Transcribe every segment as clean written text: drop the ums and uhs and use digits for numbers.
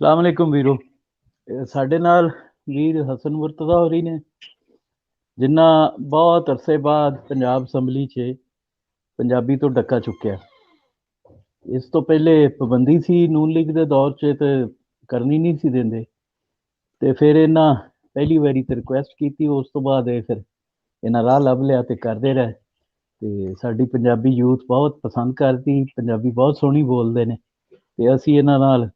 ਸਲਾਮ ਅਲੈਕੁਮ ਵੀਰੋ। ਸਾਡੇ ਨਾਲ ਵੀਰ ਹਸਨ ਮੁਰਤਜ਼ਾ ਹੋਰੀ ਨੇ, ਜਿਨ੍ਹਾਂ ਬਹੁਤ ਅਰਸੇ ਬਾਅਦ ਪੰਜਾਬ ਅਸੈਂਬਲੀ 'ਚ ਪੰਜਾਬੀ ਤੋਂ ਡੱਕਾ ਚੁੱਕਿਆ। ਇਸ ਤੋਂ ਪਹਿਲੇ ਪਾਬੰਦੀ ਸੀ ਨੂਨ ਲੀਗ ਦੇ ਦੌਰ 'ਚ, ਤੇ ਕਰਨੀ ਨਹੀਂ ਸੀ ਦਿੰਦੇ, ਤੇ ਫਿਰ ਇਹਨਾਂ ਪਹਿਲੀ ਵਾਰੀ ਤੇ ਰਿਕੁਐਸਟ ਕੀਤੀ, ਉਸ ਤੋਂ ਬਾਅਦ ਇਹ ਫਿਰ ਇਹਨਾਂ ਰਾਹ ਲੱਭ ਲਿਆ ਤੇ ਕਰਦੇ ਰਹੇ। ਤੇ ਸਾਡੀ ਪੰਜਾਬੀ ਯੂਥ ਬਹੁਤ ਪਸੰਦ ਕਰਦੀ, ਪੰਜਾਬੀ ਬਹੁਤ ਸੋਹਣੀ ਬੋਲਦੇ ਨੇ, ਤੇ ਅਸੀਂ ਇਹਨਾਂ ਨਾਲ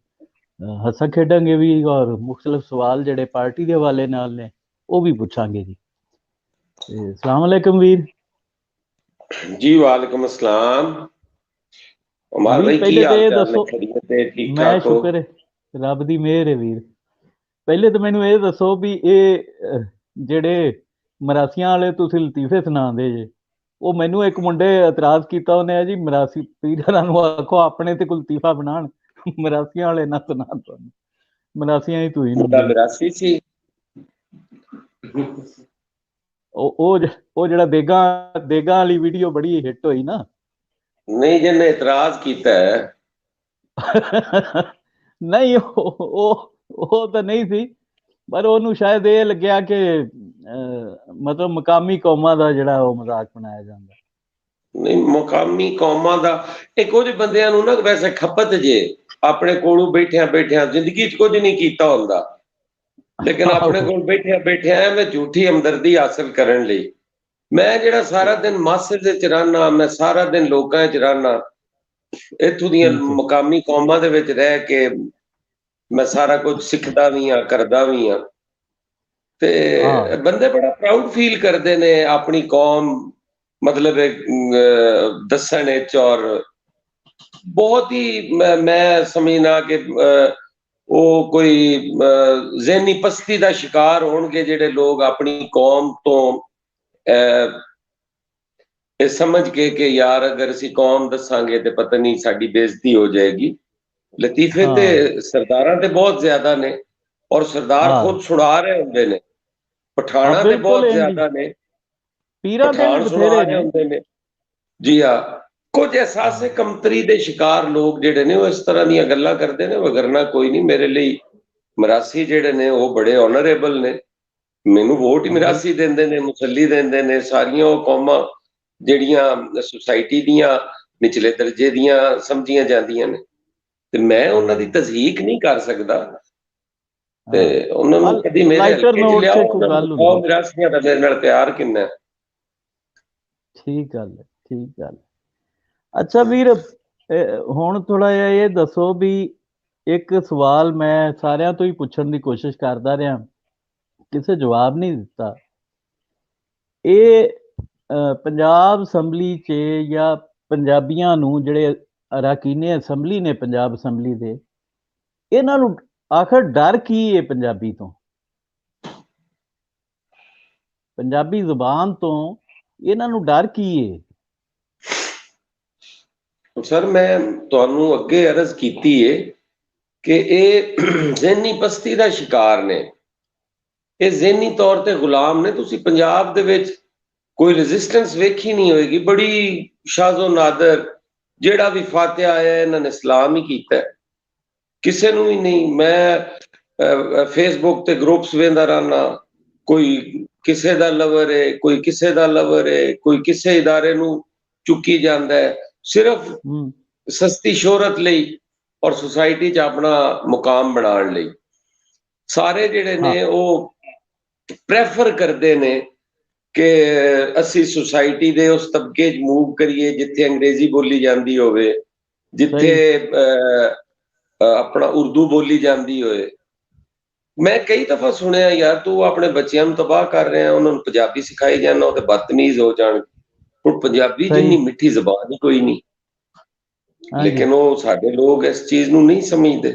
ਹੱਸਾਂ ਖੇਡਾਂਗੇ ਵੀ, ਔਰ ਮੁਖਤਲਿਫ ਸਵਾਲ ਜਿਹੜੇ ਪਾਰਟੀ ਦੇ ਹਵਾਲੇ ਨਾਲ ਨੇ ਉਹ ਵੀ ਪੁੱਛਾਂਗੇ ਜੀ। ਤੇ ਸਲਾਮ ਅਲੈਕੁਮ ਵੀਰ ਜੀ। वालेकुम अस्सलाम। उमर ਵੀਰ। भाई की ਪਹਿਲੇ ਤਾਂ हाल ਇਹ चाल ने? ਦੱਸੋ, खैरियत है? ठीक ਮੈਂ ठाक हो? ਸ਼ੁਕਰ ਹੈ, ਰੱਬ ਦੀ ਮਿਹਰ ਹੈ ਵੀਰ। ਪਹਿਲੇ ਤਾਂ ਮੈਨੂੰ ਇਹ ਦੱਸੋ ਵੀ ਇਹ ਜਿਹੜੇ ਮਰਾਸੀਆਂ ਵਾਲੇ ਤੁਸੀਂ ਲਤੀਫੇ ਸੁਣਾਉਂਦੇ ਜੇ, ਉਹ ਮੈਨੂੰ ਇੱਕ ਮੁੰਡੇ ਇਤਰਾਜ਼ ਕੀਤਾ, ਉਹਨੇ ਜੀ ਮਰਾਸੀ ਪੀਰਾਂ ਨੂੰ ਆਖੋ ਆਪਣੇ ਤੇ ਕੋਈ ਲਤੀਫਾ ਬਣਾਉਣ, ਮਰਾਸੀਆਂ ਵਾਲੇ ਨਾ ਸੁਣਾ, ਤੁਹਾਨੂੰ ਮਰਾਸੀਆਂ ਹੀ ਤੂੰ ਹੀ ਹੁੰਦੀ। मिरासी सी ਉਹ ਜਿਹੜਾ ਦੇਗਾ ਵਾਲੀ ਵੀਡੀਓ ਬੜੀ ਹਿੱਟ ਹੋਈ ਨਾ। नहीं जिन्हें इतराज किया है। ਨਹੀਂ, ਉਹ ਤਾਂ ਨਹੀਂ ਸੀ, ਪਰ ਉਹਨੂੰ ਸ਼ਾਇਦ ਇਹ ਲੱਗਿਆ ਕਿ ਮਤਲਬ ਮਕਾਮੀ ਕੌਮਾਂ ਦਾ ਜਿਹੜਾ ਉਹ ਮਜ਼ਾਕ ਬਣਾਇਆ ਜਾਂਦਾ। नहीं मुकामी कौमां दा एक कुछ बंदियां नूं ना वैसे खपत जे अपने कोलों बैठिया जिंदगी च कुछ नहीं कीता हुंदा, लेकिन अपने कोल बैठिया मैं झूठी हमदर्दी हासिल करन लई मैं ਜਿਹੜਾ ਸਾਰਾ ਦਿਨ ਮਾਸਰ ਦੇ ਚ ਰਹਿਣਾ, ਮੈਂ ਸਾਰਾ ਦਿਨ ਲੋਕਾਂ ਚ ਰਹਿਣਾ, ਇੱਥੋਂ ਦੀਆਂ ਮੁਕਾਮੀ ਕੌਮਾਂ ਦੇ ਵਿੱਚ ਰਹਿ ਕੇ ਮੈਂ ਸਾਰਾ ਕੁਝ ਸਿੱਖਦਾ ਵੀ ਹਾਂ, ਕਰਦਾ ਵੀ ਹਾਂ। ਤੇ ਬੰਦੇ ਬੜਾ ਪ੍ਰਾਊਡ ਫੀਲ ਕਰਦੇ ਨੇ ਆਪਣੀ ਕੌਮ ਮਤਲਬ ਦੱਸਣ ਵਿੱਚ, ਔਰ ਬਹੁਤ ਹੀ ਮੈਂ ਸਮਝਣਾ ਕਿ ਉਹ ਕੋਈ ਜ਼ਹਿਨੀ ਪਸਤੀ ਦਾ ਸ਼ਿਕਾਰ ਹੋਣਗੇ ਜਿਹੜੇ ਲੋਕ ਆਪਣੀ ਕੌਮ ਤੋਂ ਇਹ ਸਮਝ ਕੇ ਕਿ ਯਾਰ ਅਗਰ ਅਸੀਂ ਕੌਮ ਦੱਸਾਂਗੇ ਤੇ ਪਤਾ ਨਹੀਂ ਸਾਡੀ ਬੇਇੱਜ਼ਤੀ ਹੋ ਜਾਏਗੀ। ਲਤੀਫੇ ਤੇ ਸਰਦਾਰਾਂ ਤੇ ਬਹੁਤ ਜ਼ਿਆਦਾ ਨੇ, ਔਰ ਸਰਦਾਰ ਖੁਦ ਸੁਣਾ ਰਹੇ ਹੁੰਦੇ ਨੇ। ਪਠਾਣਾ ਤੇ ਬਹੁਤ ਜ਼ਿਆਦਾ ਨੇ, ਪਠਾਨ ਸੁਣਾ ਰਹੇ ਹੁੰਦੇ ਨੇ। ਜੀ ਹਾਂ, ਕੁਝ ਅਹਿਸਾਸੇ ਕਮਤਰੀ ਦੇ ਸ਼ਿਕਾਰ ਲੋਕ ਜਿਹੜੇ ਨੇ ਉਹ ਇਸ ਤਰ੍ਹਾਂ ਦੀਆਂ ਗੱਲਾਂ ਕਰਦੇ ਨੇ, ਵਗਰਨਾ ਕੋਈ ਨਹੀਂ। ਮੇਰੇ ਲਈ ਮਰਾਸੀ ਜਿਹੜੇ ਨੇ ਉਹ ਬੜੇ ਆਨਰੇਬਲ ਨੇ, ਮੈਨੂੰ ਵੋਟ ਹੀ ਮਰਾਸੀ ਦਿੰਦੇ ਨੇ, ਮੁਸੱਲੀ ਦਿੰਦੇ ਨੇ। ਸਾਰੀਆਂ ਉਹ ਕੌਮਾਂ ਜਿਹੜੀਆਂ ਸੁਸਾਇਟੀ ਦੀਆਂ ਨਿਚਲੇ ਦਰਜੇ ਦੀਆਂ ਸਮਝੀਆਂ ਜਾਂਦੀਆਂ ਨੇ, ਤੇ ਮੈਂ ਉਹਨਾਂ ਦੀ ਤਜ਼ਹੀਕ ਨਹੀਂ ਕਰ ਸਕਦਾ। ਤੇ ਉਹਨਾਂ ਨੂੰ ਕਦੀ ਮੇਰੇ ਹਲਕੇ 'ਚ ਲਿਆਓ, ਉਹਨਾਂ ਨੂੰ ਦਿਖਾਓ ਮਰਾਸੀਆਂ ਦਾ ਮੇਰੇ ਨਾਲ ਪਿਆਰ ਕਿੰਨਾ। ਠੀਕ ਗੱਲ ਹੈ, ਠੀਕ ਗੱਲ। ਅੱਛਾ ਵੀਰ, ਹੁਣ ਥੋੜਾ ਜਿਹਾ ਇਹ ਦੱਸੋ ਵੀ ਇੱਕ ਸਵਾਲ ਮੈਂ ਸਾਰਿਆਂ ਤੋਂ ਹੀ ਪੁੱਛਣ ਦੀ ਕੋਸ਼ਿਸ਼ ਕਰਦਾ ਰਿਹਾ, ਕਿਸੇ ਜਵਾਬ ਨਹੀਂ ਦਿੱਤਾ। ਇਹ ਪੰਜਾਬ ਅਸੈਂਬਲੀ 'ਚ ਜਾਂ ਪੰਜਾਬੀਆਂ ਨੂੰ ਜਿਹੜੇ ਅਰਾਕੀਨੇ ਅਸੈਂਬਲੀ ਨੇ ਪੰਜਾਬ ਅਸੈਂਬਲੀ ਦੇ, ਇਹਨਾਂ ਨੂੰ ਆਖਰ ਡਰ ਕੀ ਹੈ ਪੰਜਾਬੀ ਤੋਂ, ਪੰਜਾਬੀ ਜ਼ੁਬਾਨ ਤੋਂ ਇਹਨਾਂ ਨੂੰ ਡਰ ਕੀ ਹੈ? ਸਰ ਮੈਂ ਤੁਹਾਨੂੰ ਅੱਗੇ ਅਰਜ਼ ਕੀਤੀ ਹੈ ਕਿ ਇਹ ਜ਼ਹਿਨੀ ਪਸਤੀ ਦਾ ਸ਼ਿਕਾਰ ਨੇ, ਇਹ ਜ਼ਹਿਨੀ ਤੌਰ ਤੇ ਗੁਲਾਮ ਨੇ। ਤੁਸੀਂ ਪੰਜਾਬ ਦੇ ਵਿੱਚ ਕੋਈ ਰੈਜ਼ਿਸਟੈਂਸ ਵੇਖੀ ਨਹੀਂ ਹੋਏਗੀ, ਬੜੀ ਸ਼ਾਜ਼ੋ ਨਾਦਰ। ਜਿਹੜਾ ਵੀ ਫਾਤਿਹਾ ਆਇਆ ਇਹਨਾਂ ਨੇ ਇਸਲਾਮ ਹੀ ਕੀਤਾ, ਕਿਸੇ ਨੂੰ ਵੀ ਨਹੀਂ। ਮੈਂ ਫੇਸਬੁੱਕ ਤੇ ਗਰੁੱਪਸ ਵੇਖਦਾ ਰਹਿਣਾ, ਕੋਈ ਕਿਸੇ ਦਾ ਲਵਰ ਹੈ, ਕੋਈ ਕਿਸੇ ਦਾ ਲਵਰ ਹੈ, ਕੋਈ ਕਿਸੇ ਇਦਾਰੇ ਨੂੰ ਚੁੱਕੀ ਜਾਂਦਾ ਹੈ ਸਿਰਫ ਸਸਤੀ ਸ਼ੋਹਰਤ ਲਈ ਔਰ ਸੁਸਾਇਟੀ 'ਚ ਆਪਣਾ ਮੁਕਾਮ ਬਣਾਉਣ ਲਈ। ਸਾਰੇ ਜਿਹੜੇ ਨੇ ਉਹ ਪ੍ਰੈਫਰ ਕਰਦੇ ਨੇ ਕਿ ਅਸੀਂ ਸੁਸਾਇਟੀ ਦੇ ਉਸ ਤਬਕੇ 'ਚ ਮੂਵ ਕਰੀਏ ਜਿੱਥੇ ਅੰਗਰੇਜ਼ੀ ਬੋਲੀ ਜਾਂਦੀ ਹੋਵੇ, ਜਿੱਥੇ ਆਪਣਾ ਉਰਦੂ ਬੋਲੀ ਜਾਂਦੀ ਹੋਏ। ਮੈਂ ਕਈ ਦਫਾ ਸੁਣਿਆ, ਯਾਰ ਤੂੰ ਆਪਣੇ ਬੱਚਿਆਂ ਨੂੰ ਤਬਾਹ ਕਰ ਰਿਹਾ, ਉਹਨਾਂ ਨੂੰ ਪੰਜਾਬੀ ਸਿਖਾਈ ਜਾਣਾ, ਉਹ ਤੇ ਬਦਤਮੀਜ਼ ਹੋ ਜਾਣਗੇ। ਹੁਣ ਪੰਜਾਬੀ ਜਿੰਨੀ ਮਿੱਠੀ ਜ਼ਬਾਨ ਹੀ ਕੋਈ ਨਹੀਂ, ਲੇਕਿਨ ਉਹ ਸਾਡੇ ਲੋਕ ਇਸ ਚੀਜ਼ ਨੂੰ ਨਹੀਂ ਸਮਝਦੇ।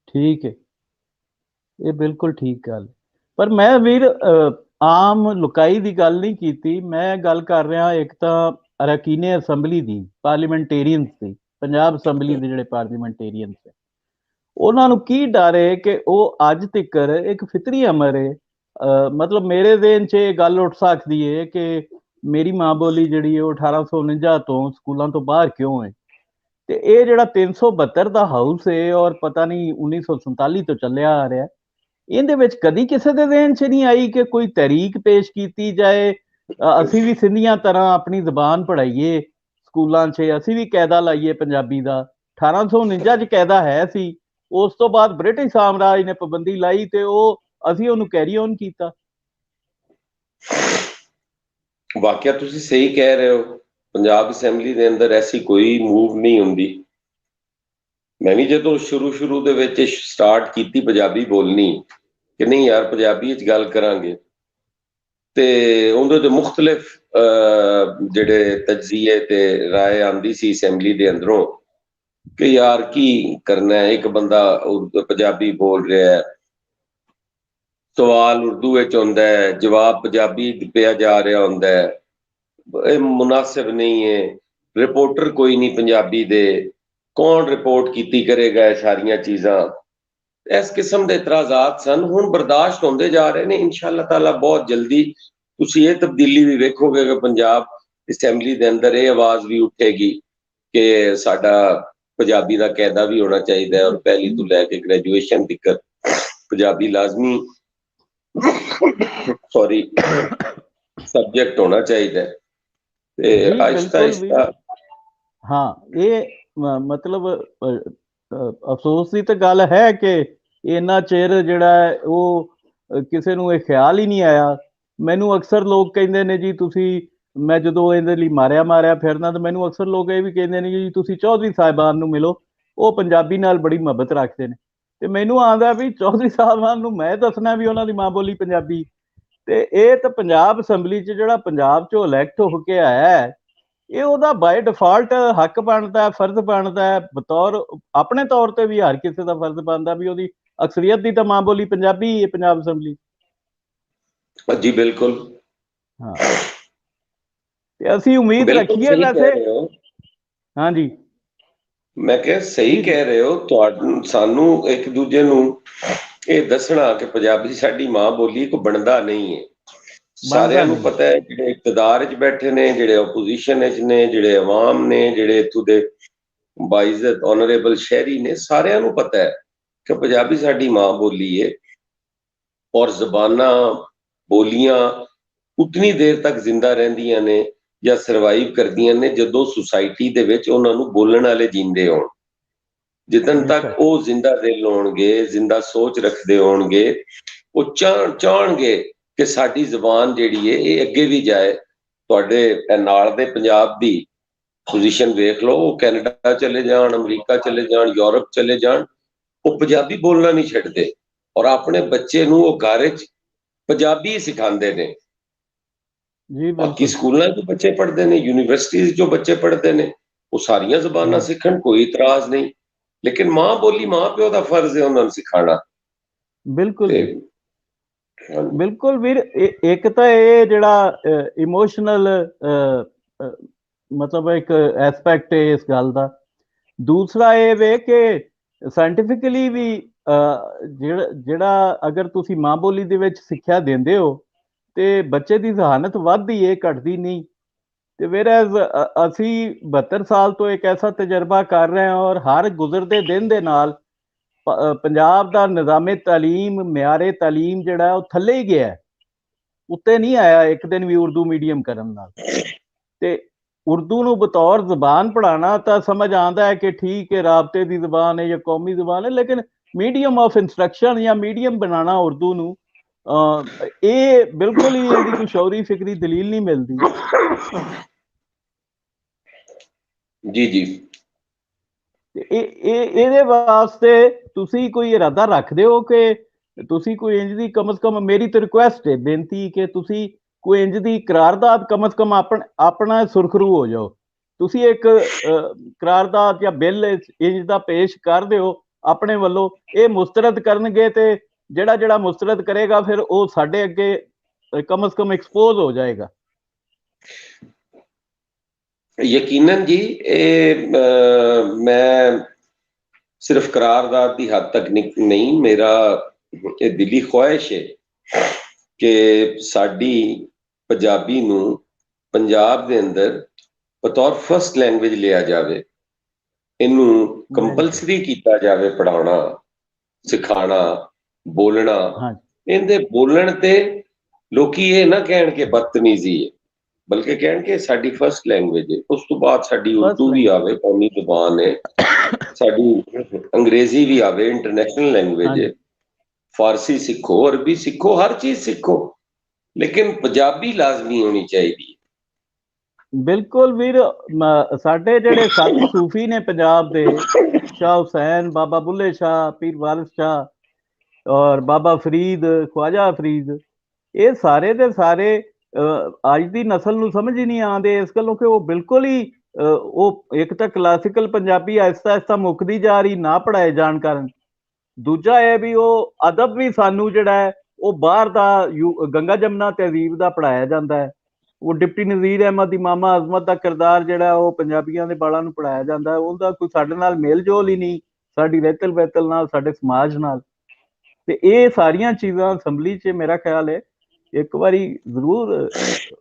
ਠੀਕ ਹੈ, ਇਹ ਬਿਲਕੁਲ ਠੀਕ ਗੱਲ। ਪਰ ਮੈਂ ਵੀਰ ਆਮ ਲੁਕਾਈ ਦੀ ਗੱਲ ਨਹੀਂ ਕੀਤੀ, ਮੈਂ ਗੱਲ ਕਰ ਰਿਹਾ ਇੱਕ ਤਾਂ ਅਰਾਕੀਨੇ ਅਸੈਂਬਲੀ ਦੀ, ਪਾਰਲੀਮੈਂਟੇਰੀਅਨਸ ਦੀ, ਪੰਜਾਬ ਅਸੈਂਬਲੀ ਦੇ ਜਿਹੜੇ ਪਾਰਲੀਮੈਂਟੇਰੀਅਨਸ ਹੈ, ਉਹਨਾਂ ਨੂੰ ਕੀ ਡਰ ਹੈ ਕਿ ਉਹ ਅੱਜ ਤੱਕ ਇੱਕ ਫਿਤਰੀ ਅਮਰ ਹੈ। ਮਤਲਬ ਮੇਰੇ ਦੇਨ 'ਚ ਇਹ ਗੱਲ ਉੱਠ ਸਕਦੀ ਹੈ ਕਿ ਮੇਰੀ ਮਾਂ ਬੋਲੀ ਜਿਹੜੀ ਹੈ ਉਹ 1849 ਤੋਂ ਸਕੂਲਾਂ ਤੋਂ ਬਾਹਰ ਕਿਉਂ ਹੈ, ਤੇ ਇਹ ਜਿਹੜਾ 372 ਦਾ ਹਾਊਸ ਹੈ ਔਰ ਪਤਾ ਨਹੀਂ 1947 ਤੋਂ ਚੱਲਿਆ ਆ ਰਿਹਾ, ਇਹਦੇ ਵਿੱਚ ਕਦੀ ਕਿਸੇ ਦੇ ਜ਼ਿਹਨ 'ਚ ਨਹੀਂ ਆਈ ਕਿ ਕੋਈ ਤਹਿਰੀਕ ਪੇਸ਼ ਕੀਤੀ ਜਾਏ, ਅਸੀਂ ਵੀ ਸਿੰਧੀਆਂ ਤਰ੍ਹਾਂ ਆਪਣੀ ਜ਼ਬਾਨ ਪੜ੍ਹਾਈਏ ਸਕੂਲਾਂ 'ਚ, ਅਸੀਂ ਵੀ ਕਾਇਦਾ ਲਾਈਏ ਪੰਜਾਬੀ ਦਾ। 1849 'ਚ ਕਾਇਦਾ ਹੈ ਸੀ, ਉਸ ਤੋਂ ਬਾਅਦ ਬ੍ਰਿਟਿਸ਼ ਸਾਮਰਾਜ ਨੇ ਪਾਬੰਦੀ ਲਾਈ ਤੇ ਉਹ ਅਸੀਂ ਉਹਨੂੰ ਕੈਰੀ ਔਨ ਕੀਤਾ। ਵਾਕਿਆ ਤੁਸੀਂ ਸਹੀ ਕਹਿ ਰਹੇ ਹੋ, ਪੰਜਾਬ ਅਸੈਂਬਲੀ ਦੇ ਅੰਦਰ ਐਸੀ ਕੋਈ ਮੂਵ ਨਹੀਂ ਹੁੰਦੀ। ਮੈਂ ਵੀ ਜਦੋਂ ਸ਼ੁਰੂ ਦੇ ਵਿੱਚ ਸਟਾਰਟ ਕੀਤੀ ਪੰਜਾਬੀ ਬੋਲਣੀ ਕਿ ਨਹੀਂ ਯਾਰ ਪੰਜਾਬੀ ਵਿੱਚ ਗੱਲ ਕਰਾਂਗੇ, ਤੇ ਉਹਦੇ ਤੇ ਮੁxtਲਿਫ ਜਿਹੜੇ ਤਜਜ਼ੀਏ ਤੇ ਰਾਏ ਆਂਦੀ ਸੀ ਅਸੈਂਬਲੀ ਦੇ ਅੰਦਰੋਂ ਕਿ ਯਾਰ ਕੀ ਕਰਨਾ ਹੈ, ਇੱਕ ਬੰਦਾ ਪੰਜਾਬੀ ਬੋਲ ਰਿਹਾ ਹੈ, ਸਵਾਲ ਉਰਦੂ ਵਿੱਚ ਹੁੰਦਾ ਹੈ, ਜਵਾਬ ਪੰਜਾਬੀ ਪਿਆ ਜਾ ਰਿਹਾ ਹੁੰਦਾ ਹੈ, ਇਹ ਮੁਨਾਸਿਬ ਨਹੀਂ ਹੈ, ਰਿਪੋਰਟਰ ਕੋਈ ਨਹੀਂ ਪੰਜਾਬੀ ਦੇ, ਕੌਣ ਰਿਪੋਰਟ ਕੀਤੀ ਕਰੇਗਾ ਇਹ ਸਾਰੀਆਂ ਚੀਜ਼ਾਂ। ਇਸ ਕਿਸਮ ਦੇ ਇਤਰਾਜ਼ਾਤ ਸਨ, ਹੁਣ ਬਰਦਾਸ਼ਤ ਹੁੰਦੇ ਜਾ ਰਹੇ ਨੇ। ਇਨਸ਼ਾਅੱਲਾ ਤਾਲਾ ਬਹੁਤ ਜਲਦੀ ਤੁਸੀਂ ਇਹ ਤਬਦੀਲੀ ਵੀ ਵੇਖੋਗੇ ਕਿ ਪੰਜਾਬ ਅਸੈਂਬਲੀ ਦੇ ਅੰਦਰ ਇਹ ਆਵਾਜ਼ ਵੀ ਉੱਠੇਗੀ ਕਿ ਸਾਡਾ ਪੰਜਾਬੀ ਦਾ ਕਾਇਦਾ ਵੀ ਹੋਣਾ ਚਾਹੀਦਾ ਹੈ ਔਰ ਪਹਿਲੀ ਤੋਂ ਲੈ ਕੇ ਗ੍ਰੈਜੂਏਸ਼ਨ ਤੱਕ ਪੰਜਾਬੀ ਲਾਜ਼ਮੀ ਸਬਜੈਕਟ ਹੋਣਾ ਚਾਹੀਦਾ ਹੈ। ਤੇ ਆਹਿਸਤਾ ਆਹਿਸਤਾ ਹਾਂ, ਇਹ ਮਤਲਬ ਅਫਸੋਸ ਦੀ ਤਾਂ ਗੱਲ ਹੈ ਕਿ ਇੰਨਾ ਚਿਰ ਜਿਹੜਾ ਹੈ ਉਹ ਕਿਸੇ ਨੂੰ ਇਹ ਖਿਆਲ ਹੀ ਨਹੀਂ ਆਇਆ। ਮੈਨੂੰ ਅਕਸਰ ਲੋਕ ਕਹਿੰਦੇ ਨੇ ਜੀ ਤੁਸੀਂ, ਮੈਂ ਜਦੋਂ ਇਹਦੇ ਲਈ ਮਾਰਿਆ ਫਿਰਨਾ ਤਾਂ ਮੈਨੂੰ ਅਕਸਰ ਲੋਕ ਇਹ ਵੀ ਕਹਿੰਦੇ ਨੇ ਜੀ ਤੁਸੀਂ ਚੌਧਰੀ ਸਾਹਿਬਾਨ ਨੂੰ ਮਿਲੋ, ਉਹ ਪੰਜਾਬੀ ਨਾਲ ਬੜੀ ਮੁਹੱਬਤ ਰੱਖਦੇ ਨੇ। ਤੇ ਮੈਨੂੰ ਆਉਂਦਾ ਵੀ ਚੌਧਰੀ ਸਾਹਿਬਾਨ ਨੂੰ ਮੈਂ ਦੱਸਣਾ ਵੀ ਉਹਨਾਂ ਦੀ ਮਾਂ ਬੋਲੀ ਪੰਜਾਬੀ। ਤੇ ਇਹ ਤਾਂ ਪੰਜਾਬ ਅਸੈਂਬਲੀ 'ਚ ਜਿਹੜਾ ਪੰਜਾਬ 'ਚੋਂ ਇਲੈਕਟ ਹੋ ਕੇ ਆਇਆ ਹੈ, ਇਹ ਉਹਦਾ ਬਾਈ ਡਿਫਾਲਟ ਹੱਕ ਬਣਦਾ, ਫਰਜ਼ ਬਣਦਾ, ਬਤੌਰ ਆਪਣੇ ਤੌਰ ਤੇ ਵੀ ਹਰ ਕਿਸੇ ਦਾ ਫਰਜ਼ ਬਣਦਾ ਵੀ ਉਹਦੀ ਅਕਸਰੀਅਤ ਦੀ ਤਾਂ ਮਾਂ ਬੋਲੀ ਪੰਜਾਬੀ ਹੀ ਹੈ ਪੰਜਾਬ ਅਸੈਂਬਲੀ। ਜੀ ਬਿਲਕੁਲ। ਹਾਂ, ਤੇ ਅਸੀਂ ਉਮੀਦ ਰੱਖੀਏ ਵੈਸੇ। ਹਾਂਜੀ, ਮੈਂ ਕਿਹਾ ਸਹੀ ਕਹਿ ਰਹੇ ਹੋ। ਤੁਹਾਨੂੰ ਸਾਨੂੰ ਇੱਕ ਦੂਜੇ ਨੂੰ ਇਹ ਦੱਸਣਾ ਕਿ ਪੰਜਾਬੀ ਸਾਡੀ ਮਾਂ ਬੋਲੀ ਕੋ ਬਣਦਾ ਨਹੀਂ ਹੈ। ਸਾਰਿਆਂ ਨੂੰ ਪਤਾ ਹੈ, ਜਿਹੜੇ ਇਕਤਦਾਰ 'ਚ ਬੈਠੇ ਨੇ, ਜਿਹੜੇ ਓਪੋਜੀਸ਼ਨ ਵਿੱਚ ਨੇ, ਜਿਹੜੇ ਅਵਾਮ ਨੇ, ਜਿਹੜੇ ਇੱਥੋਂ ਦੇ ਬਾਇਜ਼ਤ ਆਨਰੇਬਲ ਸ਼ਹਿਰੀ ਨੇ, ਸਾਰਿਆਂ ਨੂੰ ਪਤਾ ਹੈ ਕਿ ਪੰਜਾਬੀ ਸਾਡੀ ਮਾਂ ਬੋਲੀ ਹੈ ਔਰ ਜ਼ਬਾਨਾਂ ਬੋਲੀਆਂ ਉਤਨੀ ਦੇਰ ਤੱਕ ਜ਼ਿੰਦਾ ਰਹਿੰਦੀਆਂ ਨੇ ਜਾਂ ਸਰਵਾਈਵ ਕਰਦੀਆਂ ਨੇ ਜਦੋਂ ਸੁਸਾਇਟੀ ਦੇ ਵਿੱਚ ਉਹਨਾਂ ਨੂੰ ਬੋਲਣ ਵਾਲੇ ਜਿੰਦੇ ਹੋਣ। ਜਿੱਦਣ ਤੱਕ ਉਹ ਜ਼ਿੰਦਾ ਦਿਲ ਹੋਣਗੇ, ਜ਼ਿੰਦਾ ਸੋਚ ਰੱਖਦੇ ਹੋਣਗੇ, ਉਹ ਚਾਹਣਗੇ ਕਿ ਸਾਡੀ ਜ਼ਬਾਨ ਜਿਹੜੀ ਹੈ ਇਹ ਅੱਗੇ ਵੀ ਜਾਏ। ਤੁਹਾਡੇ ਨਾਲ ਦੇ ਪੰਜਾਬ ਦੀ ਪੋਜੀਸ਼ਨ ਵੇਖ ਲਓ, ਉਹ ਕੈਨੇਡਾ ਚਲੇ ਜਾਣ, ਅਮਰੀਕਾ ਚਲੇ ਜਾਣ, ਯੂਰਪ ਚਲੇ ਜਾਣ, ਉਹ ਪੰਜਾਬੀ ਬੋਲਣਾ ਨਹੀਂ ਛੱਡਦੇ ਔਰ ਆਪਣੇ ਬੱਚੇ ਨੂੰ ਉਹ ਘਰ 'ਚ ਪੰਜਾਬੀ ਸਿਖਾਉਂਦੇ ਨੇ। ਬਾਕੀ ਸਕੂਲਾਂ 'ਚ ਬੱਚੇ ਪੜ੍ਹਦੇ ਨੇ, ਯੂਨੀਵਰਸਿਟੀਜ਼ 'ਚੋਂ ਬੱਚੇ ਪੜ੍ਹਦੇ ਨੇ, ਉਹ ਸਾਰੀਆਂ ਜ਼ਬਾਨਾਂ ਸਿੱਖਣ, ਕੋਈ ਇਤਰਾਜ਼ ਨਹੀਂ। ਲੇਕਿਨ ਮਾਂ ਬੋਲੀ ਮਾਂ ਪਿਓ ਦਾ ਫਰਜ਼ ਹੈ ਉਹਨਾਂ ਨੂੰ ਸਿਖਾਉਣਾ। ਬਿਲਕੁਲ ਬਿਲਕੁਲ ਵੀਰ। ਇੱਕ ਤਾਂ ਇਹ ਜਿਹੜਾ ਇਮੋਸ਼ਨਲ ਮਤਲਬ ਇੱਕ ਐਸਪੈਕਟ ਹੈ ਇਸ ਗੱਲ ਦਾ। ਦੂਸਰਾ ਇਹ ਵੇ ਕਿ ਸਾਇੰਟੀਫਿਕਲੀ ਵੀ ਜਿਹੜਾ ਅਗਰ ਤੁਸੀਂ ਮਾਂ ਬੋਲੀ ਦੇ ਵਿੱਚ ਸਿੱਖਿਆ ਦਿੰਦੇ ਹੋ ਤੇ ਬੱਚੇ ਦੀ ਜ਼ਹਾਨਤ ਵੱਧਦੀ ਹੈ, ਘਟਦੀ ਨਹੀਂ। ਤੇ ਵੇਅਰਐਜ਼ ਅਸੀਂ 72 ਸਾਲ ਤੋਂ ਇੱਕ ਐਸਾ ਤਜਰਬਾ ਕਰ ਰਹੇ ਹਾਂ ਔਰ ਹਰ ਗੁਜ਼ਰਦੇ ਦਿਨ ਦੇ ਨਾਲ ਪੰਜਾਬ ਦਾ ਨਿਜ਼ਾਮੇ ਤਾਲੀਮ, ਮਿਆਰੇ ਤਾਲੀਮ ਜਿਹੜਾ ਉਹ ਥੱਲੇ ਹੀ ਗਿਆ, ਉੱਤੇ ਨਹੀਂ ਆਇਆ ਇੱਕ ਦਿਨ ਵੀ ਉਰਦੂ ਮੀਡੀਅਮ ਕਰਨ ਨਾਲ। ਤੇ ਉਰਦੂ ਨੂੰ ਬਤੌਰ ਜ਼ਬਾਨ ਪੜ੍ਹਾਉਣਾ ਤਾਂ ਸਮਝ ਆਉਂਦਾ ਹੈ ਕਿ ਠੀਕ ਹੈ, ਰਾਬਤੇ ਦੀ ਜ਼ਬਾਨ ਹੈ ਜਾਂ ਕੌਮੀ ਜ਼ਬਾਨ ਹੈ, ਲੇਕਿਨ ਮੀਡੀਅਮ ਆਫ ਇੰਸਟਰਕਸ਼ਨ ਜਾਂ ਮੀਡੀਅਮ ਬਣਾਉਣਾ ਉਰਦੂ ਨੂੰ, ਇਹ ਬਿਲਕੁਲ ਹੀ ਇਹਦੀ ਕੋਈ ਸ਼ੌਰੀ ਫਿਕਰੀ ਦਲੀਲ ਨਹੀਂ ਮਿਲਦੀ। ਜੀ ਜੀ। ਇਹਦੇ ਵਾਸਤੇ ਤੁਸੀਂ ਕੋਈ ਇਰਾਦਾ ਰੱਖਦੇ ਹੋ ਕਿ ਤੁਸੀਂ ਕੋਈ ਇੰਜ ਦੀ, ਕਮ ਸੇ ਕਮ ਮੇਰੀ ਤਾਂ ਰਿਕੁਐਸਟ ਹੈ, ਬੇਨਤੀ ਕਿ ਤੁਸੀਂ ਕੋਈ ਇੰਜ ਦੀ ਕਰਾਰਦਾਦ ਕਮ ਸੇ ਕਮ ਆਪਣਾ ਸੁਰਖਰੂ ਹੋ ਜਾਓ। ਤੁਸੀਂ ਇੱਕ ਕਰਾਰਦਾਦ ਜਾਂ ਬਿੱਲ ਇੰਜ ਦਾ ਪੇਸ਼ ਕਰ ਦਿਓ ਆਪਣੇ ਵੱਲੋਂ, ਇਹ ਮੁਸਤਰਦ ਕਰਨਗੇ ਤੇ ਜਿਹੜਾ ਮੁਸਤਰਦ ਕਰੇਗਾ ਫਿਰ ਉਹ ਸਾਡੇ ਅੱਗੇ ਕਮ ਸੇ ਕਮ ਐਕਸਪੋਜ਼ ਹੋ ਜਾਏਗਾ। ਯਕੀਨਨ ਜੀ। ਇਹ ਮੈਂ ਸਿਰਫ ਕਰਾਰਦਾਦ ਦੀ ਹੱਦ ਤੱਕ ਨਹੀਂ, ਮੇਰਾ ਇਹ ਦਿਲੀ ਖੁਆਇਸ਼ ਹੈ ਕਿ ਸਾਡੀ ਪੰਜਾਬੀ ਨੂੰ ਪੰਜਾਬ ਦੇ ਅੰਦਰ ਬਤੌਰ ਫਸਟ ਲੈਂਗੁਏਜ ਲਿਆ ਜਾਵੇ ਇਹਨੂੰ ਕੰਪਲਸਰੀ ਕੀਤਾ ਜਾਵੇ, ਪੜਾਉਣਾ, ਸਿਖਾਣਾ, ਬੋਲਣਾ। ਹਾਂ ਇਹਦੇ ਬੋਲਣ ਤੇ ਲੋਕੀ ਇਹ ਨਾ ਕਹਿਣ ਕਿ ਬਦਤਮੀਜ਼ੀ ਹੈ, ਬਲਕਿ ਕਹਿਣ ਕਿ ਸਾਡੀ ਫਸਟ ਲੈਂਗੁਏਜ ਹੈ। ਉਸ ਤੋਂ ਬਾਅਦ ਸਾਡੀ ਫਸਟ ਉਰਦੂ ਵੀ ਲੈਂਗੁਏਜ। ਆਵੇ, ਕੌਮੀ ਜ਼ੁਬਾਨ ਹੈ ਸਾਡੀ, ਅੰਗਰੇਜ਼ੀ ਵੀ ਆਵੇ, ਇੰਟਰਨੈਸ਼ਨਲ ਲੈਂਗੁਏਜ ਹੈ। ਹਾਂਜੀ ਫਾਰਸੀ ਸਿੱਖੋ, ਅਰਬੀ ਸਿੱਖੋ, ਹਰ ਚੀਜ਼ ਸਿੱਖੋ, ਲੇਕਿਨ ਪੰਜਾਬੀ ਲਾਜ਼ਮੀ ਹੋਣੀ ਚਾਹੀਦੀ ਹੈ। ਬਿਲਕੁਲ ਵੀਰ, ਸਾਡੇ ਜਿਹੜੇ ਸੰਤ ਸੂਫੀ ਨੇ ਪੰਜਾਬ ਦੇ, ਸ਼ਾਹ ਹੁਸੈਨ, ਬਾਬਾ ਬੁੱਲੇ ਸ਼ਾਹ, ਪੀਰ ਵਾਰਿਸ ਸ਼ਾਹ ਔਰ ਬਾਬਾ ਫਰੀਦ, ਖਵਾਜਾ ਫਰੀਦ, ਇਹ ਸਾਰੇ ਦੇ ਸਾਰੇ ਅੱਜ ਦੀ ਨਸਲ ਨੂੰ ਸਮਝ ਹੀ ਨਹੀਂ ਆਉਂਦੇ, ਇਸ ਗੱਲੋਂ ਕਿ ਉਹ ਬਿਲਕੁਲ ਹੀ ਉਹ ਇੱਕ ਤਾਂ ਕਲਾਸੀਕਲ ਪੰਜਾਬੀ ਆਹਿਸਤਾ ਆਹਿਸਤਾ ਮੁੱਕਦੀ ਜਾ ਰਹੀ, ਨਾ ਪੜ੍ਹਾਏ ਜਾਣ ਕਾਰਨ। ਦੂਜਾ ਇਹ ਵੀ ਉਹ ਅਦਬ ਵੀ ਸਾਨੂੰ ਜਿਹੜਾ ਹੈ ਉਹ ਬਾਹਰ ਦਾ ਗੰਗਾ ਜਮਨਾ ਤਹਿਜ਼ੀਬ ਦਾ ਪੜ੍ਹਾਇਆ ਜਾਂਦਾ ਹੈ। ਉਹ ਡਿਪਟੀ ਨਜ਼ੀਰ ਅਹਿਮਦ, ਇਮਾਮਾ ਅਜ਼ਮਤ ਦਾ ਕਿਰਦਾਰ ਜਿਹੜਾ ਉਹ ਪੰਜਾਬੀਆਂ ਦੇ ਬਾਲਾਂ ਨੂੰ ਪੜ੍ਹਾਇਆ ਜਾਂਦਾ ਹੈ, ਉਹਦਾ ਕੋਈ ਸਾਡੇ ਨਾਲ ਮੇਲ ਜੋਲ ਹੀ ਨਹੀਂ, ਸਾਡੀ ਰਹਿਤਲ ਬਹਿਤਲ ਨਾਲ, ਸਾਡੇ ਸਮਾਜ ਨਾਲ। ਤੇ ਇਹ ਸਾਰੀਆਂ ਚੀਜ਼ਾਂ ਅਸੈਂਬਲੀ 'ਚ ਮੇਰਾ ਖਿਆਲ ਹੈ ਇੱਕ ਵਾਰੀ ਜ਼ਰੂਰ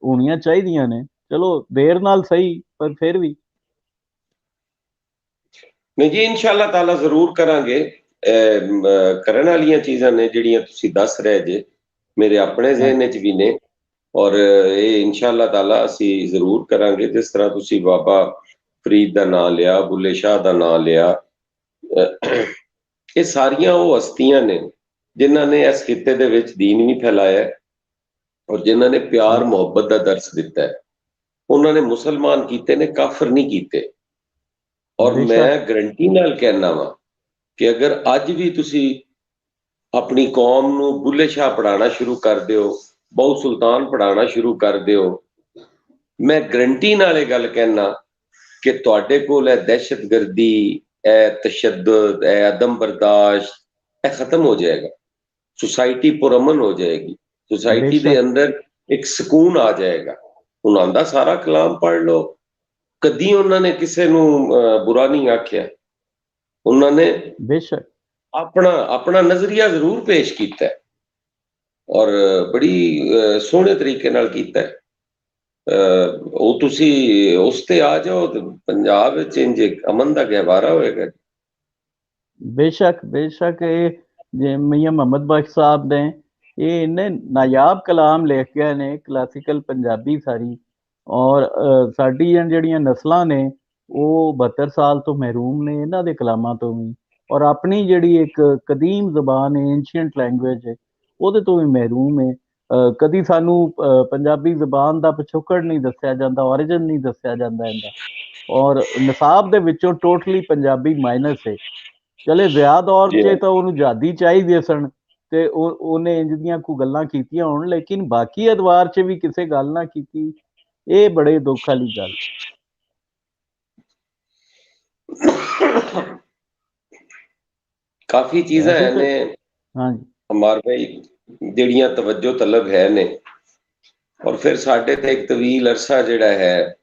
ਹੋਣੀਆਂ ਚਾਹੀਦੀਆਂ ਨੇ। ਚਲੋ ਦੇਰ ਨਾਲ ਸਹੀ, ਪਰ ਫਿਰ ਵੀ। ਨਹੀਂ ਜੀ, ਇਨਸ਼ਾਅੱਲਾ ਤਾਲਾ ਜ਼ਰੂਰ ਕਰਾਂਗੇ। ਕਰਨ ਵਾਲੀਆਂ ਚੀਜ਼ਾਂ ਨੇ ਜਿਹੜੀਆਂ ਤੁਸੀਂ ਦੱਸ ਰਹੇ ਜੇ, ਮੇਰੇ ਆਪਣੇ ਜ਼ਿਹਨ 'ਚ ਵੀ ਨੇ, ਔਰ ਇਹ ਇਨਸ਼ਾਅੱਲਾ ਤਾਲਾ ਅਸੀਂ ਜ਼ਰੂਰ ਕਰਾਂਗੇ। ਜਿਸ ਤਰ੍ਹਾਂ ਤੁਸੀਂ ਬਾਬਾ ਫਰੀਦ ਦਾ ਨਾਂ ਲਿਆ, ਬੁੱਲੇ ਸ਼ਾਹ ਦਾ ਨਾਂ ਲਿਆ, ਇਹ ਸਾਰੀਆਂ ਉਹ ਹਸਤੀਆਂ ਨੇ ਜਿਨ੍ਹਾਂ ਨੇ ਇਸ ਖਿੱਤੇ ਦੇ ਵਿੱਚ ਦੀਨ ਵੀ ਫੈਲਾਇਆ ਔਰ ਜਿਨ੍ਹਾਂ ਨੇ ਪਿਆਰ ਮੁਹੱਬਤ ਦਾ ਦਰਸ ਦਿੱਤਾ ਹੈ। ਉਹਨਾਂ ਨੇ ਮੁਸਲਮਾਨ ਕੀਤੇ ਨੇ, ਕਾਫਰ ਨਹੀਂ ਕੀਤੇ। ਔਰ ਮੈਂ ਗਰੰਟੀ ਨਾਲ ਕਹਿਣਾ ਵਾ ਕਿ ਅਗਰ ਅੱਜ ਵੀ ਤੁਸੀਂ ਆਪਣੀ ਕੌਮ ਨੂੰ ਬੁੱਲੇ ਸ਼ਾਹ ਪੜ੍ਹਾਉਣਾ ਸ਼ੁਰੂ ਕਰ ਦਿਓ, ਬਹੁ ਸੁਲਤਾਨ ਪੜ੍ਹਾਉਣਾ ਸ਼ੁਰੂ ਕਰ ਦਿਓ, ਮੈਂ ਗਰੰਟੀ ਨਾਲ ਇਹ ਗੱਲ ਕਹਿਣਾ ਕਿ ਤੁਹਾਡੇ ਕੋਲ ਇਹ ਦਹਿਸ਼ਤਗਰਦੀ, ਇਹ ਤਸ਼ੱਦਦ, ਇਹ ਅਦਮ ਬਰਦਾਸ਼ਤ, ਇਹ ਖਤਮ ਹੋ ਜਾਏਗਾ। ਸੁਸਾਇਟੀ ਪੁਰਅਮਨ ਹੋ ਜਾਏਗੀ, ਸੁਸਾਇਟੀ ਦੇ ਅੰਦਰ ਇੱਕ ਸਕੂਨ ਆ ਜਾਏਗਾ। ਉਹਨਾਂ ਦਾ ਸਾਰਾ ਕਲਾਮ ਪੜ੍ਹ ਲਓ, ਕਦੀ ਉਹਨਾਂ ਨੇ ਕਿਸੇ ਨੂੰ ਬੁਰਾ ਨਹੀਂ ਆਖਿਆ। ਉਹਨਾਂ ਨੇ ਬੇਸ਼ੱਕ ਆਪਣਾ ਨਜ਼ਰੀਆ ਜ਼ਰੂਰ ਪੇਸ਼ ਕੀਤਾ ਔਰ ਬੜੀ ਸੋਹਣੇ ਤਰੀਕੇ ਨਾਲ ਕੀਤਾ। ਉਹ ਤੁਸੀਂ ਉਸ ਤੇ ਆ ਜਾਓ ਤੇ ਪੰਜਾਬ ਵਿੱਚ ਇੰਜ ਅਮਨ ਦਾ ਗਹਿਵਾਰਾ ਹੋਏਗਾ। ਬੇਸ਼ੱਕ ਬੇਸ਼ੱਕ, ਇਹ ਜੇ ਮੀਆਂ ਮੁਹੰਮਦ ਬਖਸ਼ ਸਾਹਿਬ ਨੇ ਇਹ ਇੰਨੇ ਨਾਯਾਬ ਕਲਾਮ ਲਿਖ ਗਏ ਨੇ, ਕਲਾਸੀਕਲ ਪੰਜਾਬੀ ਸਾਰੀ। ਔਰ ਸਾਡੀਆਂ ਜਿਹੜੀਆਂ ਨਸਲਾਂ ਨੇ ਉਹ 72 ਸਾਲ ਤੋਂ ਮਹਿਰੂਮ ਨੇ ਇਹਨਾਂ ਦੇ ਕਲਾਮਾਂ ਤੋਂ ਵੀ, ਔਰ ਆਪਣੀ ਜਿਹੜੀ ਇੱਕ ਕਦੀਮ ਜ਼ਬਾਨ ਹੈ, ਐਂਸ਼ੀਅੰਟ ਲੈਂਗੁਏਜ ਹੈ, ਉਹਦੇ ਤੋਂ ਵੀ ਮਹਿਰੂਮ ਹੈ। ਕਦੀ ਸਾਨੂੰ ਪੰਜਾਬੀ ਜ਼ਬਾਨ ਦਾ ਪਿਛੋਕੜ ਨਹੀਂ ਦੱਸਿਆ ਜਾਂਦਾ, ਔਰਿਜਨ ਨਹੀਂ ਦੱਸਿਆ ਜਾਂਦਾ ਇਹਦਾ, ਔਰ ਨਿਸਾਬ ਦੇ ਵਿੱਚੋਂ ਟੋਟਲੀ ਪੰਜਾਬੀ ਮਾਈਨਸ ਹੈ। ਚਲੇ ਜ਼ਿਆ ਦੌਰ 'ਚ ਤਾਂ ਉਹਨੂੰ ਆਜ਼ਾਦੀ ਚਾਹੀਦੀ ਸਨ ਤੇ ਉਹਨੇ ਇੰਜ ਦੀਆਂ ਕੋਈ ਗੱਲਾਂ ਕੀਤੀਆਂ ਹੋਣ, ਲੇਕਿਨ ਬਾਕੀ ਅਦਵਾਰ 'ਚ ਵੀ ਕਿਸੇ ਗੱਲ ਨਾ ਕੀਤੀ, ਇਹ ਬੜੇ ਦੁੱਖ ਵਾਲੀ ਗੱਲ। ਕਾਫੀ ਚੀਜ਼ਾਂ ਹੈ ਨੇ ਹਾਂਜੀ ਹਮਾਰ ਭਾਈ ਜਿਹੜੀਆਂ ਤਵੱਜੋ ਤਲਬ ਹੈ ਨੇ, ਔਰ ਫਿਰ ਸਾਡੇ ਤੇ ਇੱਕ ਤਵੀਲ ਅਰਸਾ ਜਿਹੜਾ ਹੈ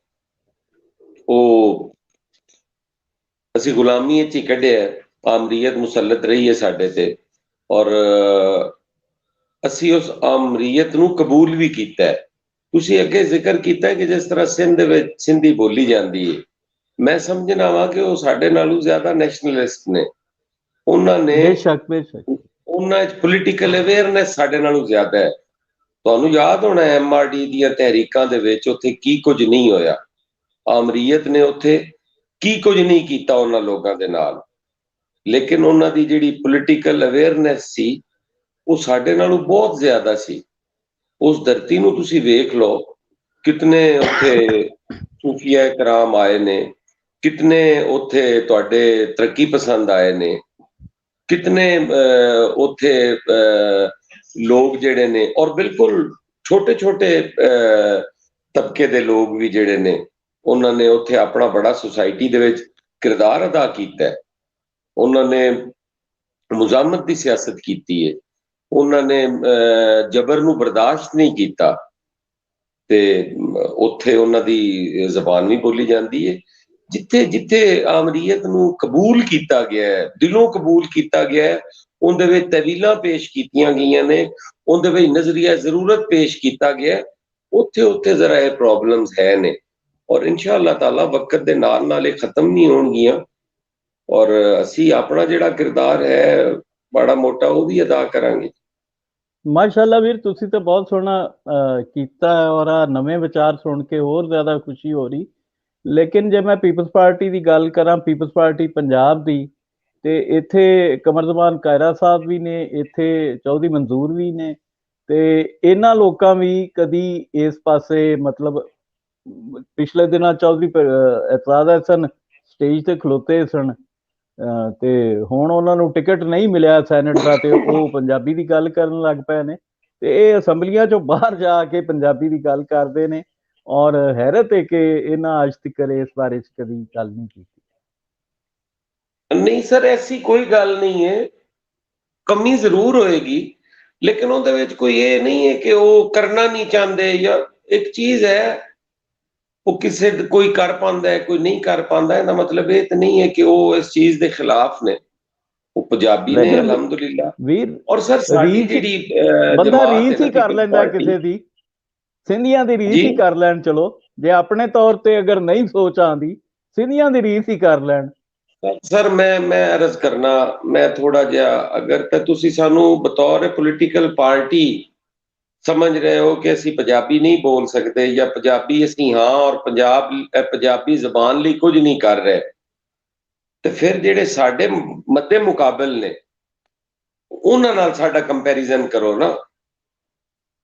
ਉਹ ਅਸੀਂ ਗੁਲਾਮੀ 'ਚ ਹੀ ਕੱਢਿਆ, ਆਮਰੀਅਤ ਮੁਸਲਤ ਰਹੀ ਹੈ ਸਾਡੇ ਤੇ, ਔਰ ਅਸੀਂ ਉਸ ਆਮਰੀਅਤ ਨੂੰ ਕਬੂਲ ਵੀ ਕੀਤਾ ਹੈ। ਤੁਸੀਂ ਅੱਗੇ ਜ਼ਿਕਰ ਕੀਤਾ ਕਿ ਜਿਸ ਤਰ੍ਹਾਂ ਸਿੰਧ ਦੇ ਵਿੱਚ ਸਿੰਧੀ ਬੋਲੀ ਜਾਂਦੀ ਹੈ, ਮੈਂ ਸਮਝਣਾ ਵਾ ਕਿ ਉਹ ਸਾਡੇ ਨਾਲੋਂ ਜ਼ਿਆਦਾ ਨੈਸ਼ਨਲਿਸਟ ਨੇ। ਉਹਨਾਂ ਨੇ ਬੇਸ਼ੱਕ ਬੇਸ਼ੱਕ ਉਹਨਾਂ 'ਚ ਪੋਲੀਟੀਕਲ ਅਵੇਅਰਨੈਸ ਸਾਡੇ ਨਾਲੋਂ ਜ਼ਿਆਦਾ ਹੈ। ਤੁਹਾਨੂੰ ਯਾਦ ਹੋਣਾ MRD ਦੀਆਂ ਤਹਿਰੀਕਾਂ ਦੇ ਵਿੱਚ ਉੱਥੇ ਕੀ ਕੁਝ ਨਹੀਂ ਹੋਇਆ, ਆਮਰੀਅਤ ਨੇ ਉੱਥੇ ਕੀ ਕੁਝ ਨਹੀਂ ਕੀਤਾ ਉਹਨਾਂ ਲੋਕਾਂ ਦੇ ਨਾਲ, ਲੇਕਿਨ ਉਹਨਾਂ ਦੀ ਜਿਹੜੀ ਪੋਲੀਟੀਕਲ ਅਵੇਅਰਨੈਸ ਸੀ ਉਹ ਸਾਡੇ ਨਾਲੋਂ ਬਹੁਤ ਜ਼ਿਆਦਾ ਸੀ। ਉਸ ਧਰਤੀ ਨੂੰ ਤੁਸੀਂ ਵੇਖ ਲਓ, ਕਿਤਨੇ ਉੱਥੇ ਸੂਫੀਆ ਕਰਾਮ ਆਏ ਨੇ, ਕਿਤਨੇ ਉੱਥੇ ਤੁਹਾਡੇ ਤਰੱਕੀ ਪਸੰਦ ਆਏ ਨੇ, ਕਿਤਨੇ ਉੱਥੇ ਲੋਕ ਜਿਹੜੇ ਨੇ, ਔਰ ਬਿਲਕੁਲ ਛੋਟੇ ਛੋਟੇ ਤਬਕੇ ਦੇ ਲੋਕ ਵੀ ਜਿਹੜੇ ਨੇ, ਉਹਨਾਂ ਨੇ ਉੱਥੇ ਆਪਣਾ ਬੜਾ ਸੁਸਾਇਟੀ ਦੇ ਵਿੱਚ ਕਿਰਦਾਰ ਅਦਾ ਕੀਤਾ ਹੈ। ਉਹਨਾਂ ਨੇ ਮੁਜ਼ਾਮਤ ਦੀ ਸਿਆਸਤ ਕੀਤੀ ਹੈ, ਉਹਨਾਂ ਨੇ ਜਬਰ ਨੂੰ ਬਰਦਾਸ਼ਤ ਨਹੀਂ ਕੀਤਾ, ਤੇ ਉੱਥੇ ਉਹਨਾਂ ਦੀ ਜ਼ਬਾਨ ਵੀ ਬੋਲੀ ਜਾਂਦੀ ਹੈ। ਜਿੱਥੇ ਜਿੱਥੇ ਆਮਰੀਅਤ ਨੂੰ ਕਬੂਲ ਕੀਤਾ ਗਿਆ ਹੈ, ਦਿਲੋਂ ਕਬੂਲ ਕੀਤਾ ਗਿਆ ਹੈ, ਉਹਦੇ ਵਿੱਚ ਤਵੀਲਾਂ ਪੇਸ਼ ਕੀਤੀਆਂ ਗਈਆਂ ਨੇ, ਉਹਦੇ ਵਿੱਚ ਨਜ਼ਰੀਆ ਜ਼ਰੂਰਤ ਪੇਸ਼ ਕੀਤਾ ਗਿਆ, ਉੱਥੇ ਉੱਥੇ ਜ਼ਰਾ ਇਹ ਪ੍ਰੋਬਲਮਸ ਹੈ ਨੇ। ਔਰ ਇਨਸ਼ਾ ਅੱਲਾਹ ਤਾਲਾ ਵਕਤ ਦੇ ਨਾਲ ਨਾਲ ਇਹ ਖਤਮ ਨਹੀਂ ਹੋਣਗੀਆਂ, ਔਰ ਅਸੀਂ ਆਪਣਾ ਜਿਹੜਾ ਕਿਰਦਾਰ ਹੈ ਬੜਾ ਮੋਟਾ ਉਹ ਵੀ ਅਦਾ ਕਰਾਂਗੇ। ਮਾਸ਼ਾਅੱਲਾ ਵੀਰ, ਤੁਸੀਂ ਤਾਂ ਬਹੁਤ ਸੋਹਣਾ ਕੀਤਾ ਹੈ, ਔਰ ਆ ਨਵੇਂ ਵਿਚਾਰ ਸੁਣ ਕੇ ਹੋਰ ਜ਼ਿਆਦਾ ਖੁਸ਼ੀ ਹੋ ਰਹੀ। ਲੇਕਿਨ ਜੇ ਮੈਂ ਪੀਪਲਸ ਪਾਰਟੀ ਦੀ ਗੱਲ ਕਰਾਂ, ਪੀਪਲਸ ਪਾਰਟੀ ਪੰਜਾਬ ਦੀ, ਤੇ ਇੱਥੇ ਕਮਰ ਜ਼ਮਾਨ ਕਾਇਰਾ ਸਾਹਿਬ ਵੀ ਨੇ, ਇੱਥੇ ਚੌਧਰੀ ਮਨਜ਼ੂਰ ਵੀ ਨੇ, ਤੇ ਇਹਨਾਂ ਲੋਕਾਂ ਵੀ ਕਦੀ ਇਸ ਪਾਸੇ ਮਤਲਬ ਪਿਛਲੇ ਦਿਨਾਂ ਚੌਧਰੀ ਇਤਰਾਜ਼ ਹਸਨ ਸਟੇਜ ਤੇ ਖਲੋਤੇ ਸਨ, ਤੇ ਹੁਣ ਉਹਨਾਂ ਨੂੰ ਟਿਕਟ ਨਹੀਂ ਮਿਲਿਆ ਸੈਨੇਟ ਦਾ, ਤੇ ਉਹ ਪੰਜਾਬੀ ਦੀ ਗੱਲ ਕਰਨ ਲੱਗ ਪਏ ਨੇ, ਤੇ ਇਹ ਅਸੈਂਬਲੀਆਂ ਚੋਂ ਬਾਹਰ ਜਾ ਕੇ ਪੰਜਾਬੀ ਦੀ ਗੱਲ ਕਰਦੇ ਨੇ। ਔਰ ਹੈਰਤ ਹੈ ਕਿ ਇਹਨਾਂ ਅੱਜ ਤੱਕ ਇਸ ਬਾਰੇ ਚ ਕਦੀ ਗੱਲ ਨਹੀਂ ਕੀਤੀ। ਨਹੀਂ ਸਰ, ਐਸੀ ਕੋਈ ਗੱਲ ਨਹੀਂ ਹੈ, ਕਮੀ ਜ਼ਰੂਰ ਹੋਏਗੀ, ਲੇਕਿਨ ਉਹਦੇ ਵਿੱਚ ਕੋਈ ਇਹ ਨਹੀਂ ਹੈ ਕਿ ਉਹ ਕਰਨਾ ਨਹੀਂ ਚਾਹੁੰਦੇ, ਜਾਂ ਇੱਕ ਚੀਜ਼ ਹੈ ਉਹ ਕਿਸੇ ਕੋਈ ਕਰ ਪਾਉਂਦਾ ਹੈ ਕੋਈ ਨਹੀਂ ਕਰ ਪਾਉਂਦਾ, ਇਹਦਾ ਮਤਲਬ ਇਹ ਤਾਂ ਨਹੀਂ ਹੈ ਕਿ ਉਹ ਇਸ ਚੀਜ਼ ਦੇ ਖਿਲਾਫ ਨੇ। ਉਹ ਪੰਜਾਬੀ ਨੇ ਲੇਕਿਨ ਅਲਹਮਦੁਲਿਲਾ। ਵੀਰ, ਔਰ ਸਰ ਸਾਡੀ ਰੀਸ ਜਿਹੜੀ ਬੰਦਾ ਜਮਾਤ ਹੈ ਰੀਸ ਨਾ ਹੀ ਕਰ ਪੀਪਲ ਲੈਂਦਾ ਪਾਰਟੀ ਕਿਸੇ ਦੀ, ਸਿੰਧੀਆਂ ਦੀ ਰੀਸ ਜੀ। ਹੀ ਕਰ ਲੈਣ। ਚਲੋ ਜੇ ਆਪਣੇ ਤੌਰ ਤੇ ਅਗਰ ਨਹੀਂ ਸੋਚ ਆਉਂਦੀ, ਸਿੰਧੀਆਂ ਦੀ ਰੀਸ ਹੀ ਕਰ ਲੈਣ। ਸਰ ਮੈਂ ਅਰਜ਼ ਕਰਨਾ, ਮੈਂ ਥੋੜਾ ਜਿਹਾ, ਅਗਰ ਤਾਂ ਤੁਸੀਂ ਸਾਨੂੰ ਬਤੌਰ ਪੋਲੀਟੀਕਲ ਪਾਰਟੀ ਸਮਝ ਰਹੇ ਹੋ ਕਿ ਅਸੀਂ ਪੰਜਾਬੀ ਨਹੀਂ ਬੋਲ ਸਕਦੇ, ਜਾਂ ਪੰਜਾਬੀ ਅਸੀਂ ਹਾਂ ਔਰ ਪੰਜਾਬੀ ਜ਼ਬਾਨ ਲਈ ਕੁਝ ਨਹੀਂ ਕਰ ਰਹੇ, ਤੇ ਫਿਰ ਜਿਹੜੇ ਸਾਡੇ ਮੱਦੇ ਮੁਕਾਬਲ ਨੇ ਉਹਨਾਂ ਨਾਲ ਸਾਡਾ ਕੰਪੈਰੀਜ਼ਨ ਕਰੋ ਨਾ,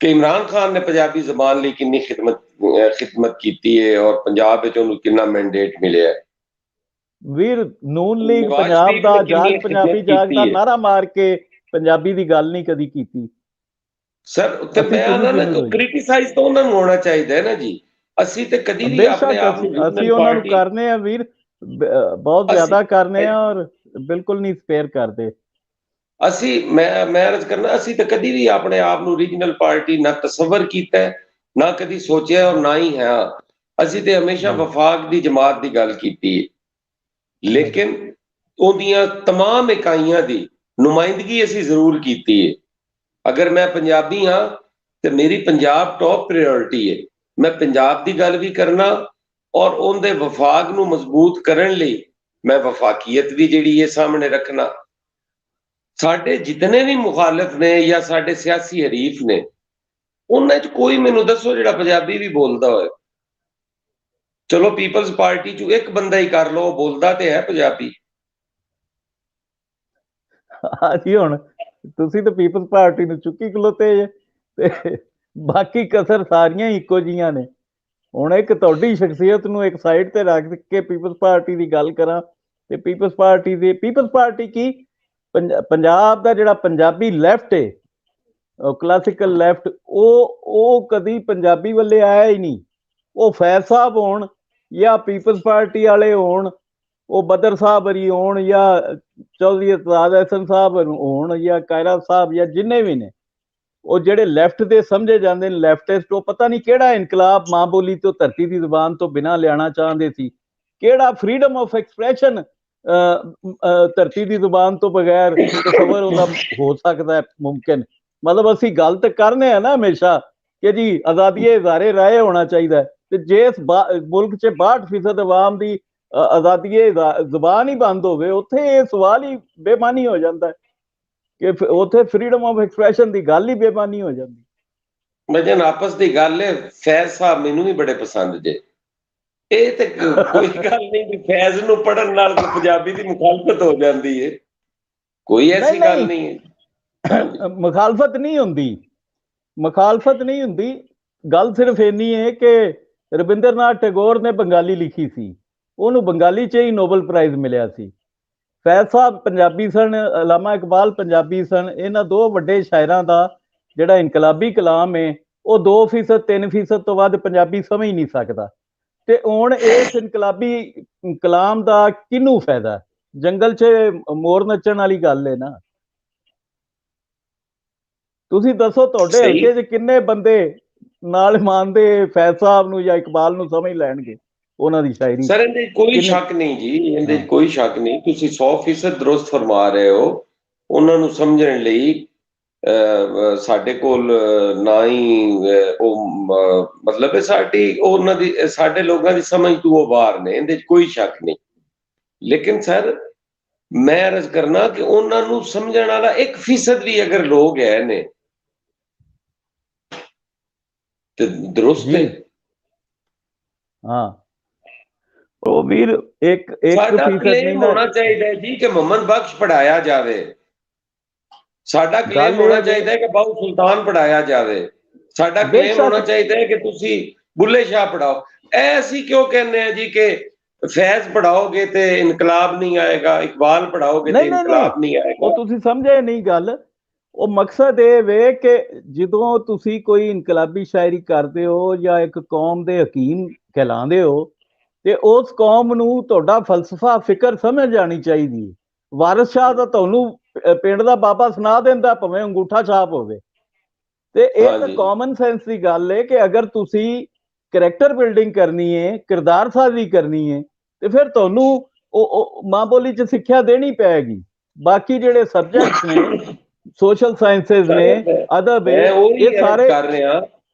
ਕਿ ਇਮਰਾਨ ਖਾਨ ਨੇ ਪੰਜਾਬੀ ਜ਼ਬਾਨ ਲਈ ਕਿੰਨੀ ਖਿਦਮਤ ਕੀਤੀ ਹੈ ਔਰ ਪੰਜਾਬ ਵਿੱਚ ਉਹਨੂੰ ਕਿੰਨਾ ਮੈਂਡੇਟ ਮਿਲਿਆ। ਵੀਰ, ਨੂਨ ਲੀਗ ਨਵਾਜ਼ ਪੰਜਾਬ ਸ਼ਰੀਫ ਦਾ ਨੇ ਜਾਗ ਕਿੰਨੀ ਪੰਜਾਬੀ ਖਿਦਮਤ ਜਾਗ ਦਾ ਕੀਤੀ ਹੈ। ਨਾਰਾ ਮਾਰ ਕੇ ਪੰਜਾਬੀ ਦੀ ਗੱਲ ਨਹੀਂ ਕਦੀ ਕੀਤੀ। ਸਰ ਉੱਤੇ ਅਸੀਂ ਮੈਂ ਤੁਨੂੰ ਉਹਨਾਂ ਕਿਨੂੰ ਨੂੰ ਰੋਈ, ਕ੍ਰਿਟਿਸਾਈਜ਼ ਤਾਂ ਉਹਨਾਂ ਨੂੰ ਹੋਣਾ ਚਾਹੀਦਾ ਹੈ ਨਾ ਜੀ। ਅਸੀਂ ਤੇ ਕਦੀ ਵੀ ਆਪਣੇ ਬੇਸ਼ੱਕ ਆਪ ਅਸੀਂ ਨੂੰ ਅਸੀਂ ਰੀਜਨਲ ਉਹਨਾਂ ਨੂੰ ਪਾਰਟੀ, ਕਰਨੇ ਆ ਵੀਰ, ਬਹੁਤ ਅਸੀਂ ਜ਼ਿਆਦਾ ਕਰਨੇ ਆ, ਔਰ ਬਿਲਕੁਲ ਨਹੀਂ ਸਪੇਅਰ ਕਰਦੇ। ਮੈਂ ਅਰਜ਼ ਕਰਨਾ, ਅਸੀਂ ਤਾਂ ਕਦੀ ਵੀ ਆਪਣੇ ਆਪ ਨੂੰ ਰੀਜਨਲ ਪਾਰਟੀ ਨਾ ਤਸੱਵਰ ਕੀਤਾ, ਨਾ ਕਦੀ ਸੋਚਿਆ, ਔਰ ਨਾ ਹੀ ਹੈ। ਅਸੀਂ ਤੇ ਹਮੇਸ਼ਾ ਜੀ, ਵਫਾਕ ਦੀ ਜਮਾਤ ਦੀ ਗੱਲ ਕੀਤੀ ਹੈ, ਹਾਂਜੀ, ਲੇਕਿਨ ਉਹਦੀਆਂ तमाम ਇਕਾਈਆਂ ਦੀ ਨੁਮਾਇੰਦਗੀ ਅਸੀਂ ਜ਼ਰੂਰ ਕੀਤੀ ਹੈ। ਅਗਰ ਮੈਂ ਪੰਜਾਬੀ ਹਾਂ ਤੇ ਮੇਰੀ ਪੰਜਾਬ ਟੌਪ ਪ੍ਰਾਇੋਰਟੀ ਹੈ। ਮੈਂ ਪੰਜਾਬ ਦੀ ਗੱਲ ਵੀ ਕਰਨਾ, ਔਰ ਉਹਦੇ ਵਫਾਕ ਨੂੰ ਮਜ਼ਬੂਤ ਕਰਨ ਲਈ ਮੈਂ ਵਫਾਕੀਅਤ ਵੀ ਜਿਹੜੀ ਹੈ ਸਾਹਮਣੇ ਰੱਖਣਾ। ਸਾਡੇ ਜਿਤਨੇ ਵੀ ਮੁਖਾਲਿਫ ਨੇ ਜਾਂ ਸਾਡੇ ਸਿਆਸੀ ਹਰੀਫ ਨੇ, ਉਹਨਾਂ 'ਚ ਕੋਈ ਮੈਨੂੰ ਦੱਸੋ ਜਿਹੜਾ ਪੰਜਾਬੀ ਵੀ ਬੋਲਦਾ ਹੋਏ। ਚਲੋ ਪੀਪਲਸ ਪਾਰਟੀ 'ਚ ਇੱਕ ਬੰਦਾ ਹੀ ਕਰ ਲਓ, ਬੋਲਦਾ ਤੇ ਹੈ ਪੰਜਾਬੀ। ਹਾਂਜੀ, ਹੁਣ ਤੁਸੀਂ ਤਾਂ ਪੀਪਲਸ ਪਾਰਟੀ ਨੂੰ ਚੁੱਕੀ ਖਲੋਤੇ ਜੇ, ਤੇ ਬਾਕੀ ਕਸਰ ਸਾਰੀਆਂ ਇੱਕੋ ਜੀਆਂ ਨੇ। ਹੁਣ ਇੱਕ ਤੁਹਾਡੀ ਸ਼ਖਸੀਅਤ ਨੂੰ ਇੱਕ ਸਾਈਡ ਤੇ ਰੱਖ ਕੇ ਪੀਪਲਸ ਪਾਰਟੀ ਦੀ ਗੱਲ ਕਰਾਂ, ਤੇ ਪੀਪਲਸ ਪਾਰਟੀ ਕੀ, ਪੰਜਾਬ ਦਾ ਜਿਹੜਾ ਪੰਜਾਬੀ ਲੈਫਟ ਹੈ, ਕਲਾਸਿਕਲ ਲੈਫਟ, ਉਹ ਕਦੀ ਪੰਜਾਬੀ ਵੱਲੇ ਆਇਆ ਹੀ ਨਹੀਂ। ਉਹ ਫੈਜ਼ ਸਾਹਿਬ ਹੋਣ ਜਾਂ ਪੀਪਲਸ ਪਾਰਟੀ ਵਾਲੇ ਹੋਣ, ਉਹ ਬਦਰ ਸਾਹਿਬ ਵਰੀ ਹੋਣ, ਜਾਂ ਚੌਧਰੀ ਇਤਰਾਜ਼ ਹਸਨ ਸਾਹਿਬ ਹੋਣ, ਜਾਂ ਕਾਇਰਾ ਸਾਹਿਬ, ਜਾਂ ਜਿੰਨੇ ਵੀ ਨੇ, ਉਹ ਜਿਹੜੇ ਲੈਫਟ ਦੇ ਸਮਝੇ ਜਾਂਦੇ ਨੇ ਲੈਫਟਿਸਟ, ਉਹ ਪਤਾ ਨਹੀਂ ਕਿਹੜਾ ਇਨਕਲਾਬ ਮਾਂ ਬੋਲੀ ਤੋਂ, ਧਰਤੀ ਦੀ ਜ਼ੁਬਾਨ ਤੋਂ ਬਿਨਾਂ ਲਿਆਣਾ ਚਾਹੁੰਦੇ ਸੀ। ਕਿਹੜਾ ਫਰੀडम ਆਫ ਐਕਸਪ੍ਰੈਸ਼ਨ ਧਰਤੀ ਦੀ ਜ਼ੁਬਾਨ ਤੋਂ ਬਗੈਰ ਤਸਵਰ ਉਹਦਾ ਹੋ ਸਕਦਾ ਹੈ ਮੁਮਕਿਨ। ਮਤਲਬ ਅਸੀਂ ਗਲਤ ਕਰਨੇ ਆ ਨਾ ਹਮੇਸ਼ਾ ਕਿ ਜੀ ਆਜ਼ਾਦੀ ਇਜ਼ਹਾਰੇ ਰਾਏ ਹੋਣਾ ਚਾਹੀਦਾ, ਤੇ ਜੇ ਇਸ ਮੁਲਕ 'ਚ 62% ਆਵਾਮ ਦੀ ਆਜ਼ਾਦੀ ਜ਼ੁਬਾਨ ਹੀ ਬੰਦ ਹੋਵੇ, ਉੱਥੇ ਇਹ ਸਵਾਲ ਹੀ ਬੇਮਾਨੀ ਹੋ ਜਾਂਦਾ ਕਿ ਉੱਥੇ ਫਰੀडम ਆਫ ਐਕਸਪ੍ਰੈਸ਼ਨ ਦੀ ਗੱਲ ਹੀ ਬੇਮਾਨੀ ਹੋ ਜਾਂਦੀ। ਮਜਨ ਆਪਸ ਦੀ ਗੱਲ ਹੈ। ਫੈਜ਼ ਸਾਹਿਬ ਮੈਨੂੰ ਵੀ ਬੜੇ ਪਸੰਦ ਜੇ, ਇਹ ਤੇ ਕੋਈ ਗੱਲ ਨਹੀਂ ਕਿ ਫੈਜ਼ ਨੂੰ ਪੜਨ ਨਾਲ ਪੰਜਾਬੀ ਦੀ ਮੁਖਾਲਫਤ ਹੋ ਜਾਂਦੀ ਹੈ, ਕੋਈ ਐਸੀ ਗੱਲ ਨਹੀਂ ਹੈ। ਮੁਖਾਲਫਤ ਨਹੀਂ ਹੁੰਦੀ, ਮੁਖਾਲਫਤ ਨਹੀਂ ਹੁੰਦੀ। ਗੱਲ ਸਿਰਫ ਇੰਨੀ ਹੈ ਕਿ ਰਵਿੰਦਰਨਾਥ ਟੈਗੋਰ ਨੇ ਬੰਗਾਲੀ ਲਿਖੀ ਸੀ, ਉਹਨੂੰ ਬੰਗਾਲੀ 'ਚ ਹੀ ਨੋਬਲ ਪ੍ਰਾਈਜ਼ ਮਿਲਿਆ ਸੀ। ਫੈਜ਼ ਸਾਹਿਬ ਪੰਜਾਬੀ ਸਨ, ਅਲਾਮਾ ਇਕਬਾਲ ਪੰਜਾਬੀ ਸਨ। ਇਹਨਾਂ ਦੋ ਵੱਡੇ ਸ਼ਾਇਰਾਂ ਦਾ ਜਿਹੜਾ ਇਨਕਲਾਬੀ ਕਲਾਮ ਹੈ, ਉਹ 2% 3% ਤੋਂ ਵੱਧ ਪੰਜਾਬੀ ਸਮਝ ਨਹੀਂ ਸਕਦਾ। ਤੇ ਹੁਣ ਇਸ ਇਨਕਲਾਬੀ ਕਲਾਮ ਦਾ ਕਿਹਨੂੰ ਫਾਇਦਾ? ਜੰਗਲ 'ਚ ਮੋਰ ਨੱਚਣ ਵਾਲੀ ਗੱਲ ਹੈ ਨਾ। ਤੁਸੀਂ ਦੱਸੋ ਤੁਹਾਡੇ ਸਹੀ ਹਲਕੇ 'ਚ ਕਿੰਨੇ ਬੰਦੇ ਨਾਲ ਮੰਨਦੇ ਫੈਜ਼ ਸਾਹਿਬ ਨੂੰ ਜਾਂ ਇਕਬਾਲ ਨੂੰ ਸਮਝ ਲੈਣਗੇ ਉਹਨਾਂ ਦੀ ਸ਼ਾਇਰੀ? ਸਰ ਇਹਦੇ ਕੋਈ ਕਿੰਨੇ? ਸ਼ੱਕ ਨਹੀਂ ਜੀ, ਇਹਦੇ ਹਾਂ, ਕੋਈ ਸ਼ੱਕ ਨਹੀਂ, ਤੁਸੀਂ 100% ਦਰੁਸਤ ਫਰਮਾ ਰਹੇ ਹੋ। ਉਹਨਾਂ ਨੂੰ ਸਮਝਣ ਲਈ ਸਾਡੇ ਕੋਲ ਨਾ ਹੀ ਉਹ ਮਤਲਬ ਹੈ ਸਾਡੀ ਉਹਨਾਂ ਦੀ, ਸਾਡੇ ਲੋਕਾਂ ਦੀ ਸਮਝ ਤੋਂ ਉਹ ਬਾਹਰ ਨੇ, ਇਹਦੇ 'ਚ ਕੋਈ ਸ਼ੱਕ ਨਹੀਂ। ਲੇਕਿਨ ਸਰ ਮੈਂ ਅਰਜ਼ ਕਰਨਾ ਕਿ ਉਹਨਾਂ ਨੂੰ ਸਮਝਣ ਵਾਲਾ 1% ਵੀ ਅਗਰ ਲੋਕ ਹੈ ਨੇ ਤੇ ਦਰੁਸਤ ਹੈ। ਹਾਂ ਉਹ ਵੀਰ ਇੱਕ ਸਾਡਾ ਫੀਸਦ ਨਹੀਂ ਕਲੇਮ ਨਾ। ਹੋਣਾ ਚਾਹੀਦਾ ਹੈ ਜੀ ਕਿ ਮੁਹੰਮਦ ਬਖਸ਼ ਪੜਾਇਆ ਜਾਵੇ। ਸਾਡਾ ਕਲੇਮ ਗੱਲ ਹੋਣਾ ਇਹ ਵੇ ਚਾਹੀਦਾ ਹੈ ਕਿ ਬਾਬੂ ਸੁਲਤਾਨ ਪੜਾਇਆ ਜਾਵੇ। ਸਾਡਾ ਕਲੇਮ ਹੋਣਾ ਬੇਸ਼ੱਕ ਚਾਹੀਦਾ ਹੈ ਕਿ ਤੁਸੀਂ ਬੁੱਲੇ ਸ਼ਾਹ ਪੜਾਓ। ਇਹ ਅਸੀਂ ਕਿਉਂ ਕਹਿੰਦੇ ਆ ਜੀ ਕਿ ਫੈਜ਼ ਪੜਾਓਗੇ ਤੇ ਇਨਕਲਾਬ ਨਹੀਂ ਆਏਗਾ, ਇਕਬਾਲ ਪੜਾਓਗੇ ਤੇ ਨਹੀਂ ਨਹੀਂ ਨਹੀਂ, ਇਨਕਲਾਬ ਨਹੀਂ ਉਹ ਆਏਗਾ। ਤੁਸੀਂ ਸਮਝੇ ਨਹੀਂ ਗੱਲ। ਉਹ ਮਕਸਦ ਇਹ ਵੇ ਕਿ ਜਦੋਂ ਤੁਸੀਂ ਕੋਈ ਇਨਕਲਾਬੀ ਸ਼ਾਇਰੀ ਕਰਦੇ ਹੋ ਜਾਂ ਇੱਕ ਕੌਮ ਦੇ ਹਕੀਮ ਕਹਿਲਾਉਂਦੇ ਹੋ ਤੇ ਉਸ ਕੌਮ ਨੂੰ ਤੁਹਾਡਾ ਫਲਸਫਾ ਫਿਕਰ ਸਮਝ ਆਣੀ ਚਾਹੀਦੀ ਹੈ। ਵਾਰਿਸ ਸ਼ਾਹ ਦਾ ਤੁਹਾਨੂੰ ਪਿੰਡ ਦਾ ਬਾਬਾ ਸੁਣਾ ਦਿੰਦਾ ਭਾਵੇਂ ਅੰਗੂਠਾ ਛਾਪ ਹੋਵੇ। ਤੇ ਇਹ ਤਾਂ ਹਾਂਜੀ ਕਾਮਨ ਸੈਂਸ ਦੀ ਗੱਲ ਹੈ ਕਿ ਅਗਰ ਤੁਸੀਂ ਕਰੈਕਟਰ ਬਿਲਡਿੰਗ ਕਰਨੀ ਹੈ, ਕਿਰਦਾਰ ਸਾਜ਼ੀ ਕਰਨੀ ਹੈ, ਤੇ ਫਿਰ ਤੁਹਾਨੂੰ ਉਹ ਮਾਂ ਬੋਲੀ 'ਚ ਸਿੱਖਿਆ ਦੇਣੀ ਪਏਗੀ। ਬਾਕੀ ਜਿਹੜੇ ਸਬਜੈਕਟਸ ਨੇ, ਸੋਸ਼ਲ ਸਾਇੰਸਿਸ ਸਰ, ਨੇ, ਅਦਬ ਹੈ, ਮੈਂ ਉਹੀ ਇਹ ਅਰਜ਼ ਸਾਰੇ। ਕਰ ਰਿਹਾ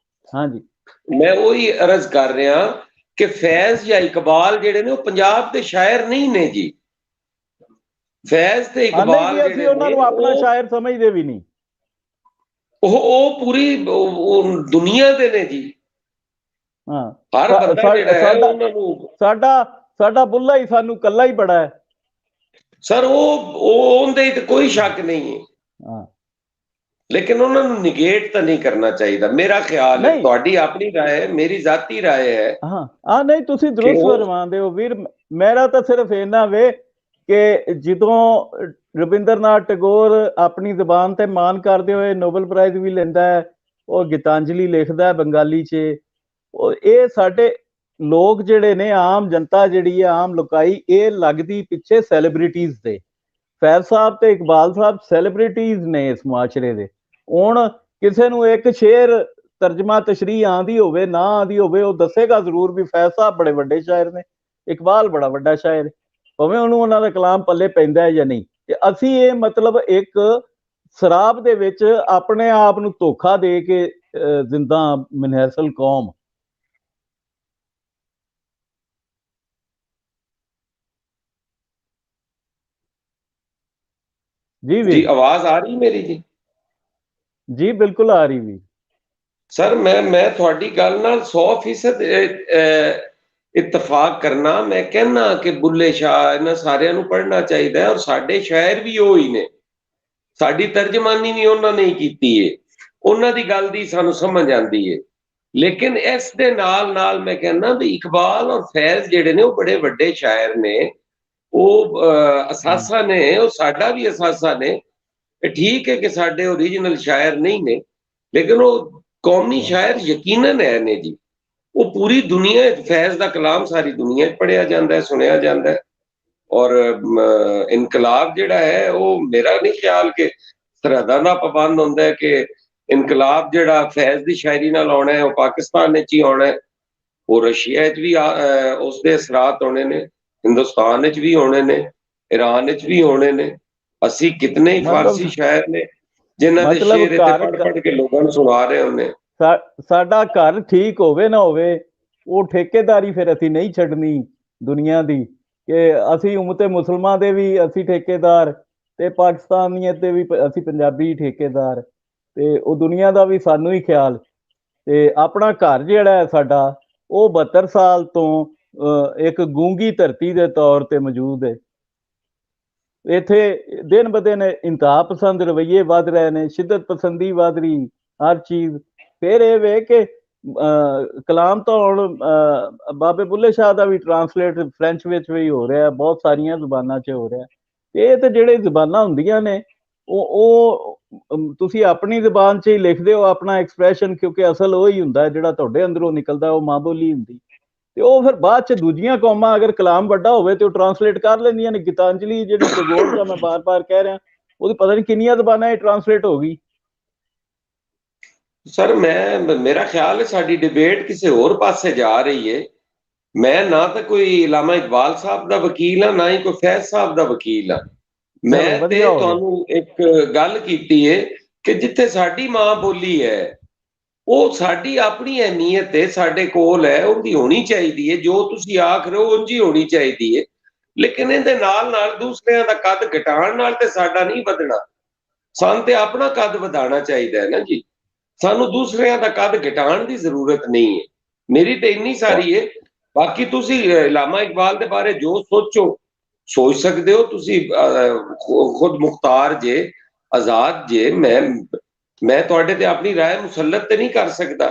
ਹਾਂਜੀ ਮੈਂ ਉਹੀ ਅਰਜ਼ ਕਰ ਰਿਹਾ ਕਿ ਫੈਜ਼ ਜਾਂ ਇਕਬਾਲ ਜਿਹੜੇ ਨੇ ਉਹ ਪੰਜਾਬ ਦੇ ਸ਼ਾਇਰ ਨਹੀਂ ਨੇ ਜੀ। ਫੈਜ਼ ਤੇ ਨਹੀਂ ਇਕਬਾਲ ਜੀ, ਅਸੀਂ ਜਿਹੜੇ ਉਹਨਾਂ ਨੇ ਨੂੰ ਆਪਣਾ ਸ਼ਾਇਰ ਸਮਝਦੇ ਵੀ ਨਹੀਂ। ਉਹ ਪੂਰੀ ਦੁਨੀਆ ਦੇ ਨੇ ਜੀ। ਹਾਂ ਹਰ ਬੰਦਾ ਜਿਹੜਾ ਹੈ ਸਾਡਾ ਉਹਨਾਂ ਨੂੰ ਸਾਡਾ ਸਾਡਾ ਬੁੱਲਾ ਹੀ ਸਾਨੂੰ ਕੱਲਾ ਹੀ ਬੜਾ ਹੈ। ਸਰ ਉਹ ਉਹਦੇ ਤੇ ਕੋਈ ਸ਼ੱਕ ਨਹੀਂ ਹੈ, ਹਾਂ ਲੇਕਿਨ ਉਹਨਾਂ ਨੂੰ ਨਿਗੇਟ ਤਾਂ ਨਹੀਂ ਕਰਨਾ ਚਾਹੀਦਾ। ਮੇਰਾ ਖਿਆਲ ਹੈ, ਨਹੀਂ ਤੁਹਾਡੀ ਆਪਣੀ ਰਾਏ ਹੈ, ਮੇਰੀ ਜ਼ਾਤੀ ਰਾਏ ਹੈ ਨਹੀਂ, ਤੁਸੀਂ ਕਿ ਦਰੁਸਤ ਉਹ ਫਰਮਾਉਂਦੇ ਹੋ ਵੀਰ। ਮੇਰਾ ਤਾਂ ਸਿਰਫ ਇੰਨਾ ਵੇ ਕਿ ਜਦੋਂ ਰਵਿੰਦਰਨਾਥ ਟੈਗੋਰ ਆਪਣੀ ਜ਼ੁਬਾਨ ਤੇ ਮਾਣ ਕਰਦੇ ਹੋਏ ਨੋਬਲ ਪ੍ਰਾਈਜ਼ ਵੀ ਲੈਂਦਾ ਹੈ, ਉਹ ਗੀਤਾਂਜਲੀ ਲਿਖਦਾ ਹੈ ਬੰਗਾਲੀ 'ਚ। ਉਹ ਇਹ ਸਾਡੇ ਲੋਕ ਜਿਹੜੇ ਨੇ, ਆਮ ਜਨਤਾ ਜਿਹੜੀ ਹੈ, ਆਮ ਲੋਕਾਈ, ਇਹ ਲੱਗਦੀ ਪਿੱਛੇ ਸੈਲੀਬ੍ਰਿਟੀਜ਼ ਦੇ। ਫੈਜ਼ ਸਾਹਿਬ ਤੇ ਇਕਬਾਲ ਸਾਹਿਬ ਸੈਲੀਬ੍ਰਿਟੀਜ਼ ਨੇ ਇਸ ਮੁਆਸ਼ਰੇ ਦੇ। ਹੁਣ ਕਿਸੇ ਨੂੰ ਇੱਕ ਸ਼ੇਰ ਤਰਜਮਾ ਤਸ਼ਰੀਹ ਆਂਦੀ ਹੋਵੇ ਨਾ ਆਂਦੀ ਹੋਵੇ, ਉਹ ਦੱਸੇਗਾ ਜ਼ਰੂਰ ਵੀ ਫੈਜ਼ ਸਾਹਿਬ ਬੜੇ ਵੱਡੇ ਸ਼ਾਇਰ ਨੇ, ਇਕਬਾਲ ਬੜਾ ਵੱਡਾ ਸ਼ਾਇਰ ਹੈ, ਭਾਵੇਂ ਉਹਨੂੰ ਉਹਨਾਂ ਦਾ ਕਲਾਮ ਪੱਲੇ ਪੈਂਦਾ ਹੈ ਜਾਂ ਨਹੀਂ। ਤੇ ਅਸੀਂ ਇਹ ਮਤਲਬ ਇੱਕ ਸ਼ਰਾਬ ਦੇ ਵਿੱਚ ਆਪਣੇ ਆਪ ਨੂੰ ਧੋਖਾ ਦੇ ਕੇ ਜ਼ਿੰਦਾ ਮਨਹਸਲ ਕੌਮ। ਜੀ ਜੀ ਵੀਰ ਆਵਾਜ਼ ਆ ਰਹੀ ਮੇਰੀ ਜੀ? ਜੀ ਬਿਲਕੁਲ ਆ ਰਹੀ ਵੀਰ। ਸਰ, ਮੈਂ ਤੁਹਾਡੀ ਗੱਲ ਨਾਲ 100% ਇਤਫਾਕ ਕਰਨਾ। ਮੈਂ ਕਹਿਣਾ ਕਿ ਬੁੱਲੇ ਸ਼ਾਹ ਇਹਨਾਂ ਸਾਰਿਆਂ ਨੂੰ ਪੜ੍ਹਨਾ ਚਾਹੀਦਾ ਹੈ, ਔਰ ਸਾਡੇ ਸ਼ਾਇਰ ਵੀ ਉਹ ਹੀ ਨੇ। ਸਾਡੀ ਤਰਜਮਾਨੀ ਵੀ ਉਹਨਾਂ ਨੇ ਕੀਤੀ ਹੈ, ਉਹਨਾਂ ਦੀ ਗੱਲ ਦੀ ਸਾਨੂੰ ਸਮਝ ਆਉਂਦੀ ਹੈ। ਲੇਕਿਨ ਇਸ ਦੇ ਨਾਲ ਨਾਲ ਮੈਂ ਕਹਿੰਦਾ ਵੀ ਇਕਬਾਲ ਔਰ ਫੈਜ਼ ਜਿਹੜੇ ਨੇ ਉਹ ਬੜੇ ਵੱਡੇ ਸ਼ਾਇਰ ਨੇ। ਉਹ ਅਸਾਸਾ ਨੇ, ਉਹ ਸਾਡਾ ਵੀ ਅਸਾਸਾ ਨੇ। ਠੀਕ ਹੈ ਕਿ ਸਾਡੇ ਓਰੀਜਨਲ ਸ਼ਾਇਰ ਨਹੀਂ ਨੇ, ਲੇਕਿਨ ਉਹ ਕੌਮੀ ਸ਼ਾਇਰ ਯਕੀਨਨ ਹੈ ਨੇ ਜੀ। ਉਹ ਪੂਰੀ ਦੁਨੀਆ, ਫੈਜ਼ ਦਾ ਕਲਾਮ ਸਾਰੀ ਦੁਨੀਆ 'ਚ ਪੜ੍ਹਿਆ ਜਾਂਦਾ ਹੈ, ਸੁਣਿਆ ਜਾਂਦਾ ਹੈ। ਔਰ ਇਨਕਲਾਬ ਜਿਹੜਾ ਹੈ, ਉਹ ਮੇਰਾ ਨਹੀਂ ਖਿਆਲ ਕਿ ਸਰਹੱਦਾਂ ਦਾ ਪਾਬੰਦ ਹੁੰਦਾ ਹੈ ਕਿ ਇਨਕਲਾਬ ਜਿਹੜਾ ਫੈਜ਼ ਦੀ ਸ਼ਾਇਰੀ ਨਾਲ ਆਉਣਾ ਹੈ ਉਹ ਪਾਕਿਸਤਾਨ ਵਿੱਚ ਹੀ ਆਉਣਾ ਹੈ। ਉਹ ਰਸ਼ੀਆ 'ਚ ਵੀ ਉਸ ਦੇ ਅਸਰਾਤ ਹੋਣੇ ਨੇ, ਹਿੰਦੁਸਤਾਨ ਵਿੱਚ ਵੀ ਹੋਣੇ ਨੇ, ਈਰਾਨ ਵਿੱਚ ਵੀ ਹੋਣੇ ਨੇ। ਅਸੀਂ ਕਿਤਨੇ ਹੀ ਫਾਰਸੀ ਮਤਲਬ ਸ਼ਾਇਰ ਨੇ ਜਿਨ੍ਹਾਂ ਦੇ ਮਤਲਬ ਸ਼ੇਰ ਇੱਥੇ ਘਰ ਪੜ੍ਹ ਪੜ੍ਹ ਕੇ ਲੋਕਾਂ ਨੂੰ ਸੁਣਾ ਰਹੇ ਹੁੰਦੇ। ਸਾਡਾ ਘਰ ਠੀਕ ਹੋਵੇ ਨਾ ਹੋਵੇ, ਉਹ ਠੇਕੇਦਾਰੀ ਫਿਰ ਅਸੀਂ ਨਹੀਂ ਛੱਡਣੀ ਦੁਨੀਆ ਦੀ, ਕਿ ਅਸੀਂ ਉਮਤੇ ਮੁਸਲਮਾਨ ਦੇ ਵੀ ਅਸੀਂ ਠੇਕੇਦਾਰ, ਤੇ ਪਾਕਿਸਤਾਨੀਅਤ ਦੇ ਵੀ ਅਸੀਂ ਪੰਜਾਬੀ ਠੇਕੇਦਾਰ, ਤੇ ਉਹ ਦੁਨੀਆ ਦਾ ਵੀ ਸਾਨੂੰ ਹੀ ਖਿਆਲ। ਤੇ ਆਪਣਾ ਘਰ ਜਿਹੜਾ ਹੈ ਸਾਡਾ, ਉਹ 72 ਸਾਲ ਤੋਂ ਇੱਕ ਗੂੰਗੀ ਧਰਤੀ ਦੇ ਤੌਰ ਤੇ ਮੌਜੂਦ ਹੈ। ਇੱਥੇ ਦਿਨ ਬ ਦਿਨ ਇੰਤਹਾ ਪਸੰਦ ਰਵੱਈਏ ਵੱਧ ਰਹੇ ਨੇ, ਸ਼ਿੱਦਤ ਪਸੰਦੀ ਵੱਧ ਰਹੀ, ਹਰ ਚੀਜ਼। ਫਿਰ ਇਹ ਵੇ ਕਿ ਕਲਾਮ ਤਾਂ ਹੁਣ ਬਾਬੇ ਬੁੱਲੇ ਸ਼ਾਹ ਦਾ ਵੀ ਟਰਾਂਸਲੇਟ ਫਰੈਂਚ ਵਿੱਚ ਵੀ ਹੋ ਰਿਹਾ, ਬਹੁਤ ਸਾਰੀਆਂ ਜ਼ੁਬਾਨਾਂ 'ਚ ਹੋ ਰਿਹਾ। ਇਹ ਤੇ ਜਿਹੜੇ ਜ਼ੁਬਾਨਾਂ ਹੁੰਦੀਆਂ ਨੇ, ਉਹ ਤੁਸੀਂ ਆਪਣੀ ਜ਼ੁਬਾਨ 'ਚ ਹੀ ਲਿਖਦੇ ਹੋ ਆਪਣਾ ਐਕਸਪ੍ਰੈਸ਼ਨ, ਕਿਉਂਕਿ ਅਸਲ ਉਹ ਹੀ ਹੁੰਦਾ ਜਿਹੜਾ ਤੁਹਾਡੇ ਅੰਦਰੋਂ ਨਿਕਲਦਾ, ਉਹ ਮਾਂ ਬੋਲੀ ਹੁੰਦੀ। ਤੇ ਉਹ ਫਿਰ ਬਾਅਦ 'ਚ ਦੂਜੀਆਂ ਕੌਮਾਂ ਅਗਰ ਕਲਾਮ ਵੱਡਾ ਹੋਵੇ ਤੇ ਉਹ ਟਰਾਂਸਲੇਟ ਕਰ ਲੈਂਦੀਆਂ ਨੇ। ਗੀਤਾਂਜਲੀ ਜਿਹੜੀ ਟੈਗੋਰ ਦਾ ਮੈਂ ਬਾਰ-ਬਾਰ ਕਹਿ ਰਿਹਾ, ਉਹਦੀ ਪਤਾ ਨਹੀਂ ਕਿੰਨੀਆਂ ਜ਼ਬਾਨਾਂ ਇਹ ਟਰਾਂਸਲੇਟ ਹੋ ਗਈ। ਸਰ, ਮੇਰਾ ਖਿਆਲ ਹੈ ਸਾਡੀ ਡਿਬੇਟ ਕਿਸੇ ਹੋਰ ਪਾਸੇ ਜਾ ਰਹੀ ਹੈ। ਮੈਂ ਨਾ ਤਾਂ ਕੋਈ ਇਲਾਮਾ ਇਕਬਾਲ ਸਾਹਿਬ ਦਾ ਵਕੀਲ ਹਾਂ, ਨਾ ਹੀ ਕੋਈ ਫੈਜ਼ ਸਾਹਿਬ ਦਾ ਵਕੀਲ ਹਾਂ। ਚਲੋ ਮੈਂ ਵਧੀਆ ਤੇ ਹੋ ਗਿਆ। ਤੁਹਾਨੂੰ ਇੱਕ ਗੱਲ ਕੀਤੀ ਹੈ ਕਿ ਜਿੱਥੇ ਸਾਡੀ ਮਾਂ ਬੋਲੀ ਹੈ, ਉਹ ਸਾਡੀ ਆਪਣੀ ਅਹਿਮੀਅਤ ਹੈ, ਸਾਡੇ ਕੋਲ ਹੈ, ਉਹਦੀ ਹੋਣੀ ਚਾਹੀਦੀ ਹੈ। ਜੋ ਤੁਸੀਂ ਆਖ ਰਹੇ ਹੋ ਉਂਝ ਹੀ ਹੋਣੀ ਚਾਹੀਦੀ ਹੈ। ਲੇਕਿਨ ਇਹਦੇ ਨਾਲ ਦੂਸਰਿਆਂ ਦਾ ਕੱਦ ਘਟਾਉਣ ਨਾਲ ਤੇ ਸਾਡਾ ਨਹੀਂ ਵਧਣਾ। ਸਾਨੂੰ ਤੇ ਆਪਣਾ ਕੱਦ ਵਧਾਉਣਾ ਚਾਹੀਦਾ ਹੈ ਨਾ ਜੀ। ਸਾਨੂੰ ਦੂਸਰਿਆਂ ਦਾ ਕੱਦ ਘਟਾਉਣ ਦੀ ਜ਼ਰੂਰਤ ਨਹੀਂ ਹੈ। ਮੇਰੀ ਤੇ ਇੰਨੀ ਸਾਰੀ ਹੈ। ਬਾਕੀ ਤੁਸੀਂ ਅਲਾਮਾ ਇਕਬਾਲ ਦੇ ਬਾਰੇ ਜੋ ਸੋਚੋ ਸੋਚ ਸਕਦੇ ਹੋ, ਤੁਸੀਂ ਖੁਦ ਮੁਖਤਾਰ ਜੇ, ਆਜ਼ਾਦ ਜੇ। ਮੈਂ ਤੁਹਾਡੇ ਤੇ ਆਪਣੀ ਰਾਏ ਮੁਸੱਲਤ ਤੇ ਨਹੀਂ ਕਰ ਸਕਦਾ।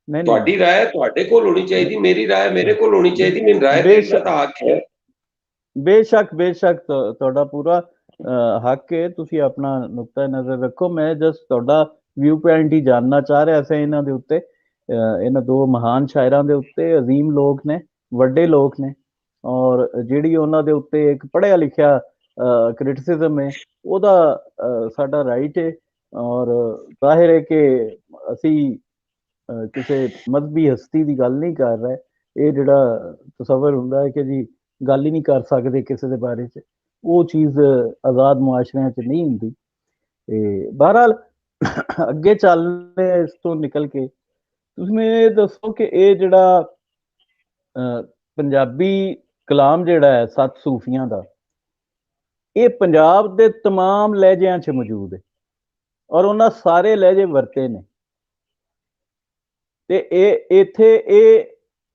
ਤੁਹਾਡੀ ਰਾਏ ਤੁਹਾਡੇ ਕੋਲ ਹੋਣੀ ਚਾਹੀਦੀ, ਮੇਰੀ ਰਾਏ ਮੇਰੇ ਕੋਲ ਹੋਣੀ ਚਾਹੀਦੀ। ਮੇਰੀ ਰਾਏ ਦੇਣ ਦਾ ਤਾਂ ਹੱਕ ਹੈ। ਬੇਸ਼ੱਕ ਤੁਹਾਡਾ ਪੂਰਾ ਹੱਕ ਹੈ, ਤੁਸੀਂ ਆਪਣਾ ਨੁਕਤਾ ਨਜ਼ਰ ਰੱਖੋ। ਮੈਂ ਜਸਟ ਤੁਹਾਡਾ ਵਿਊ ਪੁਆਇੰਟ ਹੀ ਜਾਨਣਾ ਚਾਹ ਰਿਹਾ ਸੀ ਇਹਨਾਂ ਦੇ ਉੱਤੇ, ਇਹਨਾਂ ਦੋ ਮਹਾਨ ਸ਼ਾਇਰਾਂ ਦੇ ਉੱਤੇ। ਅਜ਼ੀਮ ਲੋਕ ਨੇ, ਵੱਡੇ ਲੋਕ ਨੇ, ਔਰ ਜਿਹੜੀ ਉਹਨਾਂ ਦੇ ਉੱਤੇ ਇੱਕ ਪੜ੍ਹਿਆ ਲਿਖਿਆ ਕ੍ਰਿਟਿਸਿਜ਼ਮ ਹੈ, ਉਹਦਾ ਸਾਡਾ ਰਾਈਟ ਹੈ। ਔਰ ਜ਼ਾਹਿਰ ਹੈ ਕਿ ਅਸੀਂ ਕਿਸੇ ਮਜ਼ਹਬੀ ਹਸਤੀ ਦੀ ਗੱਲ ਨਹੀਂ ਕਰ ਰਹੇ। ਇਹ ਜਿਹੜਾ ਤਸੱਵਰ ਹੁੰਦਾ ਹੈ ਕਿ ਜੀ ਗੱਲ ਹੀ ਨਹੀਂ ਕਰ ਸਕਦੇ ਕਿਸੇ ਦੇ ਬਾਰੇ 'ਚ, ਉਹ ਚੀਜ਼ ਆਜ਼ਾਦ ਮੁਆਸ਼ਰਿਆਂ 'ਚ ਨਹੀਂ ਹੁੰਦੀ। ਤੇ ਬਹਰਹਾਲ ਅੱਗੇ ਚੱਲਦੇ ਇਸ ਤੋਂ ਨਿਕਲ ਕੇ ਤੁਸੀਂ ਮੈਨੂੰ ਇਹ ਦੱਸੋ ਕਿ ਇਹ ਜਿਹੜਾ ਪੰਜਾਬੀ ਕਲਾਮ ਜਿਹੜਾ ਹੈ ਸੱਤ ਸੂਫੀਆਂ ਦਾ, ਇਹ ਪੰਜਾਬ ਦੇ ਤਮਾਮ ਲਹਿਜਿਆਂ 'ਚ ਮੌਜੂਦ ਹੈ ਔਰ ਉਹਨਾਂ ਸਾਰੇ ਲਹਿਜੇ ਵਰਤੇ ਨੇ। ਤੇ ਇਹ ਇੱਥੇ ਇਹ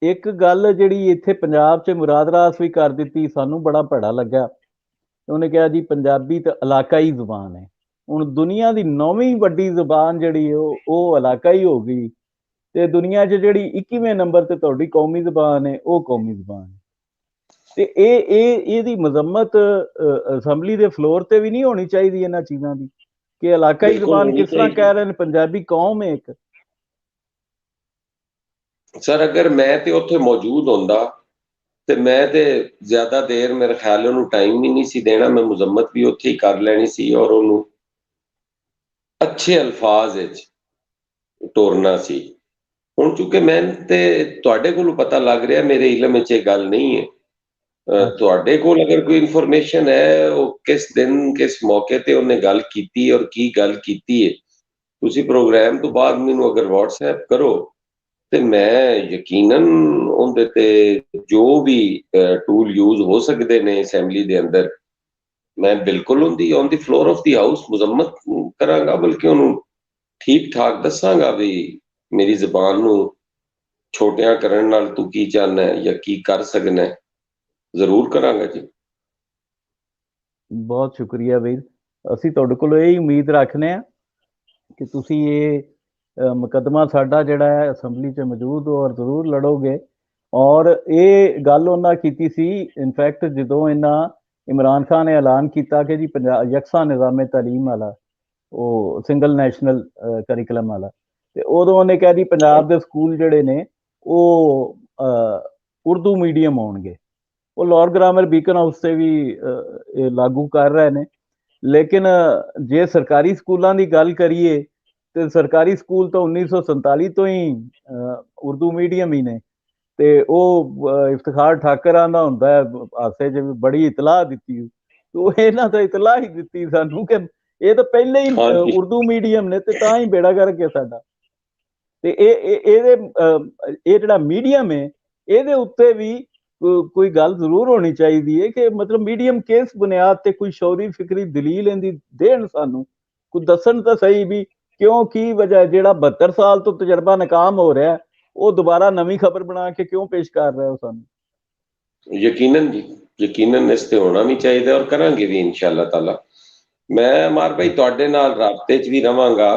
ਇੱਕ ਗੱਲ ਜਿਹੜੀ ਇੱਥੇ ਪੰਜਾਬ 'ਚ ਮੁਰਾਦ ਰਾਸ ਵੀ ਕਰ ਦਿੱਤੀ, ਸਾਨੂੰ ਬੜਾ ਭੈੜਾ ਲੱਗਾ। ਉਹਨੇ ਕਿਹਾ ਜੀ ਪੰਜਾਬੀ ਤਾਂ ਇਲਾਕਾਈ ਜ਼ੁਬਾਨ ਹੈ। ਹੁਣ ਦੁਨੀਆ ਦੀ 9ਵੀਂ ਵੱਡੀ ਜ਼ੁਬਾਨ ਜਿਹੜੀ ਉਹ ਇਲਾਕਾਈ ਹੋ ਗਈ, ਤੇ ਦੁਨੀਆ 'ਚ ਜਿਹੜੀ 21ਵੇਂ ਨੰਬਰ ਤੇ ਤੁਹਾਡੀ ਕੌਮੀ ਜ਼ੁਬਾਨ ਹੈ ਉਹ ਕੌਮੀ ਜ਼ੁਬਾਨ ਹੈ। ਤੇ ਇਹਦੀ ਮਜ਼ੰਮਤ ਅਸੈਂਬਲੀ ਦੇ ਫਲੋਰ ਤੇ ਵੀ ਨਹੀਂ ਹੋਣੀ ਚਾਹੀਦੀ ਇਹਨਾਂ ਚੀਜ਼ਾਂ ਦੀ, ਕਿ ਇਲਾਕਾਈ ਜ਼ੁਬਾਨ ਕਿਸ ਤਰ੍ਹਾਂ ਕਹਿ ਰਹੇ ਨੇ, ਪੰਜਾਬੀ ਕੌਮ ਹੈ ਇੱਕ। ਸਰ ਅਗਰ ਮੈਂ ਤੇ ਉੱਥੇ ਮੌਜੂਦ ਹੁੰਦਾ ਤੇ ਮੈਂ ਤੇ ਜ਼ਿਆਦਾ ਦੇਰ ਮੇਰੇ ਖਿਆਲ ਉਹਨੂੰ ਟਾਈਮ ਵੀ ਨਹੀਂ ਸੀ ਦੇਣਾ। ਮੈਂ ਮੁਜ਼ੰਮਤ ਵੀ ਉੱਥੇ ਹੀ ਕਰ ਲੈਣੀ ਸੀ ਔਰ ਉਹਨੂੰ ਅੱਛੇ ਅਲਫਾਜ਼ ਵਿੱਚ ਤੋਰਨਾ ਸੀ। ਹੁਣ ਚੁੱਕੇ ਮੈਂ ਤੇ ਤੁਹਾਡੇ ਕੋਲੋਂ ਪਤਾ ਲੱਗ ਰਿਹਾ, ਮੇਰੇ ਇਲਮ ਵਿੱਚ ਇਹ ਗੱਲ ਨਹੀਂ ਹੈ। ਤੁਹਾਡੇ ਕੋਲ ਅਗਰ ਕੋਈ ਇਨਫੋਰਮੇਸ਼ਨ ਹੈ, ਉਹ ਕਿਸ ਦਿਨ ਕਿਸ ਮੌਕੇ ਤੇ ਉਹਨੇ ਗੱਲ ਕੀਤੀ ਔਰ ਕੀ ਗੱਲ ਕੀਤੀ ਹੈ, ਤੁਸੀਂ ਪ੍ਰੋਗਰਾਮ ਤੋਂ ਬਾਅਦ ਮੈਨੂੰ ਅਗਰ WhatsApp ਕਰੋ ਤੇ ਮੈਂ ਯਕੀਨਨ ਉਹਦੇ ਤੇ ਜੋ ਵੀ ਟੂਲ ਯੂਜ਼ ਹੋ ਸਕਦੇ ਨੇ ਅਸੈਂਬਲੀ ਦੇ ਅੰਦਰ, ਮੈਂ ਬਿਲਕੁਲ ਉਹਦੀ on the floor of the house ਮੁਜ਼ੰਮਤ ਕਰਾਂਗਾ। ਬਲਕਿ ਉਹਨੂੰ ਠੀਕ ਠਾਕ ਦੱਸਾਂਗਾ ਵੀ ਮੇਰੀ ਜ਼ਬਾਨ ਨੂੰ ਛੋਟਿਆਂ ਕਰਨ ਨਾਲ ਤੂੰ ਕੀ ਚਾਹੁੰਦਾ ਹੈ ਜਾਂ ਕੀ ਕਰ ਸਕਣਾ, ਜ਼ਰੂਰ ਕਰਾਂਗਾ ਜੀ। ਬਹੁਤ ਸ਼ੁਕਰੀਆ ਵੀਰ। ਅਸੀਂ ਤੁਹਾਡੇ ਕੋਲੋਂ ਇਹ ਉਮੀਦ ਰੱਖਦੇ ਹਾਂ ਕਿ ਤੁਸੀਂ ਇਹ ਮੁਕੱਦਮਾ ਸਾਡਾ ਜਿਹੜਾ ਹੈ ਅਸੈਂਬਲੀ 'ਚ ਮੌਜੂਦ ਔਰ ਜ਼ਰੂਰ ਲੜੋਗੇ। ਔਰ ਇਹ ਗੱਲ ਉਹਨਾਂ ਕੀਤੀ ਸੀ ਇਨਫੈਕਟ ਜਦੋਂ ਇਹਨਾਂ ਇਮਰਾਨ ਖਾਨ ਨੇ ਐਲਾਨ ਕੀਤਾ ਕਿ ਜੀ ਪੰਜਾਬ ਯਕਸਾ ਨਿਜ਼ਾਮੇ ਤਾਲੀਮ ਵਾਲਾ, ਉਹ ਸਿੰਗਲ ਨੈਸ਼ਨਲ ਕਰਿਕੂਲਮ ਵਾਲਾ, ਤੇ ਉਦੋਂ ਉਹਨੇ ਕਿਹਾ ਜੀ ਪੰਜਾਬ ਦੇ ਸਕੂਲ ਜਿਹੜੇ ਨੇ ਉਹ ਉਰਦੂ ਮੀਡੀਅਮ ਹੋਣਗੇ। ਉਹ ਲਾਹੌਰ ਗ੍ਰਾਮਰ ਬੀਕਨ ਹਾਊਸ ਤੇ ਵੀ ਲਾਗੂ ਕਰ ਰਹੇ ਨੇ। ਲੇਕਿਨ ਜੇ ਸਰਕਾਰੀ ਸਕੂਲਾਂ ਦੀ ਗੱਲ ਕਰੀਏ ਤੇ ਸਰਕਾਰੀ ਸਕੂਲ ਤਾਂ 1947 ਤੋਂ ਹੀ ਉਰਦੂ ਮੀਡੀਅਮ ਹੀ ਨੇ। ਤੇ ਉਹ ਇਫਤਖਾਰ ਠਾਕਰ ਆਂਦਾ ਹੁੰਦਾ ਹੈ ਹਾਸੇ 'ਚ ਵੀ ਬੜੀ ਇਤਲਾਹ ਦਿੱਤੀ, ਉਹ ਇਹਨਾਂ ਤਾਂ ਇਤਲਾਹ ਹੀ ਦਿੱਤੀ ਸਾਨੂੰ ਕਿ ਇਹ ਤਾਂ ਪਹਿਲੇ ਹੀ ਉਰਦੂ ਮੀਡੀਅਮ ਨੇ ਤੇ ਤਾਂ ਹੀ ਬੇੜਾ ਕਰਕੇ ਸਾਡਾ। ਤੇ ਇਹ ਜਿਹੜਾ ਮੀਡੀਅਮ ਹੈ ਇਹਦੇ ਉੱਤੇ ਵੀ ਕੋਈ ਗੱਲ ਜ਼ਰੂਰ ਹੋਣੀ ਚਾਹੀਦੀ ਹੈ ਕਿ ਮਤਲਬ ਮੀਡੀਅਮ ਕਿਸ ਬੁਨਿਆਦ ਤੇ ਕੋਈ ਸ਼ੌਰੀ ਫਿਕਰੀ ਦਲੀਲ ਇਹਦੀ ਦੇਣ, ਸਾਨੂੰ ਕੋਈ ਦੱਸਣ ਤਾਂ ਸਹੀ ਵੀ ਕਿਉਂ, ਕੀ ਵਜ੍ਹਾ, ਜਿਹੜਾ 72 ਸਾਲ ਤੋਂ ਤਜਰਬਾ ਨਾਕਾਮ ਹੋ ਰਿਹਾ ਉਹ ਦੁਬਾਰਾ ਨਵੀਂ ਖਬਰ ਬਣਾ ਕੇ ਕਿਉਂ ਪੇਸ਼ ਕਰ ਰਿਹਾ ਹੋ ਸਾਨੂੰ। ਯਕੀਨਨ ਜੀ, ਯਕੀਨਨ ਇਸ ਤੇ ਹੋਣਾ ਵੀ ਚਾਹੀਦਾ ਔਰ ਕਰਾਂਗੇ ਵੀ ਇਨਸ਼ਾਅੱਲਾ ਤਾਲਾ। ਮੈਂ ਅਮਾਰ ਭਾਈ ਤੁਹਾਡੇ ਨਾਲ ਰਾਬਤੇ 'ਚ ਵੀ ਰਵਾਂਗਾ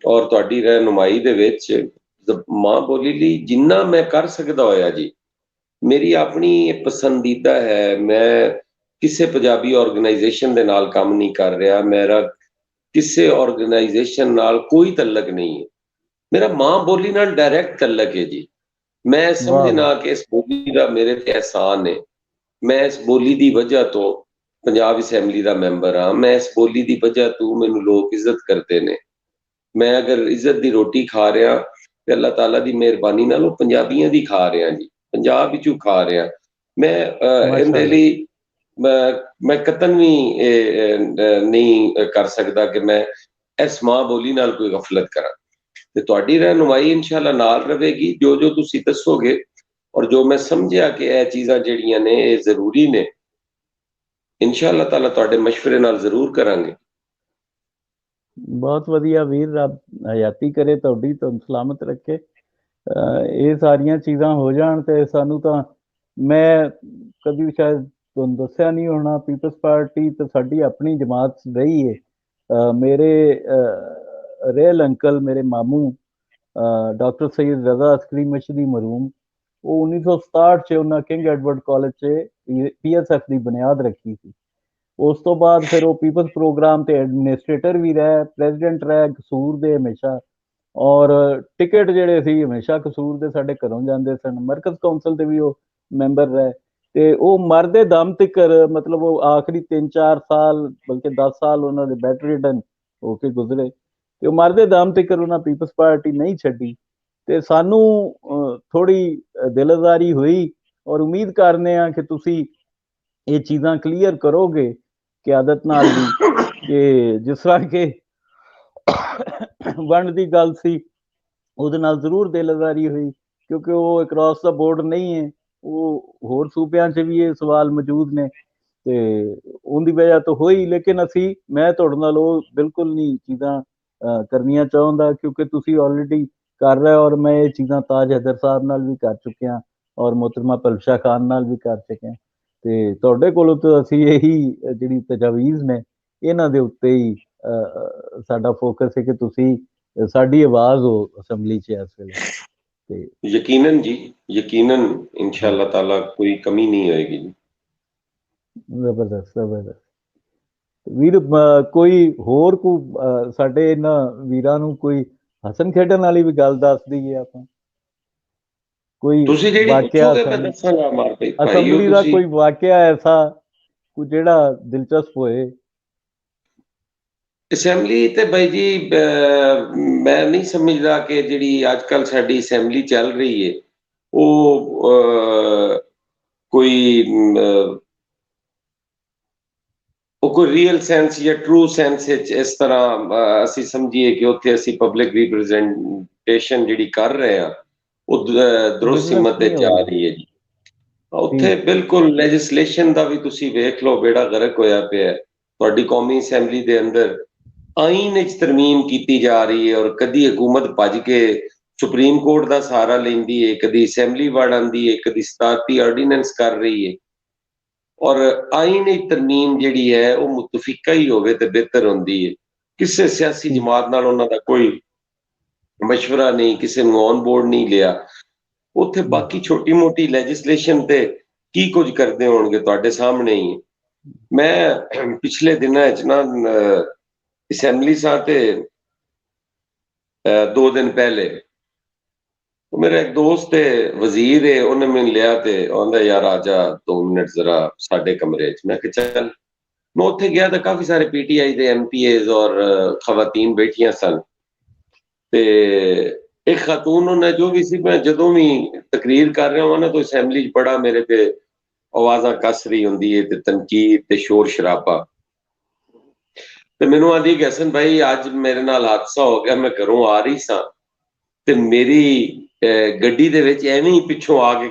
ਔਰ ਤੁਹਾਡੀ ਰਹਿਨੁਮਾਈ ਦੇ ਵਿੱਚ ਮਾਂ ਬੋਲੀ ਲਈ ਜਿੰਨਾ ਮੈਂ ਕਰ ਸਕਦਾ ਹੋਇਆ ਜੀ, ਮੇਰੀ ਆਪਣੀ ਪਸੰਦੀਦਾ ਹੈ। ਮੈਂ ਕਿਸੇ ਪੰਜਾਬੀ ਆਰਗੇਨਾਈਜੇਸ਼ਨ ਦੇ ਨਾਲ ਕੰਮ ਨਹੀਂ ਕਰ ਰਿਹਾ, ਮੇਰਾ ਕਿਸੇ ਆਰਗੇਨਾਈਜੇਸ਼ਨ ਨਾਲ ਕੋਈ ਤਲਕ ਨਹੀਂ ਹੈ, ਮੇਰਾ ਮਾਂ ਬੋਲੀ ਨਾਲ ਡਾਇਰੈਕਟ ਤਲਕ ਹੈ ਜੀ। ਮੈਂ ਸਮਝਣਾ ਕਿ ਇਸ ਬੋਲੀ ਦਾ ਮੇਰੇ ਤੇ ਅਹਿਸਾਨ ਹੈ। ਮੈਂ ਇਸ ਬੋਲੀ ਦੀ ਵਜ੍ਹਾ ਤੋਂ ਪੰਜਾਬ ਅਸੈਂਬਲੀ ਦਾ ਮੈਂਬਰ ਹਾਂ। ਮੈਂ ਇਸ ਬੋਲੀ ਦੀ ਵਜ੍ਹਾ ਤੋਂ ਮੈਨੂੰ ਲੋਕ ਇੱਜ਼ਤ ਕਰਦੇ ਨੇ। ਮੈਂ ਅਗਰ ਇੱਜ਼ਤ ਦੀ ਰੋਟੀ ਖਾ ਰਿਹਾ ਤੇ ਅੱਲਾਹ ਤਾਲਾ ਦੀ ਮਿਹਰਬਾਨੀ ਨਾਲ ਉਹ ਪੰਜਾਬੀਆਂ ਦੀ ਖਾ ਰਿਹਾ ਜੀ, ਪੰਜਾਬ ਵਿੱਚੋਂ ਖਾ ਰਿਹਾ। ਮੈਂ ਇਹਦੇ ਲਈ ਮੈਂ ਕਤਨ ਵੀ ਨਹੀਂ ਕਰ ਸਕਦਾ ਕਿ ਮੈਂ ਇਸ ਮਾਂ ਬੋਲੀ ਨਾਲ ਕੋਈ ਗਫਲਤ ਕਰਾਂ। ਤੇ ਤੁਹਾਡੀ ਰਹਿਨੁਮਾਈ ਇਨਸ਼ਾਅੱਲਾ ਨਾਲ ਰਹੇਗੀ। ਜੋ ਜੋ ਤੁਸੀਂ ਦੱਸੋਗੇ ਔਰ ਜੋ ਮੈਂ ਸਮਝਿਆ ਕਿ ਇਹ ਚੀਜ਼ਾਂ ਜਿਹੜੀਆਂ ਨੇ ਇਹ ਜ਼ਰੂਰੀ ਨੇ इंशाअल्लाह ताला तुहाडे मशवरे नाल जरूर करांगे। बहुत वधिया वीर, रब हयाती करे तुहाडी, तुहानू सलामत रखे। ਇਹ ਸਾਰੀਆਂ ਚੀਜ਼ਾਂ ਹੋ ਜਾਣ ਤੇ ਸਾਨੂੰ ਤਾਂ, ਮੈਂ ਕਦੀ ਸ਼ਾਇਦ ਤੁਹਾਨੂੰ ਦੱਸਿਆ ਨਹੀਂ ਹੋਣਾ, ਪੀਪਲਸ ਪਾਰਟੀ ਤਾਂ ਸਾਡੀ ਆਪਣੀ ਜਮਾਤ ਰਹੀ ਹੈ। ਮੇਰੇ ਰੀਅਲ ਅੰਕਲ, ਮੇਰੇ ਮਾਮੂ ਡਾਕਟਰ ਸੈयद रज़ा अस्करी मशदी मरूम, ਉਹ 1967 ਚ ਉਹਨਾਂ ਕਿੰਗ ਐਡਵਰਡ ਕਾਲਜ 'ਚ PSF ਦੀ ਬੁਨਿਆਦ ਰੱਖੀ ਸੀ। ਉਸ ਤੋਂ ਬਾਅਦ ਫਿਰ ਉਹ ਪੀਪਲਸ ਪ੍ਰੋਗਰਾਮ ਤੇ ਐਡਮਿਨਿਸਟ੍ਰੇਟਰ ਵੀ ਰਹੇ, ਪ੍ਰੈਜ਼ੀਡੈਂਟ ਰਹੇ ਕਸੂਰ ਦੇ ਹਮੇਸ਼ਾ, ਔਰ ਟਿਕਟ ਜਿਹੜੇ ਸੀ ਹਮੇਸ਼ਾ ਕਸੂਰ ਦੇ ਸਾਡੇ ਘਰੋਂ ਜਾਂਦੇ ਸਨ। ਮਰਕਜ਼ ਕੌਂਸਲ ਦੇ ਵੀ ਉਹ ਮੈਂਬਰ ਰਹੇ ਤੇ ਉਹ ਮਰਦੇ ਦਮ ਤੱਕਰ, ਮਤਲਬ ਉਹ ਆਖਰੀ 3-4 ਸਾਲ ਬਲਕਿ 10 ਸਾਲ ਉਹਨਾਂ ਦੇ ਬੈਡ ਰਿਡਨ ਹੋ ਕੇ ਗੁਜ਼ਰੇ ਤੇ ਉਹ ਮਰਦੇ ਦਮ ਤੱਕਰ ਉਹਨਾਂ ਪੀਪਲਸ ਪਾਰਟੀ ਨਹੀਂ ਛੱਡੀ। ਤੇ ਸਾਨੂੰ ਥੋੜੀ ਦਿਲਆਜ਼ਾਰੀ ਹੋਈ ਔਰ ਉਮੀਦ ਕਰਨੇ ਆ ਕਿ ਤੁਸੀਂ ਇਹ ਚੀਜ਼ਾਂ ਕਲੀਅਰ ਕਰੋਗੇ ਕਿਆਦਤ ਨਾਲ ਵੀ, ਕਿ ਜਿਸ ਤਰ੍ਹਾਂ ਕਿ ਵੰਡ ਦੀ ਗੱਲ ਸੀ ਉਹਦੇ ਨਾਲ ਜ਼ਰੂਰ ਦਿਲਆਜ਼ਾਰੀ ਹੋਈ, ਕਿਉਂਕਿ ਉਹ ਅਕ੍ਰੋਸ ਦਾ ਬੋਰਡ ਨਹੀਂ ਹੈ, ਉਹ ਹੋਰ ਸੂਬਿਆਂ 'ਚ ਵੀ ਇਹ ਸਵਾਲ ਮੌਜੂਦ ਨੇ ਤੇ ਉਹਦੀ ਵਜ੍ਹਾ ਤੋਂ ਹੋਈ। ਲੇਕਿਨ ਅਸੀਂ, ਮੈਂ ਤੁਹਾਡੇ ਨਾਲ ਉਹ ਬਿਲਕੁਲ ਨਹੀਂ ਚੀਜ਼ਾਂ ਕਰਨੀਆਂ ਚਾਹੁੰਦਾ, ਕਿਉਂਕਿ ਤੁਸੀਂ ਆਲਰੇਡੀ ਕਰ ਰਹੇ, ਔਰ ਮੈਂ ਇਹ ਚੀਜ਼ਾਂ ਤਾਜ ਹੈਦਰ ਸਾਹਿਬ ਨਾਲ ਵੀ ਕਰ ਚੁੱਕਿਆ ਔਰ ਮੁਹਤਰਮਾ ਪਲਸ਼ਾ ਖਾਨ ਨਾਲ ਵੀ ਕਰ ਚੁੱਕਿਆ ਤੇ ਤੁਹਾਡੇ ਕੋਲੋਂ ਤਾਂ ਅਸੀਂ ਇਹੀ ਜਿਹੜੀ ਤਜਾਵੀਜ਼ ਨੇ ਇਹਨਾਂ ਦੇ ਉੱਤੇ ਹੀ ਸਾਡਾ ਫੋਕਸ ਹੈ ਕਿ ਤੁਸੀਂ ਸਾਡੀ ਆਵਾਜ਼ ਹੋ ਅਸੈਂਬਲੀ 'ਚ ਇਸ ਵੇਲੇ। ਤੇ ਯਕੀਨਨ ਜੀ, ਯਕੀਨਨ इंशाअल्लाह ताला कोई कमी नहीं होएगी जी। ਜ਼ਬਰਦਸਤ ਜ਼ਬਰਦਸਤ ਵੀਰ। ਕੋਈ ਹੋਰ ਸਾਡੇ ਇਹਨਾਂ ਵੀਰਾਂ ਨੂੰ ਕੋਈ ਹੱਸਣ ਖੇਡਣ ਵਾਲੀ ਵੀ ਗੱਲ ਦੱਸ ਦਈਏ ਆਪਾਂ, ਕੋਈ ਤੁਸੀਂ ਜਿਹੜੀ ਵਾਕਿਆ ਪੁੱਛੋਗੇ ਮੈਂ ਦੱਸਾਂਗਾ ਮਾਰ ਭਾਈ, ਅਸੈਂਬਲੀ ਦਾ ਕੋਈ ਵਾਕਿਆ ਐਸਾ ਕੋਈ ਜਿਹੜਾ ਦਿਲਚਸਪ ਹੋਏ। ਅਸੈਂਬਲੀ ਤੇ ਬਾਈ ਜੀ, ਮੈਂ ਨਹੀਂ ਸਮਝਦਾ ਕਿ ਜਿਹੜੀ ਅੱਜ ਕੱਲ ਸਾਡੀ ਅਸੈਂਬਲੀ ਚੱਲ ਰਹੀ ਹੈ ਉਹ ਕੋਈ ਰੀਅਲ ਸੈਂਸ ਜਾਂ ਟਰੂ ਸੈਂਸ ਵਿੱਚ ਇਸ ਤਰ੍ਹਾਂ ਅਸੀਂ ਸਮਝੀਏ ਕਿ ਉੱਥੇ ਅਸੀਂ ਪਬਲਿਕ ਰਿਪਰੈਜ਼ੈਂਟੇਸ਼ਨ ਜਿਹੜੀ ਕਰ ਰਹੇ ਹਾਂ ਉਹ ਦਰੁਸਤ ਸਿਮਤ ਤੇ ਜਾ ਰਹੀ ਹੈ ਜੀ। ਉੱਥੇ ਬਿਲਕੁਲ ਲੈਜਿਸਲੇਸ਼ਨ ਦਾ ਵੀ ਤੁਸੀਂ ਵੇਖ ਲਓ, ਬੇੜਾ ਗਰਕ ਹੋਇਆ ਪਿਆ। ਤੁਹਾਡੀ ਕੌਮੀ ਅਸੈਂਬਲੀ ਦੇ ਅੰਦਰ ਆਈਨ ਵਿੱਚ ਤਰਮੀਮ ਕੀਤੀ ਜਾ ਰਹੀ ਹੈ, ਔਰ ਕਦੀ ਹਕੂਮਤ ਭੱਜ ਕੇ ਸੁਪਰੀਮ ਕੋਰਟ ਦਾ ਸਹਾਰਾ ਲੈਂਦੀ ਹੈ, ਕਦੀ ਅਸੈਂਬਲੀ ਵੜ ਆਉਂਦੀ ਹੈ, ਕਦੀ 67 ਆਰਡੀਨੈਂਸ ਕਰ ਰਹੀ ਹੈ। ਔਰ ਆਈਨ ਦੀ ਤਰਮੀਮ ਜਿਹੜੀ ਹੈ ਉਹ ਮੁਤਫਿਕਾ ਹੀ ਹੋਵੇ ਤੇ ਬਿਹਤਰ ਹੁੰਦੀ ਹੈ। ਕਿਸੇ ਸਿਆਸੀ ਜਮਾਤ ਨਾਲ ਉਹਨਾਂ ਦਾ ਕੋਈ ਮਸ਼ਵਰਾ ਨਹੀਂ, ਕਿਸੇ ਨੂੰ ਔਨ ਬੋਰਡ ਨਹੀਂ ਲਿਆ। ਉੱਥੇ ਬਾਕੀ ਛੋਟੀ ਮੋਟੀ ਲੈਜਿਸਲੇਸ਼ਨ ਤੇ ਕੀ ਕੁਝ ਕਰਦੇ ਹੋਣਗੇ ਤੁਹਾਡੇ ਸਾਹਮਣੇ ਹੀ। ਮੈਂ ਪਿਛਲੇ ਦਿਨਾਂ ਵਿੱਚ ਨਾ ਅਸੈਂਬਲੀ ਸਾਂ ਤੇ 2 ਦਿਨ ਪਹਿਲੇ मेरा एक दोस्त है, वजीर है, उन्हें मैंने लिया ते आंदा यार आजा 2 मिनट जरा साडे कमरे च। मैं चल, मैं उत्थे गया तो काफी सारे PTI दे MPAs और खवातीन बैठियां सन ते एक खातून उन्हें जो भी सी, मैं जदों भी तकरीर कर रहा हूं ना तो असेंबली च बड़ा मेरे पे आवाज़ां कस रही हुंदी है ते तनकीद ते शोर शराबा। ते मैनू आंदी कि हसन भाई अज मेरे नाल हादसा हो गया, मैं घरों आ रही सां ते मेरी ਗੱਡੀ ਦੇ ਵਿੱਚ ਐਵੇਂ ਹੀ ਪਿੱਛੋਂ ਆ ਕੇ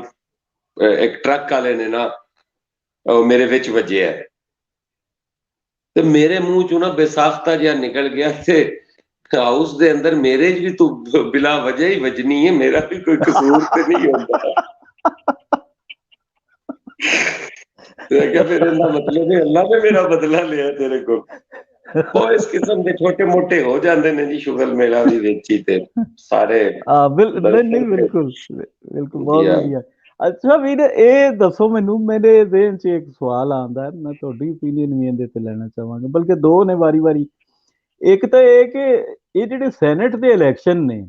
ਇੱਕ ਟਰੱਕ ਵਾਲੇ ਨੇ ਨਾ ਮੇਰੇ ਵਿੱਚ ਵੱਜਿਆ ਤੇ ਮੇਰੇ ਮੂੰਹ ਚੋਂ ਨਾ ਬੇਸਾਖਤਾ ਜਿਹਾ ਨਿਕਲ ਗਿਆ ਤੇ ਹਾਊਸ ਦੇ ਅੰਦਰ ਮੇਰੇ ਜੀ ਤੂੰ ਬਿਲਾ ਵਜ੍ਹਾ ਹੀ ਵੱਜਣੀ ਹੈ, ਮੇਰਾ ਵੀ ਕੋਈ ਕਸੂਰ ਤੇ ਨਹੀਂ ਹੁੰਦਾ। ਤੇ ਕਿਹਾ ਫਿਰ ਇਹਦਾ ਮਤਲਬ ਹੈ ਅੱਲਾ ਨੇ ਮੇਰਾ ਬਦਲਾ ਲਿਆ ਤੇਰੇ ਕੋਲ। ਉਹ ਇਸ ਕਿਸਮ ਦੇ ਛੋਟੇ ਮੋਟੇ ਹੋ ਜਾਂਦੇ ਨੇ ਜੀ ਸ਼ੁਗਲ ਮੇਲਾ ਵੀ ਵਿੱਚ ਹੀ ਤੇ ਸਾਰੇ। ਨਹੀਂ ਬਿਲਕੁਲ ਬਿਲਕੁਲ, ਬਹੁਤ ਵਧੀਆ। ਅੱਛਾ ਵੀਰ, ਇਹ ਦੱਸੋ ਮੈਨੂੰ, ਮੇਰੇ ਜ਼ਿਹਨ 'ਚ ਇੱਕ ਸਵਾਲ ਆਉਂਦਾ, ਮੈਂ ਤੁਹਾਡੀ ਓਪੀਨੀਅਨ ਵੀ ਇਹਦੇ ਤੇ ਲੈਣਾ ਚਾਹਾਂਗਾ, ਬਲਕਿ ਦੋ ਨੇ ਵਾਰੀ ਵਾਰੀ। ਇੱਕ ਤਾਂ ਇਹ ਕਿ ਇਹ ਜਿਹੜੇ ਸੈਨੇਟ ਦੇ ਇਲੈਕਸ਼ਨ ਨੇ,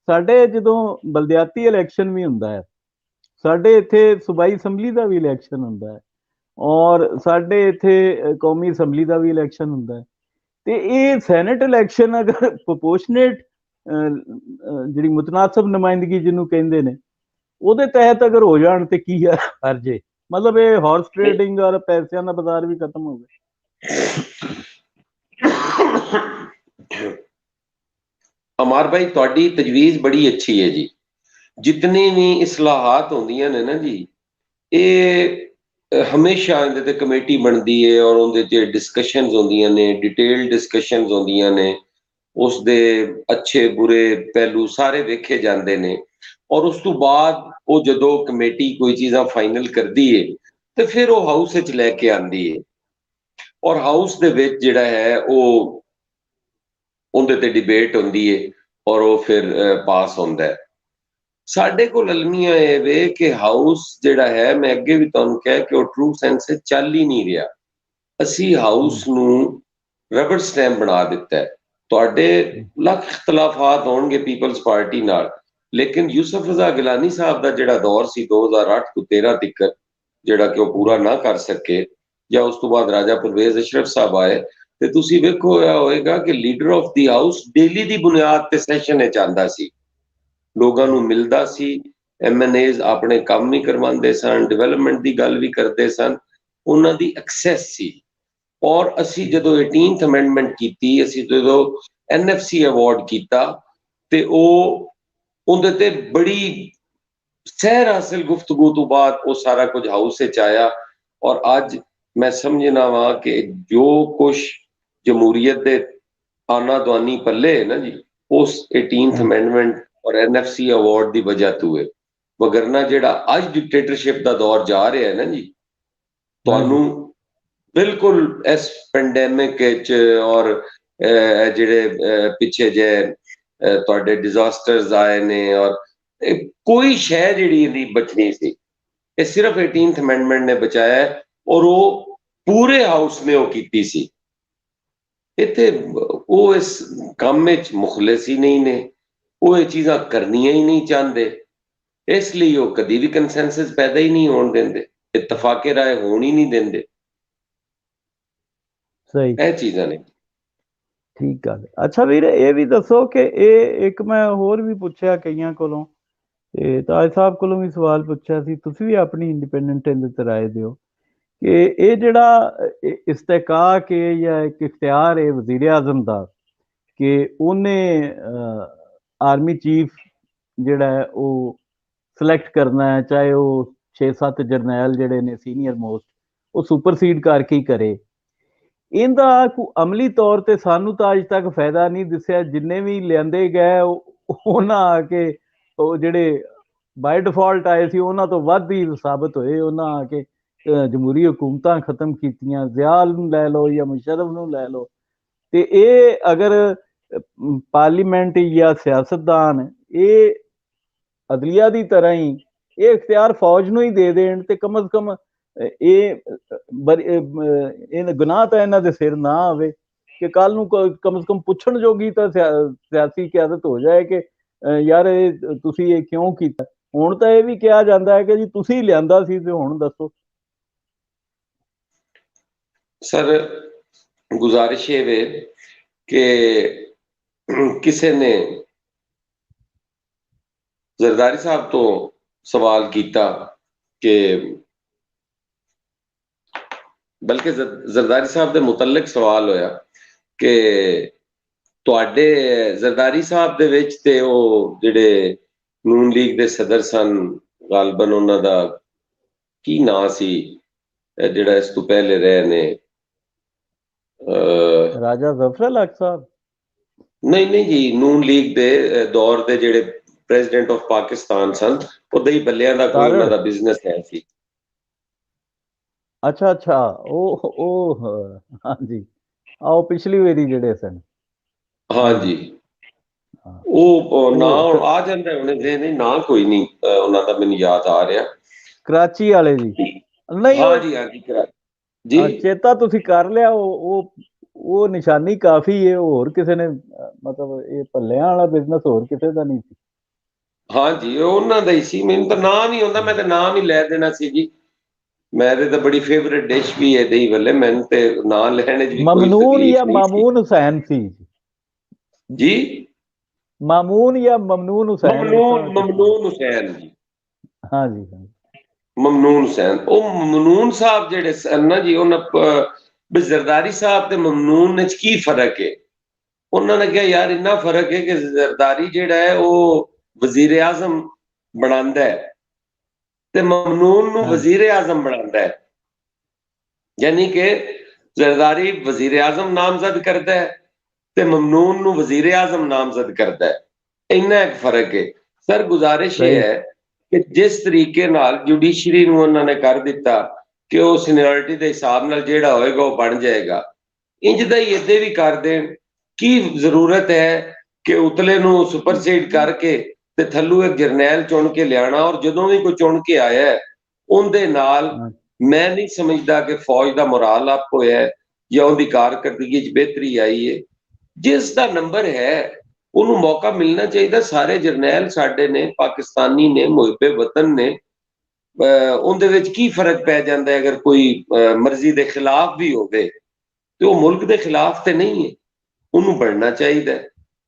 ਸਾਡੇ ਜਦੋਂ ਬਲਦਿਆਤੀ ਇਲੈਕਸ਼ਨ ਵੀ ਹੁੰਦਾ ਹੈ, ਸਾਡੇ ਇੱਥੇ ਸੂਬਾਈ ਅਸੈਂਬਲੀ ਦਾ ਵੀ ਇਲੈਕਸ਼ਨ ਹੁੰਦਾ ਹੈ, ਔਰ ਸਾਡੇ ਇੱਥੇ ਕੌਮੀ ਅਸੈਂਬਲੀ ਦਾ ਵੀ ਇਲੈਕਸ਼ਨ ਹੁੰਦਾ ਹੈ। ਤੇ ਇਹ ਸੈਨੇਟ ਇਲੈਕਸ਼ਨ ਅਗਰ ਪ੍ਰੋਪੋਰਸ਼ਨੇਟ ਜਿਹੜੀ ਮੁਤਨਾਸਬ ਨੁਮਾਇੰਦਗੀ ਜਿਹਨੂੰ ਕਹਿੰਦੇ ਨੇ, ਉਹਦੇ ਤਹਿਤ ਅਗਰ ਹੋ ਜਾਣ ਤੇ ਕੀ ਹਰਜ ਹੈ? ਮਤਲਬ ਇਹ ਹਾਰਸ ਟ੍ਰੇਡਿੰਗ ਔਰ ਪੈਸਿਆਂ ਦਾ ਬਾਜ਼ਾਰ ਵੀ ਖਤਮ ਹੋ ਗਿਆ। अमार भाई ਤੁਹਾਡੀ ਤਜਵੀਜ਼ ਬੜੀ ਅੱਛੀ ਹੈ ਜੀ। ਜਿਤਨੀ ਵੀ ਇਸਲਾਹਾਤ ਹੁੰਦੀਆਂ ਨੇ ਨਾ ਜੀ, ਇਹ ਹਮੇਸ਼ਾ ਇਹਦੇ ਤੇ ਕਮੇਟੀ ਬਣਦੀ ਹੈ ਔਰ ਉਹਦੇ 'ਚ ਡਿਸਕਸ਼ਨਸ ਹੁੰਦੀਆਂ ਨੇ, ਡਿਟੇਲ ਡਿਸਕਸ਼ਨਸ ਹੁੰਦੀਆਂ ਨੇ, ਉਸ ਦੇ ਅੱਛੇ ਬੁਰੇ ਪਹਿਲੂ ਸਾਰੇ ਵੇਖੇ ਜਾਂਦੇ ਨੇ। ਔਰ ਉਸ ਤੋਂ ਬਾਅਦ ਉਹ ਜਦੋਂ ਕਮੇਟੀ ਕੋਈ ਚੀਜ਼ਾਂ ਫਾਈਨਲ ਕਰਦੀ ਹੈ ਤੇ ਫਿਰ ਉਹ ਹਾਊਸ ਵਿੱਚ ਲੈ ਕੇ ਆਉਂਦੀ ਹੈ ਔਰ ਹਾਊਸ ਦੇ ਵਿੱਚ ਜਿਹੜਾ ਹੈ ਉਹ ਉਹਦੇ ਤੇ ਡਿਬੇਟ ਹੁੰਦੀ ਹੈ ਔਰ ਉਹ ਫਿਰ ਪਾਸ ਹੁੰਦਾ ਹੈ। ਸਾਡੇ ਕੋਲ ਅਲਮੀਆ ਇਹ ਵੇ ਕਿ ਹਾਊਸ ਜਿਹੜਾ ਹੈ, ਮੈਂ ਅੱਗੇ ਵੀ ਤੁਹਾਨੂੰ ਕਿਹਾ ਕਿ ਉਹ ਟਰੂ ਸੈਂਸ ਵਿੱਚ ਚੱਲ ਹੀ ਨਹੀਂ ਰਿਹਾ। ਅਸੀਂ ਹਾਊਸ ਨੂੰ ਰਬੜ ਸਟੈਂਪ ਬਣਾ ਦਿੱਤਾ ਹੈ। ਤੁਹਾਡੇ ਲੱਖ ਇਖਤਲਾਫਾਤ ਹੋਣਗੇ ਪੀਪਲਸ ਪਾਰਟੀ ਨਾਲ, ਲੇਕਿਨ ਯੂਸਫ ਰਜ਼ਾ ਗਿਲਾਨੀ ਸਾਹਿਬ ਦਾ ਜਿਹੜਾ ਦੌਰ ਸੀ 2008 ਤੋਂ 13 ਤੱਕ, ਜਿਹੜਾ ਕਿ ਉਹ ਪੂਰਾ ਨਾ ਕਰ ਸਕੇ, ਜਾਂ ਉਸ ਤੋਂ ਬਾਅਦ ਰਾਜਾ ਪਰਵੇਜ਼ ਅਸ਼ਰਫ ਸਾਹਿਬ ਆਏ, ਤੇ ਤੁਸੀਂ ਵੇਖੋ ਹੋਏਗਾ ਕਿ leader of the house daily ਦੀ ਬੁਨਿਆਦ ਤੇ ਸੈਸ਼ਨ ਵਿੱਚ ਆਉਂਦਾ ਸੀ, ਲੋਕਾਂ ਨੂੰ ਮਿਲਦਾ ਸੀ, MNAs ਆਪਣੇ ਕੰਮ ਵੀ ਕਰਵਾਉਂਦੇ ਸਨ, ਡਿਵੈਲਪਮੈਂਟ ਦੀ ਗੱਲ ਵੀ ਕਰਦੇ ਸਨ, ਉਹਨਾਂ ਦੀ ਐਕਸੈਸ ਸੀ। ਔਰ ਅਸੀਂ ਜਦੋਂ 18th ਅਮੈਂਡਮੈਂਟ ਕੀਤੀ, ਅਸੀਂ ਜਦੋਂ NFC ਅਵਾਰਡ ਕੀਤਾ, ਤੇ ਉਹਦੇ ਤੇ ਬੜੀ ਸਹਿਰ ਹਾਸਿਲ ਗੁਫ਼ਤਗੂ ਤੋਂ ਬਾਅਦ ਉਹ ਸਾਰਾ ਕੁਝ ਹਾਊਸ ਵਿੱਚ ਆਇਆ। ਔਰ ਅੱਜ ਮੈਂ ਸਮਝਣਾ ਵਾ ਕਿ ਜੋ ਕੁਛ ਜਮਹੂਰੀਅਤ ਦੇ ਆਨਾ ਦੁਆਨੀ ਪੱਲੇ ਹੈ ਨਾ ਜੀ, ਉਸ 18th ਅਮੈਂਡਮੈਂਟ ਔਰ NFC ਅਵਾਰਡ ਦੀ ਵਜ੍ਹਾ ਤੋਂ ਹੈ। ਵਗਰਨਾ ਜਿਹੜਾ ਅੱਜ ਡਿਕਟੇਟਰਸ਼ਿਪ ਦਾ ਦੌਰ ਜਾ ਰਿਹਾ ਹੈ ਨਾ ਜੀ, ਤੁਹਾਨੂੰ ਬਿਲਕੁਲ ਇਸ ਪੈਂਡੈਮਿਕ ਵਿੱਚ ਔਰ ਜਿਹੜੇ ਪਿੱਛੇ ਜੇ ਤੁਹਾਡੇ ਡਿਜ਼ਾਸਟਰਸ ਆਏ ਨੇ, ਔਰ ਕੋਈ ਸ਼ੈ ਜਿਹੜੀ ਇਹਦੀ ਬਚਣੀ ਸੀ, ਇਹ ਸਿਰਫ 18th ਅਮੈਂਡਮੈਂਟ ਨੇ ਬਚਾਇਆ, ਔਰ ਉਹ ਪੂਰੇ ਹਾਊਸ ਨੇ ਉਹ ਕੀਤੀ ਸੀ। ਇੱਥੇ ਉਹ ਇਸ ਕੰਮ ਵਿੱਚ ਮੁਖਲਿਸ ਹੀ ਨਹੀਂ ਨੇ, ਉਹ ਇਹ ਚੀਜ਼ਾਂ ਕਰਨੀਆਂ ਹੀ ਨਹੀਂ ਚਾਹੁੰਦੇ, ਇਸ ਲਈ ਉਹ ਕਦੀ ਵੀ ਕੰਸੈਂਸਸ ਪੈਦਾ ਹੀ ਨਹੀਂ ਹੋਣ ਦਿੰਦੇ, ਇਤਫਾਕੇ ਰਾਏ ਹੋਣ ਹੀ ਨਹੀਂ ਦਿੰਦੇ। ਸਹੀ, ਇਹ ਚੀਜ਼ਾਂ ਨੇ। ਠੀਕ ਗੱਲ। ਅੱਛਾ ਵੀਰ, ਇਹ ਵੀ ਦੱਸੋ ਕਿ ਇਹ ਇੱਕ ਮੈਂ ਹੋਰ ਵੀ ਪੁੱਛਿਆ ਕਈਆਂ ਕੋਲੋਂ, ਤੇ ਤਾਜ ਸਾਹਿਬ ਕੋਲੋਂ ਵੀ ਸਵਾਲ ਪੁੱਛਿਆ ਸੀ, ਤੁਸੀਂ ਵੀ ਆਪਣੀ ਇੰਡੀਪੈਂਡੈਂਟ ਇਹਦੇ ਤੇ ਰਾਏ ਦਿਓ ਕਿ ਇਹ ਜਿਹੜਾ ਇਸਤਿਹਕਾਕ ਹੈ ਜਾਂ ਇੱਕ ਇਖਤਿਆਰ ਹੈ ਵਜ਼ੀਰ ਆਜ਼ਮ ਦਾ, ਕਿ ਉਹਨੇ ਆਰਮੀ ਚੀਫ ਜਿਹੜਾ ਹੈ ਉਹ ਸਿਲੈਕਟ ਕਰਨਾ ਹੈ, ਚਾਹੇ ਉਹ 6-7 ਜਰਨੈਲ ਜਿਹੜੇ ਨੇ ਸੀਨੀਅਰ ਮੋਸਟ, ਉਹ ਸੁਪਰਸੀਡ ਕਰਕੇ ਹੀ ਕਰੇ। ਇਹਦਾ ਕੋਈ ਅਮਲੀ ਤੌਰ ਤੇ ਸਾਨੂੰ ਤਾਂ ਅੱਜ ਤੱਕ ਫਾਇਦਾ ਨਹੀਂ ਦਿਸਿਆ। ਜਿੰਨੇ ਵੀ ਲਿਆਂਦੇ ਗਏ ਉਹਨਾਂ ਆ ਕੇ ਉਹ ਜਿਹੜੇ ਬਾਈ ਡਿਫਾਲਟ ਆਏ ਸੀ ਉਹਨਾਂ ਤੋਂ ਵੱਧ ਹੀ ਸਾਬਤ ਹੋਏ। ਉਹਨਾਂ ਆ ਕੇ ਜਮਹੂਰੀ ਹਕੂਮਤਾਂ ਖਤਮ ਕੀਤੀਆਂ, ਜ਼ਿਆਲ ਨੂੰ ਲੈ ਲਓ ਜਾਂ ਮੁਸ਼ਰਫ ਨੂੰ ਲੈ ਲਓ। ਤੇ ਇਹ ਅਗਰ ਪਾਰਲੀਮੈਂਟ ਜਾਂ ਸਿਆਸਤਦਾਨ ਇਹ ਅਦਲੀਆ ਦੀ ਤਰ੍ਹਾਂ ਹੀ ਇਹ ਇਖਤਿਆਰ ਫੌਜ ਨੂੰ ਹੀ ਦੇ ਦੇਣ, ਤੇ ਕਮ ਅਜ਼ ਕਮ ਇਹ ਗੁਨਾਹ ਤਾਂ ਇਹਨਾਂ ਦੇ ਸਿਰ ਨਾ ਆਵੇ, ਕਿ ਕੱਲ ਨੂੰ ਕਮ ਸੇ ਕਮ ਪੁੱਛਣ ਜੋਗੀ ਤਾਂ ਸਿਆਸੀ ਕਿਆਦਤ ਹੋ ਜਾਏ ਕਿ ਯਾਰ ਇਹ ਤੁਸੀਂ ਇਹ ਕਿਉਂ ਕੀਤਾ। ਹੁਣ ਤਾਂ ਇਹ ਵੀ ਕਿਹਾ ਜਾਂਦਾ ਹੈ ਕਿ ਜੀ ਤੁਸੀਂ ਲਿਆਂਦਾ ਸੀ, ਤੇ ਹੁਣ ਦੱਸੋ। ਸਰ ਗੁਜ਼ਾਰਿਸ਼ ਇਹ ਵੇ ਕਿ ਕਿਸੇ ਨੇ ਜ਼ਰਦਾਰੀ ਸਾਹਿਬ ਤੋਂ ਸਵਾਲ ਕੀਤਾ, ਕਿ ਬਲਕਿ ਜ਼ਰਦਾਰੀ ਸਾਹਿਬ ਦੇ ਮੁਤਲਕ ਸਵਾਲ ਹੋਇਆ ਕਿ ਤੁਹਾਡੇ ਜ਼ਰਦਾਰੀ ਸਾਹਿਬ ਦੇ ਵਿੱਚ ਤੇ ਉਹ ਜਿਹੜੇ ਨੂਨ ਲੀਗ ਦੇ ਸਦਰ ਸਨ, ਗਾਲਬਨ ਉਹਨਾਂ ਦਾ ਕੀ ਨਾਂ ਸੀ ਜਿਹੜਾ ਇਸ ਤੋਂ ਪਹਿਲੇ ਰਹੇ ਨੇ, ਰਾਜਾ ਜ਼ਫਰ ਹਕ ਸਾਹਿਬ? ਨਹੀਂ ਜੀ, ਨੂਨ ਲੀਗ ਦੇ ਦੌਰ ਦੇ ਜਿਹੜੇ ਪ੍ਰੈਜ਼ੀਡੈਂਟ ਆਫ ਪਾਕਿਸਤਾਨ ਸਨ, ਉਹ ਦਹੀਂ ਬੱਲਿਆਂ ਦਾ ਕੋਈ ਉਹਨਾਂ ਦਾ ਬਿਜ਼ਨਸ ਹੈ ਸੀ। ਅੱਛਾ, ਉਹ ਹਾਂਜੀ, ਆਓ ਪਿਛਲੀ ਵਾਰੀ ਜਿਹੜੇ ਸਨ। ਹਾਂਜੀ, ਉਹ ਨਾਂ ਆ ਜਾਂਦਾ ਹੁਣੇ ਦੇ, ਨਹੀਂ ਨਾਂ ਕੋਈ ਨਹੀਂ ਉਹਨਾਂ ਦਾ ਮੈਨੂੰ ਯਾਦ ਆ ਰਿਹਾ। ਕਰਾਚੀ ਵਾਲੇ ਜੀ? ਨਹੀਂ, ਹਾਂਜੀ ਜੀ, ਚੇਤਾ ਤੁਸੀਂ ਕਰ ਲਿਆ। ਉਹ ਨਿਸ਼ਾਨੀ ਕਾਫੀ ਹੈ, ਹੋਰ ਕਿਸੇ ਨੇ ਮਤਲਬ ਇਹ ਭੱਲਿਆਂ ਵਾਲਾ ਬਿਜ਼ਨਸ ਹੋਰ ਕਿਸੇ ਦਾ ਨਹੀਂ ਸੀ। ਹਾਂਜੀ, ਉਹਨਾਂ ਦਾ ਹੀ ਸੀ। ਮੈਨੂੰ ਤਾਂ ਨਾਮ ਨਹੀਂ ਆਉਂਦਾ, ਮੈਂ ਤਾਂ ਨਾਮ ਹੀ ਲੈ ਦੇਣਾ ਸੀ ਜੀ। ਮੇਰੇ ਤਾਂ ਬੜੀ ਫੇਵਰੇਟ ਡਿਸ਼ ਵੀ ਹੈ ਦਹੀਂ ਭੱਲੇ, ਮੈਨੂੰ ਤੇ ਨਾਂ ਲੈਣੇ ਚ ਵੀ ਕੋਈ ਮਮਨੂਨ ਤਕਲੀਫ ਜਾਂ ਨਹੀਂ ਸੀ। ਮਾਮੂਨ ਹੁਸੈਨ ਸੀ ਜੀ, ਮਾਮੂਨ ਜਾਂ ਮਮਨੂਨ ਹੁਸੈਨ? ਮਮਨੂਨ ਹੁਸੈਨ ਜੀ। ਹਾਂਜੀ, ਮਮਨੂਨ ਹੁਸੈਨ। ਉਹ ਮਮਨੂਨ ਸਾਹਿਬ ਜਿਹੜੇ ਸਨ ਨਾ ਜੀ, ਉਹਨਾਂ ਜ਼ਰਦਾਰੀ ਸਾਹਿਬ ਤੇ ਮਮਨੂਨ ਵਿੱਚ ਕੀ ਫਰਕ ਹੈ? ਉਹਨਾਂ ਨੇ ਕਿਹਾ ਯਾਰ ਇੰਨਾ ਫਰਕ ਹੈ ਕਿ ਜ਼ਰਦਾਰੀ ਜਿਹੜਾ ਹੈ ਉਹ ਵਜ਼ੀਰ ਆਜ਼ਮ ਬਣਾਉਂਦਾ ਹੈ, ਤੇ ਮਮਨੂਨ ਨੂੰ ਵਜ਼ੀਰ ਆਜ਼ਮ ਬਣਾਉਂਦਾ ਹੈ। यानी कि जरदारी वजीर आजम नामजद करता है ते ममनून नूं वजीर आजम नामजद करता है। इन्ना एक फर्क है सर। गुजारिश ये है कि जिस तरीके नाल जुडिशरी नूं उन्हां ने कर दिता कि वो सीनियरिटी के हिसाब नाल जिहड़ा होएगा वो बन जाएगा, इंज दा ही इहदे भी कर देण। की जरूरत है कि उतले नूं सुपरसीड करके ते थल्लू एक जरनैल चुन के लियाना, और जदों भी कोई चुन के आया है उहदे नाल मैं नहीं समझदा कि फौज का मोराल अप होया है या उहदी कारकर्दगी च बेहतरी आई है। जिसका नंबर है उन्होंने मौका मिलना चाहिए। सारे जरनैल साडे ने, पाकिस्तानी ने, मुहिबे वतन ने, उनदे विच की फर्क पै जाता है अगर कोई मर्जी के खिलाफ भी होवे तो वो मुल्क के खिलाफ तो नहीं है, उन्होंने बनना चाहिए।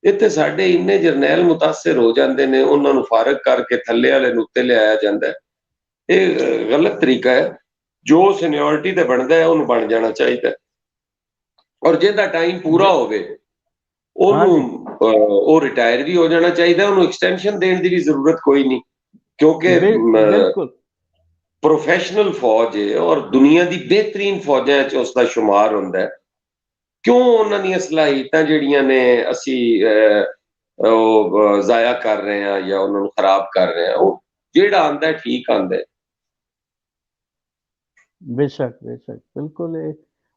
इत्थे साडे इन्ने जरनैल मुतासर हो जाते हैं, उन्होंने फारग करके थल्ले वाले नूं उत्ते लियाया जाता है। ये गलत तरीका है। जो सीनियरिटी ते बनता है उन्होंने बन जाना चाहिए, और जिहदा टाइम पूरा होवे ਉਹ ਰਿਟਾਇਰ ਵੀ ਹੋ ਜਾਣਾ ਚਾਹੀਦਾ। ਉਹਨੂੰ ਐਕਸਟੈਂਸ਼ਨ ਦੇਣ ਦੀ ਵੀ ਜ਼ਰੂਰਤ ਕੋਈ ਨਹੀਂ, ਕਿਉਂਕਿ ਬਿਲਕੁਲ ਪ੍ਰੋਫੈਸ਼ਨਲ ਫੌਜ ਹੈ ਔਰ ਦੁਨੀਆ ਦੀ ਬਿਹਤਰੀਨ ਫੌਜਾਂ 'ਚ ਉਸ ਦਾ ਸ਼ੁਮਾਰ ਹੁੰਦਾ ਹੈ। ਕਿਉਂ ਉਹਨਾਂ ਦੀਆਂ ਸਲਾਹੀਤਾਂ ਜਿਹੜੀਆਂ ਨੇ ਅਸੀਂ ਉਹ ਜ਼ਾਇਆ ਕਰ ਰਹੇ ਹਾਂ ਜਾਂ ਉਹਨਾਂ ਨੂੰ ਖਰਾਬ ਕਰ ਰਹੇ ਹਾਂ? ਉਹ ਜਿਹੜਾ ਆਂਦਾ ਠੀਕ ਆਂਦਾ। ਬੇਸ਼ੱਕ ਬੇਸ਼ੱਕ ਬਿਲਕੁਲ।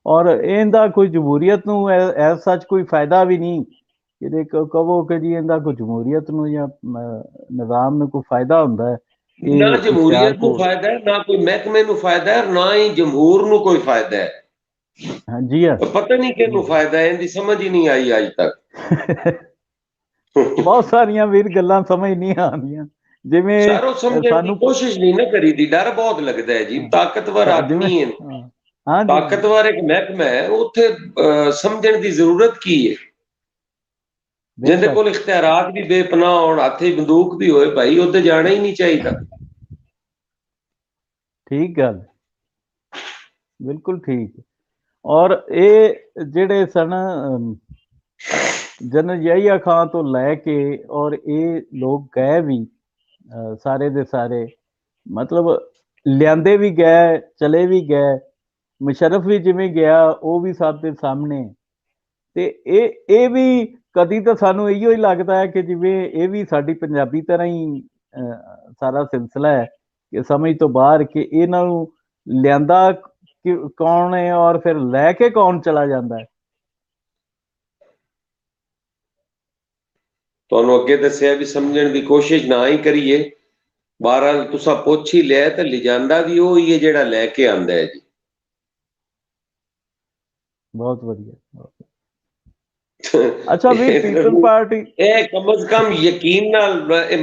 ਔਰ ਇਹਦਾ ਕੋਈ ਜਮਹੂਰੀਅਤ ਨੂੰ ਐਸ ਸੱਚ ਕੋਈ ਫਾਇਦਾ ਵੀ ਨਹੀਂ ਕਿ ਕਹੋ ਕਿ ਜੀ ਇਹਦਾ ਕੋਈ ਜਮਹੂਰੀਅਤ ਨੂੰ ਜਾਂ ਨਿਜ਼ਾਮ ਨੂੰ ਕੋਈ ਫਾਇਦਾ ਹੁੰਦਾ ਹੈ। ਨਾ ਜਮਹੂਰੀਅਤ ਨੂੰ ਫਾਇਦਾ ਹੈ, ਨਾ ਕੋਈ ਮਹਿਕਮੇ ਨੂੰ ਫਾਇਦਾ ਹੈ, ਨਾ ਹੀ ਜਮਹੂਰ ਨੂੰ ਕੋਈ ਫਾਇਦਾ ਹੈ। जी हाँ, पता नहीं किहनूं फायदा है, इनकी समझ ही नहीं आई अज तक। बहुत सारिया वीर गल्लां समझ नहीं आंदियां, जिवें सारो समझण दी कोशिश नहीं ना करी दी। डर बहुत लगता है जी। ताकतवर आदमी है, ताकतवर एक महकमा है, उत्थे समझण दी जरूरत की है? जिहदे कोल इख्तियारात भी बेपनाह होण, हाथे बंदूक भी होए, भाई उत्थे जाना ही नहीं चाहिए। ठीक गल, बिल्कुल ठीक। और ये जिहड़े सन जनरल यहिया खान तो लैके और ये लोग गए भी सारे दे सारे, मतलब लियांदे भी गए, चले भी गए। मुशर्रफ भी जिवें गया वो भी सब दे सामने। ते ये भी कदी तो सानू इहो ही लगता है कि जिवें ये भी साडी पंजाबी तरह ही सारा सिलसिला है कि समझ तो बाहर कि इन्हां नूं लियांदा कौन है और फिर लैके कौन चला जाता है। तुहानूं अगे दस्सिया भी समझण दी कोशिश ना ही करिए। बहरहाल तुसां पुछ ही लिया तो लिजांदा भी वो ही है जिहड़ा लैके आंदा है जी। बहुत वधिया। अच्छा भी पीपल्स पार्टी कम अज कम यकीन नाल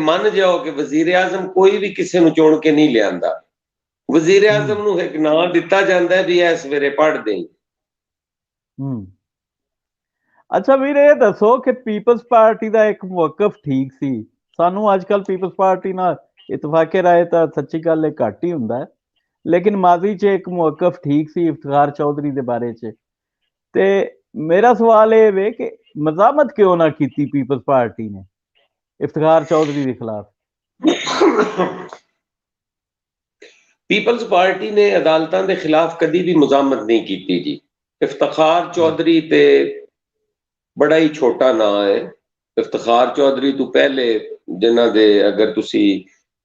मन जाओ कि वजीर आजम कोई भी किसी नूं चुन के नहीं लियांदा। वजीर आजम नूं एक नाम दिता जाता है भी इस वेरे पढ़ दें। अच्छा वीर ये दसो कि पीपल्स पार्टी का एक मौकफ ठीक सी? सानू अजकल पीपल्स पार्टी नाल इतफाके राय तो सच्ची गल घट ही हुंदा है, लेकिन माजी च एक मौकफ ठीक सी इफ्तिखार चौधरी के बारे च। ते मेरा सवाल ये वे कि मजामत क्यों ना की पीपल्स पार्टी ने इफ्तिखार चौधरी के खिलाफ? पीपल्स पार्टी ने अदालतों के खिलाफ कभी भी मुजामत नहीं की जी। इफ्तिखार चौधरी ते बड़ा ही छोटा ना है। इफ्तिखार चौधरी तो पहले जिन्हां दे अगर तुसी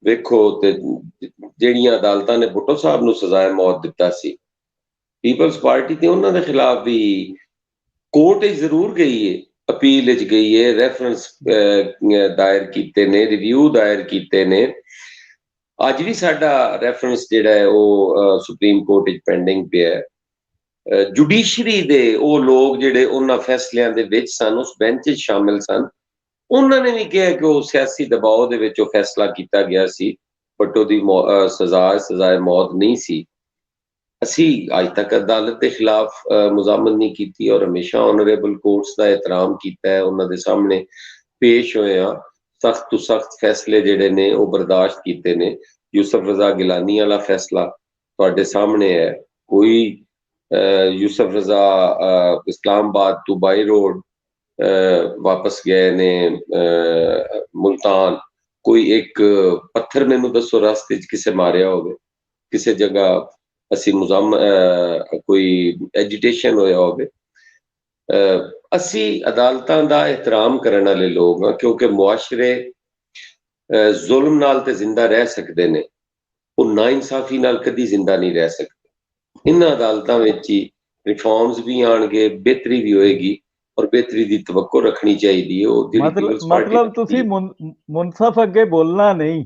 वेखो ते जिहड़ियां अदालतां ने भुट्टो साहब नूं सजाए मौत दिता सी, पीपल्स पार्टी ते उन्हां दे खिलाफ भी कोर्ट जरूर गई है, अपील गई है, रेफरेंस दायर कीते ने, रिव्यू दायर कीते ने। अज भी साडा रेफरेंस जिहड़ा है वो सुप्रीम कोर्ट च पेंडिंग पिया है। जुडिशरी दे वो लोग जिहड़े उन्हां फैसलियां दे विच सन, उस बेंच च शामिल सन, उन्होंने भी कहा कि वो सियासी दबाव दे विच फैसला किया गया सी, बट उहदी सजाए मौत नहीं सी। असी अज तक अदालत के खिलाफ मुजामत नहीं की और हमेशा ऑनरेबल कोर्ट्स का एहतराम किया है। उन्होंने सामने पेश होए सख्त तो सख्त फैसले जिहड़े ने वो बर्दाश्त किए ने। यूसुफ रजा गिलानी वाला फैसला तुहाडे सामने है। कोई यूसुफ रजा इस्लामाबाद तो बाई रोड वापस गए ने मुल्तान। कोई एक पत्थर मैनू दसो रास्ते किसे मारिया होवे किसी जगह ਅਸੀਂ ਕੋਈ ਐਜੀਟੇਸ਼ਨ ਹੋਇਆ ਹੋਵੇ। ਅਸੀਂ ਅਦਾਲਤਾਂ ਦਾ ਇਹਤਰਾਮ ਕਰਨ ਵਾਲੇ ਲੋਕ ਹਾਂ, ਕਿਉਂਕਿ ਮੁਆਸ਼ਰੇ ਜ਼ੁਲਮ ਨਾਲ ਤੇ ਜ਼ਿੰਦਾ ਰਹਿ ਸਕਦੇ ਨੇ, ਉਹ ਨਾ ਇਨਸਾਫੀ ਨਾਲ ਕਦੀ ਜ਼ਿੰਦਾ ਨਹੀਂ ਰਹਿ ਸਕਦੇ। ਇਹਨਾਂ ਅਦਾਲਤਾਂ ਵਿੱਚ ਹੀ ਰਿਫਾਰਮਸ ਵੀ ਆਣਗੇ, ਬਿਹਤਰੀ ਵੀ ਹੋਏਗੀ, ਔਰ ਬਿਹਤਰੀ ਦੀ ਤਵੱਕੋ ਰੱਖਣੀ ਚਾਹੀਦੀ ਹੈ। ਉਹ ਜਿਹੜੀ ਪੀਪਲਸ ਪਾਰਟੀ ਮਤਲਬ ਤੁਸੀਂ ਮੁਨਸਫ ਅੱਗੇ ਬੋਲਣਾ ਨਹੀਂ?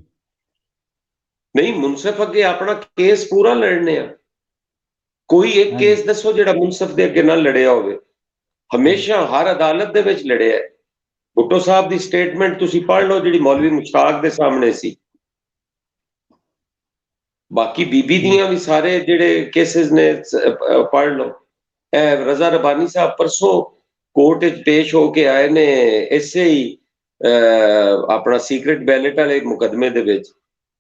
ਨਹੀਂ, ਮੁਨਸਫ ਅੱਗੇ ਆਪਣਾ ਕੇਸ ਪੂਰਾ ਲੜਨੇ ਆ। ਕੋਈ ਇੱਕ ਕੇਸ ਦੱਸੋ ਜਿਹੜਾ ਮੁਨਸਫ ਦੇ ਅੱਗੇ ਨਾ ਲੜਿਆ ਹੋਵੇ। ਹਮੇਸ਼ਾ ਹਰ ਅਦਾਲਤ ਦੇ ਵਿੱਚ ਲੜਿਆ। ਭੁੱਟੋ ਸਾਹਿਬ ਦੀ ਸਟੇਟਮੈਂਟ ਤੁਸੀਂ ਪੜ੍ਹ ਲਓ, ਜਿਹੜੀ ਮੌਲਵੀ ਮੁਸ਼ਤਾਕ ਦੇ ਸਾਹਮਣੇ ਸੀ। ਬਾਕੀ ਬੀਬੀ ਦੀਆਂ ਵੀ ਸਾਰੇ ਜਿਹੜੇ ਕੇਸਿਸ ਨੇ ਪੜ੍ਹ ਲਓ। ਰਜ਼ਾ ਰਬਾਨੀ ਸਾਹਿਬ ਪਰਸੋਂ ਕੋਰਟ ਵਿੱਚ ਪੇਸ਼ ਹੋ ਕੇ ਆਏ ਨੇ, ਇਸੇ ਹੀ ਆਪਣਾ ਸੀਕ੍ਰੇਟ ਬੈਲਟ ਵਾਲੇ ਮੁਕਦਮੇ ਦੇ ਵਿੱਚ।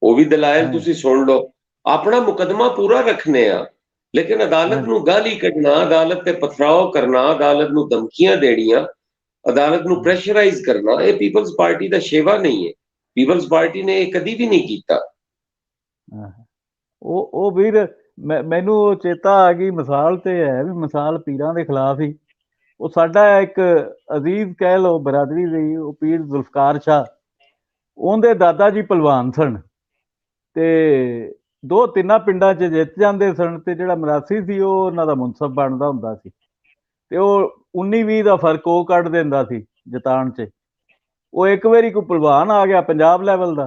ਉਹ ਵੀ ਦਲਾਇਲ ਤੁਸੀਂ ਸੁਣ ਲਓ। ਆਪਣਾ ਮੁਕਦਮਾ ਪੂਰਾ ਰੱਖਨੇ ਆ, ਲੇਕਿਨ ਅਦਾਲਤ ਨੂੰ ਗਾਲੀ ਕੱਢਣਾ, ਅਦਾਲਤ ਤੇ ਪਥਰਾਓ ਕਰਨਾ, ਅਦਾਲਤ ਨੂੰ ਧਮਕੀਆਂ ਦੇਣੀਆਂ, ਅਦਾਲਤ ਨੂੰ ਪ੍ਰੈਸ਼ਰਾਈਜ਼ ਕਰਨਾ, ਇਹ ਪੀਪਲਸ ਪਾਰਟੀ ਦਾ ਸ਼ੇਵਾ ਨਹੀਂ ਹੈ। ਪੀਪਲਸ ਪਾਰਟੀ ਨੇ ਇਹ ਕਦੀ ਵੀ ਨਹੀਂ ਕੀਤਾ। ਉਹ ਵੀਰ ਮੈਨੂੰ ਚੇਤਾ ਆ ਗਈ, ਮਿਸਾਲ ਤੇ ਹੈ ਵੀ ਮਿਸਾਲ ਪੀਰਾਂ ਦੇ ਖਿਲਾਫ ਹੀ। ਉਹ ਸਾਡਾ ਇੱਕ ਅਜ਼ੀਜ਼ ਕਹਿ ਲਓ ਬਰਾਦਰੀ ਦੀ, ਉਹ ਪੀਰ ਜ਼ੁਲਫਕਾਰ ਸ਼ਾਹ, ਉਹਦੇ ਦਾਦਾ ਜੀ ਭਲਵਾਨ ਸਨ ਤੇ 2-3 ਪਿੰਡਾਂ 'ਚ ਜਿੱਤ ਜਾਂਦੇ ਸਨ, ਤੇ ਜਿਹੜਾ ਮਰਾਸੀ ਸੀ ਉਹ ਉਹਨਾਂ ਦਾ ਮੁਨਸਫ ਬਣਦਾ ਹੁੰਦਾ ਸੀ, ਤੇ ਉਹ 19-20 ਦਾ ਫਰਕ ਉਹ ਕੱਢ ਦਿੰਦਾ ਸੀ ਜਿਤਾਉਣ 'ਚ। ਉਹ ਇੱਕ ਵਾਰੀ ਕੋਈ ਭਲਵਾਨ ਆ ਗਿਆ ਪੰਜਾਬ ਲੈਵਲ ਦਾ,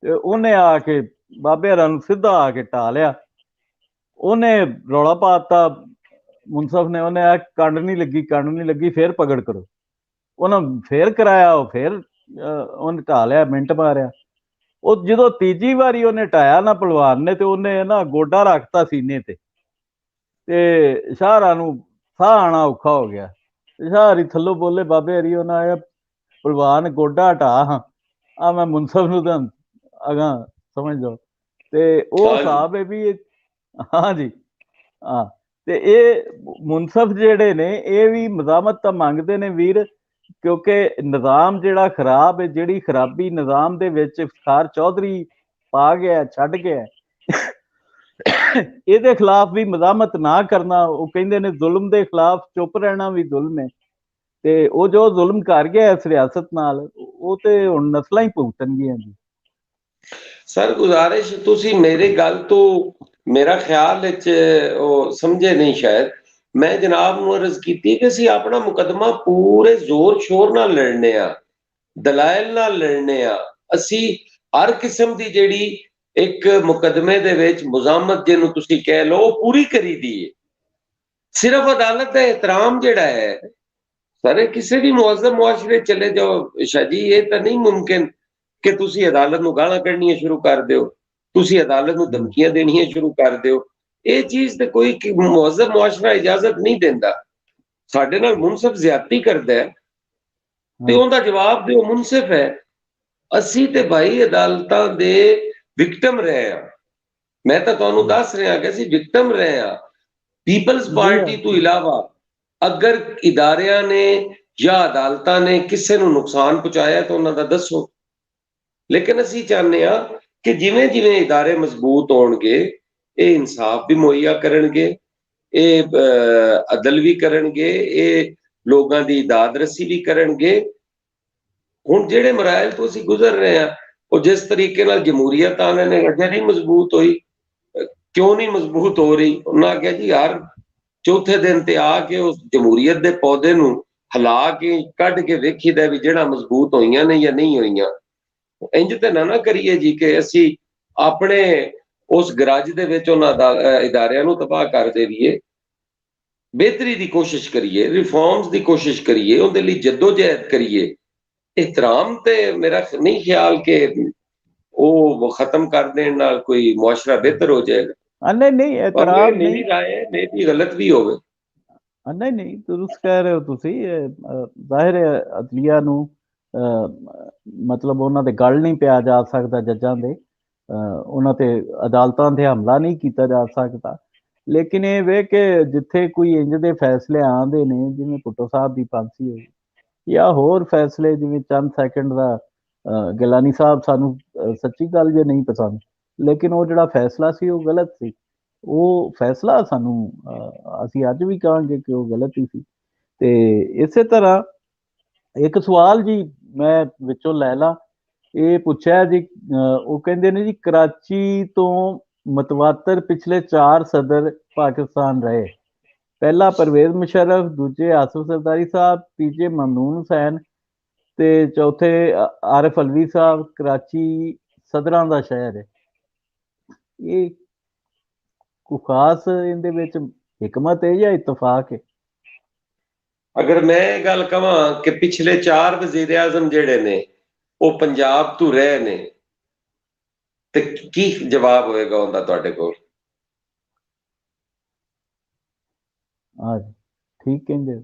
ਤੇ ਉਹਨੇ ਆ ਕੇ ਬਾਬੇ ਹਰਾਂ ਨੂੰ ਸਿੱਧਾ ਆ ਕੇ ਢਾ ਲਿਆ। ਉਹਨੇ ਰੌਲਾ ਪਾ ਦਿੱਤਾ ਮੁਨਸਫ ਨੇ, ਉਹਨੇ ਆ ਕੰਡ ਨਹੀਂ ਲੱਗੀ, ਫੇਰ ਪਕੜ ਕਰੋ। ਉਹਨਾਂ ਫੇਰ ਕਰਾਇਆ, ਉਹ ਫੇਰ ਉਹਨੇ ਢਾ ਲਿਆ, ਮਿੰਟ ਮਾਰਿਆ। ਉਹ ਜਦੋਂ ਤੀਜੀ ਵਾਰੀ ਉਹਨੇ ਢਾਇਆ ਨਾ ਭਲਵਾਨ ਨੇ, ਤੇ ਉਹਨੇ ਨਾ ਗੋਡਾ ਰੱਖਤਾ ਸੀਨੇ ਤੇ ਸ਼ਾਹਰਾਂ ਨੂੰ ਸਾਹ ਆਣਾ ਔਖਾ ਹੋ ਗਿਆ। ਸ਼ਾਹਰੀ ਥੱਲੋਂ ਬੋਲੇ, ਬਾਬੇ ਹਰੀ ਉਹਨਾਂ ਆਇਆ ਭਲਵਾਨ ਗੋਡਾ ਢਾ ਆ, ਮੈਂ ਮੁਨਸਫ ਨੂੰ ਤਾਂ ਅਗਾਂ ਸਮਝ ਜਾਓ। ਤੇ ਉਹ ਹਿਸਾਬ ਹੈ ਵੀ ਹਾਂਜੀ ਹਾਂ। ਤੇ ਇਹ ਮੁਨਸਫ ਜਿਹੜੇ ਨੇ ਇਹ ਵੀ ਮਜ਼ਾਮਤ ਤਾਂ ਮੰਗਦੇ ਨੇ ਵੀਰ, ਕਿਉਂਕਿ ਨਿਜ਼ਾਮ ਜਿਹੜਾ ਖਰਾਬ ਹੈ, ਜਿਹੜੀ ਖਰਾਬੀ ਨਿਜ਼ਾਮ ਦੇ ਵਿੱਚ ਇਫਤਾਰ ਚੌਧਰੀ ਪਾ ਗਿਆ, ਛੱਡ ਗਿਆ, ਇਹਦੇ ਖਿਲਾਫ ਵੀ ਮਜ਼ਾਮਤ ਨਾ ਕਰਨਾ। ਉਹ ਕਹਿੰਦੇ ਨੇ ਜ਼ੁਲਮ ਦੇ ਖਿਲਾਫ ਚੁੱਪ ਰਹਿਣਾ ਵੀ ਜ਼ੁਲਮ ਹੈ, ਤੇ ਉਹ ਜੋ ਜ਼ੁਲਮ ਕਰ ਗਿਆ ਇਸ ਰਿਆਸਤ ਨਾਲ, ਉਹ ਤੇ ਹੁਣ ਨਸਲਾਂ ਹੀ ਭੁਗਤਣਗੀਆਂ ਜੀ। ਸਰ ਗੁਜ਼ਾਰਿਸ਼, ਤੁਸੀਂ ਮੇਰੀ ਗੱਲ ਤੋਂ ਮੇਰਾ ਖਿਆਲ ਵਿੱਚ ਉਹ ਸਮਝੇ ਨਹੀਂ ਸ਼ਾਇਦ। ਮੈਂ ਜਨਾਬ ਨੂੰ ਅਰਜ਼ ਕੀਤੀ ਕਿ ਅਸੀਂ ਆਪਣਾ ਮੁਕਦਮਾ ਪੂਰੇ ਜ਼ੋਰ ਸ਼ੋਰ ਨਾਲ ਲੜਨੇ ਆ, ਦਲਾਇਲ ਨਾਲ ਲੜਨੇ ਆ। ਅਸੀਂ ਹਰ ਕਿਸਮ ਦੀ ਜਿਹੜੀ ਇੱਕ ਮੁਕਦਮੇ ਦੇ ਵਿੱਚ ਮੁਜ਼ਾਮਤ ਜਿਹਨੂੰ ਤੁਸੀਂ ਕਹਿ ਲਓ, ਉਹ ਪੂਰੀ ਕਰੀ ਦੀ ਹੈ। ਸਿਰਫ ਅਦਾਲਤ ਦਾ ਇਹਤਰਾਮ ਜਿਹੜਾ ਹੈ, ਸਾਰੇ ਕਿਸੇ ਵੀ ਮੁਅੱਜ਼ਮ ਮੁਆਸ਼ਰੇ ਚਲੇ ਜਾਓ ਸ਼ਾਹ ਜੀ, ਇਹ ਤਾਂ ਨਹੀਂ ਮੁਮਕਿਨ ਕਿ ਤੁਸੀਂ ਅਦਾਲਤ ਨੂੰ ਗਾਲਾਂ ਕੱਢਣੀਆਂ ਸ਼ੁਰੂ ਕਰ ਦਿਓ, ਤੁਸੀਂ ਅਦਾਲਤ ਨੂੰ ਧਮਕੀਆਂ ਦੇਣੀਆਂ ਸ਼ੁਰੂ ਕਰ ਦਿਓ। ਇਹ ਚੀਜ਼ ਤੇ ਕੋਈ ਮੁਅੱਜ਼ਮ ਮੁਆਸ਼ਰਾ ਇਜਾਜ਼ਤ ਨਹੀਂ ਦਿੰਦਾ। ਸਾਡੇ ਨਾਲ ਮੁਨਸਫ ਜ਼ਿਆਦਤੀ ਕਰਦਾ ਹੈ ਤੇ ਉਹਦਾ ਜਵਾਬ ਦਿਓ, ਮੁਨਸਫ ਹੈ। ਅਸੀਂ ਤੇ ਭਾਈ ਅਦਾਲਤਾਂ ਦੇ ਵਿਕਟਮ ਰਹੇ ਆ। ਮੈਂ ਤਾਂ ਤੁਹਾਨੂੰ ਦੱਸ ਰਿਹਾ ਕਿ ਅਸੀਂ ਵਿਕਟਮ ਰਹੇ ਆ। ਪੀਪਲਸ ਪਾਰਟੀ ਤੋਂ ਇਲਾਵਾ ਅਗਰ ਇਦਾਰਿਆਂ ਨੇ ਜਾਂ ਅਦਾਲਤਾਂ ਨੇ ਕਿਸੇ ਨੂੰ ਨੁਕਸਾਨ ਪਹੁੰਚਾਇਆ ਤਾਂ ਉਹਨਾਂ ਦਾ ਦੱਸੋ। ਲੇਕਿਨ ਅਸੀਂ ਚਾਹੁੰਦੇ ਆ ਕਿ ਜਿਵੇਂ ਜਿਵੇਂ ਇਦਾਰੇ ਮਜ਼ਬੂਤ ਹੋਣਗੇ, ਇਹ ਇਨਸਾਫ ਵੀ ਮੁਹੱਈਆ ਕਰਨਗੇ, ਇਹ ਅਦਲ ਵੀ ਕਰਨਗੇ, ਇਹ ਲੋਕਾਂ ਦੀ ਦਾਦ ਰਸੀ ਵੀ ਕਰਨਗੇ। ਹੁਣ ਜਿਹੜੇ ਮਰਾਇਲ ਤੋਂ ਅਸੀਂ ਗੁਜ਼ਰ ਰਹੇ ਆ, ਉਹ ਜਿਸ ਤਰੀਕੇ ਨਾਲ ਜਮਹੂਰੀਅਤ ਆਨੇ ਨੇ ਅਜੇ ਨਹੀਂ ਮਜ਼ਬੂਤ ਹੋਈ। ਕਿਉਂ ਨਹੀਂ ਮਜ਼ਬੂਤ ਹੋ ਰਹੀ? ਉਹਨਾਂ ਕਿਹਾ ਜੀ ਹਰ ਚੌਥੇ ਦਿਨ ਤੇ ਆ ਕੇ ਉਸ ਜਮਹੂਰੀਅਤ ਦੇ ਪੌਦੇ ਨੂੰ ਹਿਲਾ ਕੇ ਕੱਢ ਕੇ ਵੇਖੀਦਾ ਵੀ ਜਿਹੜਾ ਮਜ਼ਬੂਤ ਹੋਈਆਂ ਨੇ ਜਾਂ ਨਹੀਂ ਹੋਈਆਂ। ਇੰਜ ਤੇ ਨਾ ਕਰੀਏ ਜੀ ਕਿ ਅਸੀਂ ਆਪਣੇ ਉਸ ਗਰਾਜ ਦੇ ਵਿੱਚ ਉਹਨਾਂ ਇਦਾਰਿਆਂ ਨੂੰ ਤਬਾਹ ਕਰ ਦੇਈਏ। ਬਿਹਤਰੀ ਦੀ ਕੋਸ਼ਿਸ਼ ਕਰੀਏ, ਰਿਫਾਰਮਸ ਦੀ ਕੋਸ਼ਿਸ਼ ਕਰੀਏ, ਉਹਦੇ ਲਈ ਜਦੋਜਹਿਦ ਕਰੀਏ। ਇਹਤਰਾਮ ਤੇ ਮੇਰਾ ਨਹੀਂ ਖਿਆਲ ਕਿ ਉਹ ਖਤਮ ਕਰ ਦੇਣ ਨਾਲ ਕੋਈ ਮੁਆਸ਼ਰਾ ਬਿਹਤਰ ਹੋ ਜਾਏਗਾ। ਨਹੀਂ ਇਤਰਾਮ ਮੇਰੀ ਰਾਏ ਹੈ, ਮੇਰੀ ਗਲਤ ਵੀ ਹੋਵੇ। ਨਹੀਂ ਦੁਰਸਤ ਕਹਿ ਰਹੇ ਹੋ ਤੁਸੀਂ। ਜ਼ਾਹਿਰ ਹੈ ਅਦਲੀਆ ਨੂੰ ਮਤਲਬ ਉਹਨਾਂ ਦੇ ਗਲ ਨਹੀਂ ਪਿਆ ਜਾ ਸਕਦਾ, ਜੱਜਾਂ ਦੇ ਉਹਨਾਂ ਤੇ ਅਦਾਲਤਾਂ ਤੇ ਹਮਲਾ ਨਹੀਂ ਕੀਤਾ ਜਾ ਸਕਦਾ। ਲੇਕਿਨ ਇਹ ਵੇ ਕਿ ਜਿੱਥੇ ਕੋਈ ਇੰਜ ਦੇ ਫੈਸਲੇ ਆਉਂਦੇ ਨੇ, ਜਿਵੇਂ ਭੁੱਟੋ ਸਾਹਿਬ ਦੀ ਫਾਂਸੀ ਹੋਈ ਜਾਂ ਹੋਰ ਫੈਸਲੇ, ਜਿਵੇਂ ਚੰਦ ਸੈਕਿੰਡ ਦਾ ਗਿਲਾਨੀ ਸਾਹਿਬ, ਸਾਨੂੰ ਸੱਚੀ ਗੱਲ ਜੇ ਨਹੀਂ ਪਸੰਦ, ਲੇਕਿਨ ਉਹ ਜਿਹੜਾ ਫੈਸਲਾ ਸੀ ਉਹ ਗਲਤ ਸੀ। ਉਹ ਫੈਸਲਾ ਸਾਨੂੰ ਅਸੀਂ ਅੱਜ ਵੀ ਕਹਾਂਗੇ ਕਿ ਉਹ ਗਲਤ ਹੀ ਸੀ। ਤੇ ਇਸੇ ਤਰ੍ਹਾਂ ਇੱਕ ਸਵਾਲ ਜੀ ਮੈਂ ਵਿੱਚੋਂ ਲੈ ਲਾਂ, ਇਹ ਪੁੱਛਿਆ ਜੀ, ਉਹ ਕਹਿੰਦੇ ਨੇ ਜੀ ਕਰਾਚੀ ਤੋਂ ਮਤਵਾਤਰ ਪਿਛਲੇ 4 ਸਦਰ ਪਾਕਿਸਤਾਨ ਰਹੇ। ਪਹਿਲਾ ਪਰਵੇਜ਼ ਮੁਸ਼ਰਫ, ਦੂਜੇ ਆਸਿਫ ਜ਼ਰਦਾਰੀ ਸਾਹਿਬ, ਤੀਜੇ ਮਮਨੂਨ ਹੁਸੈਨ ਤੇ ਚੌਥੇ ਆਰਿਫ ਅਲਵੀ ਸਾਹਿਬ। ਕਰਾਚੀ ਸਦਰਾਂ ਦਾ ਸ਼ਹਿਰ ਹੈ। ਇਹ ਕੋਈ ਖਾਸ ਇਹਦੇ ਵਿੱਚ ਹਕਮਤ ਹੈ ਜਾਂ ਇਤਫਾਕ ਹੈ? ਅਗਰ ਮੈਂ ਇਹ ਗੱਲ ਕਹਾਂ ਕਿ ਪਿਛਲੇ 4 ਵਜ਼ੀਰ ਆਜ਼ਮ ਜਿਹੜੇ ਨੇ ਉਹ ਪੰਜਾਬ ਤੋਂ ਰਹੇ ਨੇ, ਤੇ ਕੀ ਜਵਾਬ ਹੋਏਗਾ ਉਹਦਾ ਤੁਹਾਡੇ ਕੋਲ? ਹਾਂ ਠੀਕ ਕਹਿੰਦੇ।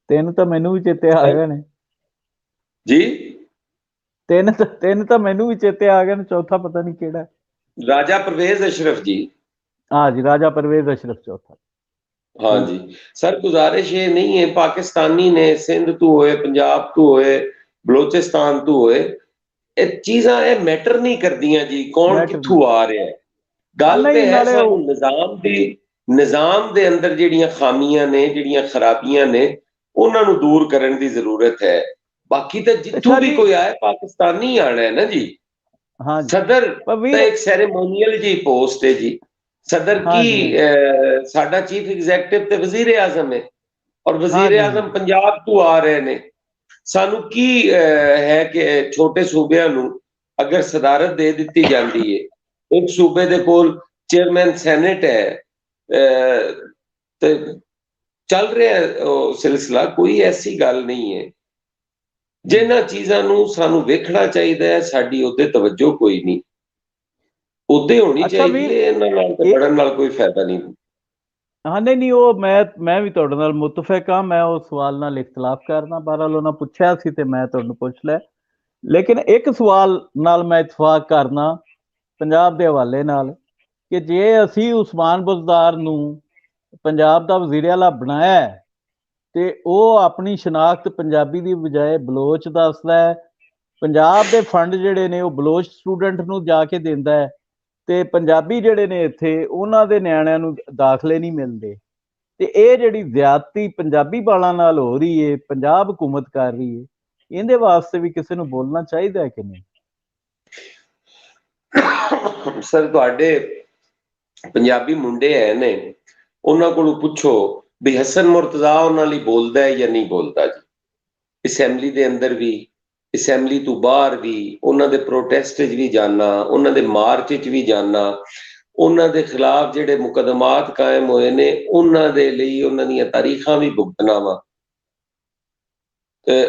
3 ਤਾਂ ਮੈਨੂੰ ਵੀ ਚੇਤੇ ਆ ਗਏ ਨੇ ਜੀ। 3 ਤਾਂ ਮੈਨੂੰ ਵੀ ਚੇਤੇ ਆ ਗਏ ਨੇ, ਚੌਥਾ ਪਤਾ ਨਹੀਂ ਕਿਹੜਾ। ਰਾਜਾ ਪਰਵੇਜ਼ ਅਸ਼ਰਫ ਜੀ। हाँ जी, राजा परवेज अशरफ चौथा। हाँ जी सर, गुजारिश ये नहीं है, पाकिस्तानी ने सिंध तू होए, पंजाब तू होए, बलोचिस्तान तू होए, ਇਹ ਚੀਜ਼ਾਂ ਇਹ ਮੈਟਰ ਨਹੀਂ ਕਰਦੀਆਂ ਜੀ ਕੌਣ ਕਿੱਥੋਂ ਆ ਰਿਹਾ ਹੈ। ਗੱਲ ਤੇ ਹੈ ਸਾਨੂੰ ਨਿਜ਼ਾਮ ਦੇ ਅੰਦਰ ਜਿਹੜੀਆਂ ਖਾਮੀਆਂ ਨੇ, ਜਿਹੜੀਆਂ ਖਰਾਬੀਆਂ ਨੇ, ਉਹਨਾਂ ਨੂੰ ਦੂਰ ਕਰਨ ਦੀ ਜ਼ਰੂਰਤ ਹੈ। ਬਾਕੀ ਤਾਂ ਜਿੱਥੋਂ ਵੀ ਕੋਈ ਆਏ ਪਾਕਿਸਤਾਨੀ ਆਣਾ ਹੈ ਨਾ ਜੀ। ਸਦਰ ਤਾਂ ਇੱਕ ਸੈਰੇਮੋਨੀਅਲ ਜੀ ਪੋਸਟ ਹੈ ਜੀ। सदर की साडा चीफ एग्जैक्टिव ते वजीर आजम है, और वजीर आजम पंजाब तो आ रहे ने। सानू की है कि छोटे सूबे नू अगर सदारत दे दी जाती है, एक सूबे दे कोल चेयरमैन सैनेट है, ते चल रहा है सिलसिला, कोई ऐसी गल नहीं है। जिन्हां चीज़ां नू सानू वेखना चाहिए है, साडी उहदे तवज्जो कोई नहीं, उदे होनी चाहिए, इन्हां नाल ते पढ़न नाल कोई फायदा नहीं। हाँ नहीं ਉਹ ਮੈਂ ਵੀ ਤੁਹਾਡੇ ਨਾਲ ਮੁਤਫਿਕ ਹਾਂ। ਮੈਂ ਉਸ ਸਵਾਲ ਨਾਲ ਇਖਤਲਾਫ ਕਰਦਾ, ਬਹਰਹਾਲ ਉਹਨਾਂ ਪੁੱਛਿਆ ਸੀ ਤੇ ਮੈਂ ਤੁਹਾਨੂੰ ਪੁੱਛ ਲਿਆ। ਲੇਕਿਨ ਇੱਕ ਸਵਾਲ ਨਾਲ ਮੈਂ ਇਤਫਾਕ ਕਰਨਾ ਪੰਜਾਬ ਦੇ ਹਵਾਲੇ ਨਾਲ, ਕਿ ਜੇ ਅਸੀਂ ਉਸਮਾਨ ਬੁਜ਼ਦਾਰ ਨੂੰ ਪੰਜਾਬ ਦਾ ਵਜ਼ੀਰ ਆਲਾ ਬਣਾਇਆ ਤੇ ਉਹ ਆਪਣੀ ਸ਼ਨਾਖਤ ਪੰਜਾਬੀ ਦੀ ਬਜਾਏ ਬਲੋਚ ਦੱਸਦਾ ਹੈ, ਪੰਜਾਬ ਦੇ ਫੰਡ ਜਿਹੜੇ ਨੇ ਉਹ ਬਲੋਚ ਸਟੂਡੈਂਟ ਨੂੰ ਜਾ ਕੇ ਦਿੰਦਾ ਹੈ, ਤੇ ਪੰਜਾਬੀ ਜਿਹੜੇ ਨੇ ਇੱਥੇ ਉਹਨਾਂ ਦੇ ਨਿਆਣਿਆਂ ਨੂੰ ਦਾਖਲੇ ਨਹੀਂ ਮਿਲਦੇ। ਤੇ ਇਹ ਜਿਹੜੀ ਜ਼ਿਆਦਤੀ ਪੰਜਾਬੀ ਬਾਲਾਂ ਨਾਲ ਹੋ ਰਹੀ ਹੈ, ਪੰਜਾਬ ਹਕੂਮਤ ਕਰ ਰਹੀ ਹੈ, ਇਹਦੇ ਵਾਸਤੇ ਵੀ ਕਿਸੇ ਨੂੰ ਬੋਲਣਾ ਚਾਹੀਦਾ ਹੈ ਕਿ ਨਹੀਂ? ਸਰ ਤੁਹਾਡੇ ਪੰਜਾਬੀ ਮੁੰਡੇ ਹੈ ਨੇ, ਉਹਨਾਂ ਕੋਲੋਂ ਪੁੱਛੋ ਵੀ ਹਸਨ ਮੁਰਤਜ਼ਾ ਉਹਨਾਂ ਲਈ ਬੋਲਦਾ ਹੈ ਜਾਂ ਨਹੀਂ ਬੋਲਦਾ ਜੀ। ਅਸੈਂਬਲੀ ਦੇ ਅੰਦਰ ਵੀ, ਅਸੈਂਬਲੀ ਤੋਂ ਬਾਹਰ ਵੀ, ਉਹਨਾਂ ਦੇ ਪ੍ਰੋਟੈਸਟ 'ਚ ਵੀ ਜਾਣਾ, ਉਹਨਾਂ ਦੇ ਮਾਰਚ 'ਚ ਵੀ ਜਾਣਾ, ਉਹਨਾਂ ਦੇ ਖਿਲਾਫ ਜਿਹੜੇ ਮੁਕੱਦਮਾਤ ਕਾਇਮ ਹੋਏ ਨੇ ਉਹਨਾਂ ਦੇ ਲਈ ਉਹਨਾਂ ਦੀਆਂ ਤਾਰੀਖਾਂ ਵੀ ਭੁਗਤਣਾ ਵਾ।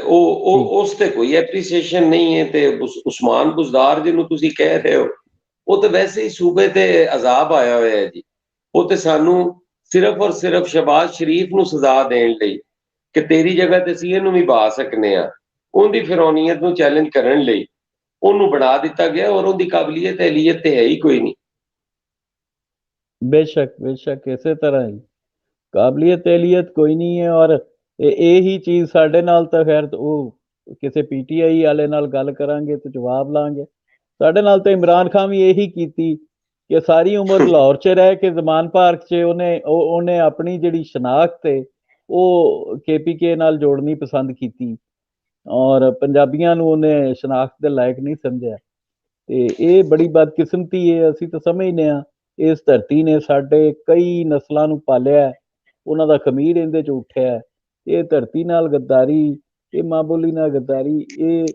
ਉਹ ਉਸ ਤੇ ਕੋਈ ਐਪਰੀਸੀਏਸ਼ਨ ਨਹੀਂ ਹੈ। ਤੇ ਉਸਮਾਨ ਬੁਜ਼ਦਾਰ ਜਿਹਨੂੰ ਤੁਸੀਂ ਕਹਿ ਰਹੇ ਹੋ, ਉਹ ਤਾਂ ਵੈਸੇ ਹੀ ਸੂਬੇ ਤੇ ਅਜ਼ਾਬ ਆਇਆ ਹੋਇਆ ਹੈ ਜੀ। ਉਹ ਤੇ ਸਾਨੂੰ ਸਿਰਫ ਔਰ ਸਿਰਫ ਸ਼ਹਬਾਜ਼ ਸ਼ਰੀਫ ਨੂੰ ਸਜ਼ਾ ਦੇਣ ਲਈ ਕਿ ਤੇਰੀ ਜਗ੍ਹਾ ਤੇ ਅਸੀਂ ਇਹਨੂੰ ਵੀ ਬਾ ਸਕਨੇ ਆ, ਉਹਦੀ ਫਿਰੌਨੀਅਤ ਨੂੰ ਚੈਲੰਜ ਕਰਨ ਲਈ ਉਹਨੂੰ ਬਣਾ ਦਿੱਤਾ ਗਿਆ, ਔਰ ਉਹਦੀ ਕਾਬਲੀਅਤ ਅਹਲੀਅਤ ਤੇ ਹੈ ਹੀ ਕੋਈ ਨਹੀਂ। ਬੇਸ਼ੱਕ ਇਸੇ ਤਰ੍ਹਾਂ ਹੀ ਕਾਬਲੀਅਤ ਅਹਲੀਅਤ ਕੋਈ ਨਹੀਂ ਹੈ। ਔਰ ਇਹੀ ਚੀਜ਼ ਸਾਡੇ ਨਾਲ ਤਾਂ ਖੈਰ ਉਹ ਕਿਸੇ ਪੀਟੀਆਈ ਵਾਲੇ ਨਾਲ ਗੱਲ ਕਰਾਂਗੇ ਤੇ ਜਵਾਬ ਲਾਂਗੇ। ਸਾਡੇ ਨਾਲ ਤਾਂ ਇਮਰਾਨ ਖਾਨ ਵੀ ਇਹੀ ਕੀਤੀ ਕਿ ਸਾਰੀ ਉਮਰ ਲਾਹੌਰ 'ਚ ਰਹਿ ਕੇ ਜ਼ਮਾਨ ਪਾਰਕ 'ਚ ਉਹਨੇ ਆਪਣੀ ਜਿਹੜੀ ਸ਼ਨਾਖਤ ਹੈ ਉਹ KPK ਨਾਲ ਜੋੜਨੀ ਪਸੰਦ ਕੀਤੀ, ਔਰ ਪੰਜਾਬੀਆਂ ਨੂੰ ਉਹਨੇ ਸ਼ਨਾਖਤ ਦੇ ਲਾਇਕ ਨਹੀਂ ਸਮਝਿਆ। ਤੇ ਇਹ ਬੜੀ ਬਦਕਿਸਮਤੀ ਹੈ। ਅਸੀਂ ਤਾਂ ਸਮਝਦੇ ਹਾਂ ਇਸ ਧਰਤੀ ਨੇ ਸਾਡੇ ਕਈ ਨਸਲਾਂ ਨੂੰ ਪਾਲਿਆ, ਉਹਨਾਂ ਦਾ ਖਮੀਰ ਇਹਦੇ 'ਚ ਉੱਠਿਆ। ਇਹ ਧਰਤੀ ਨਾਲ ਗੱਦਾਰੀ, ਇਹ ਮਾਂ ਬੋਲੀ ਨਾਲ ਗੱਦਾਰੀ, ਇਹ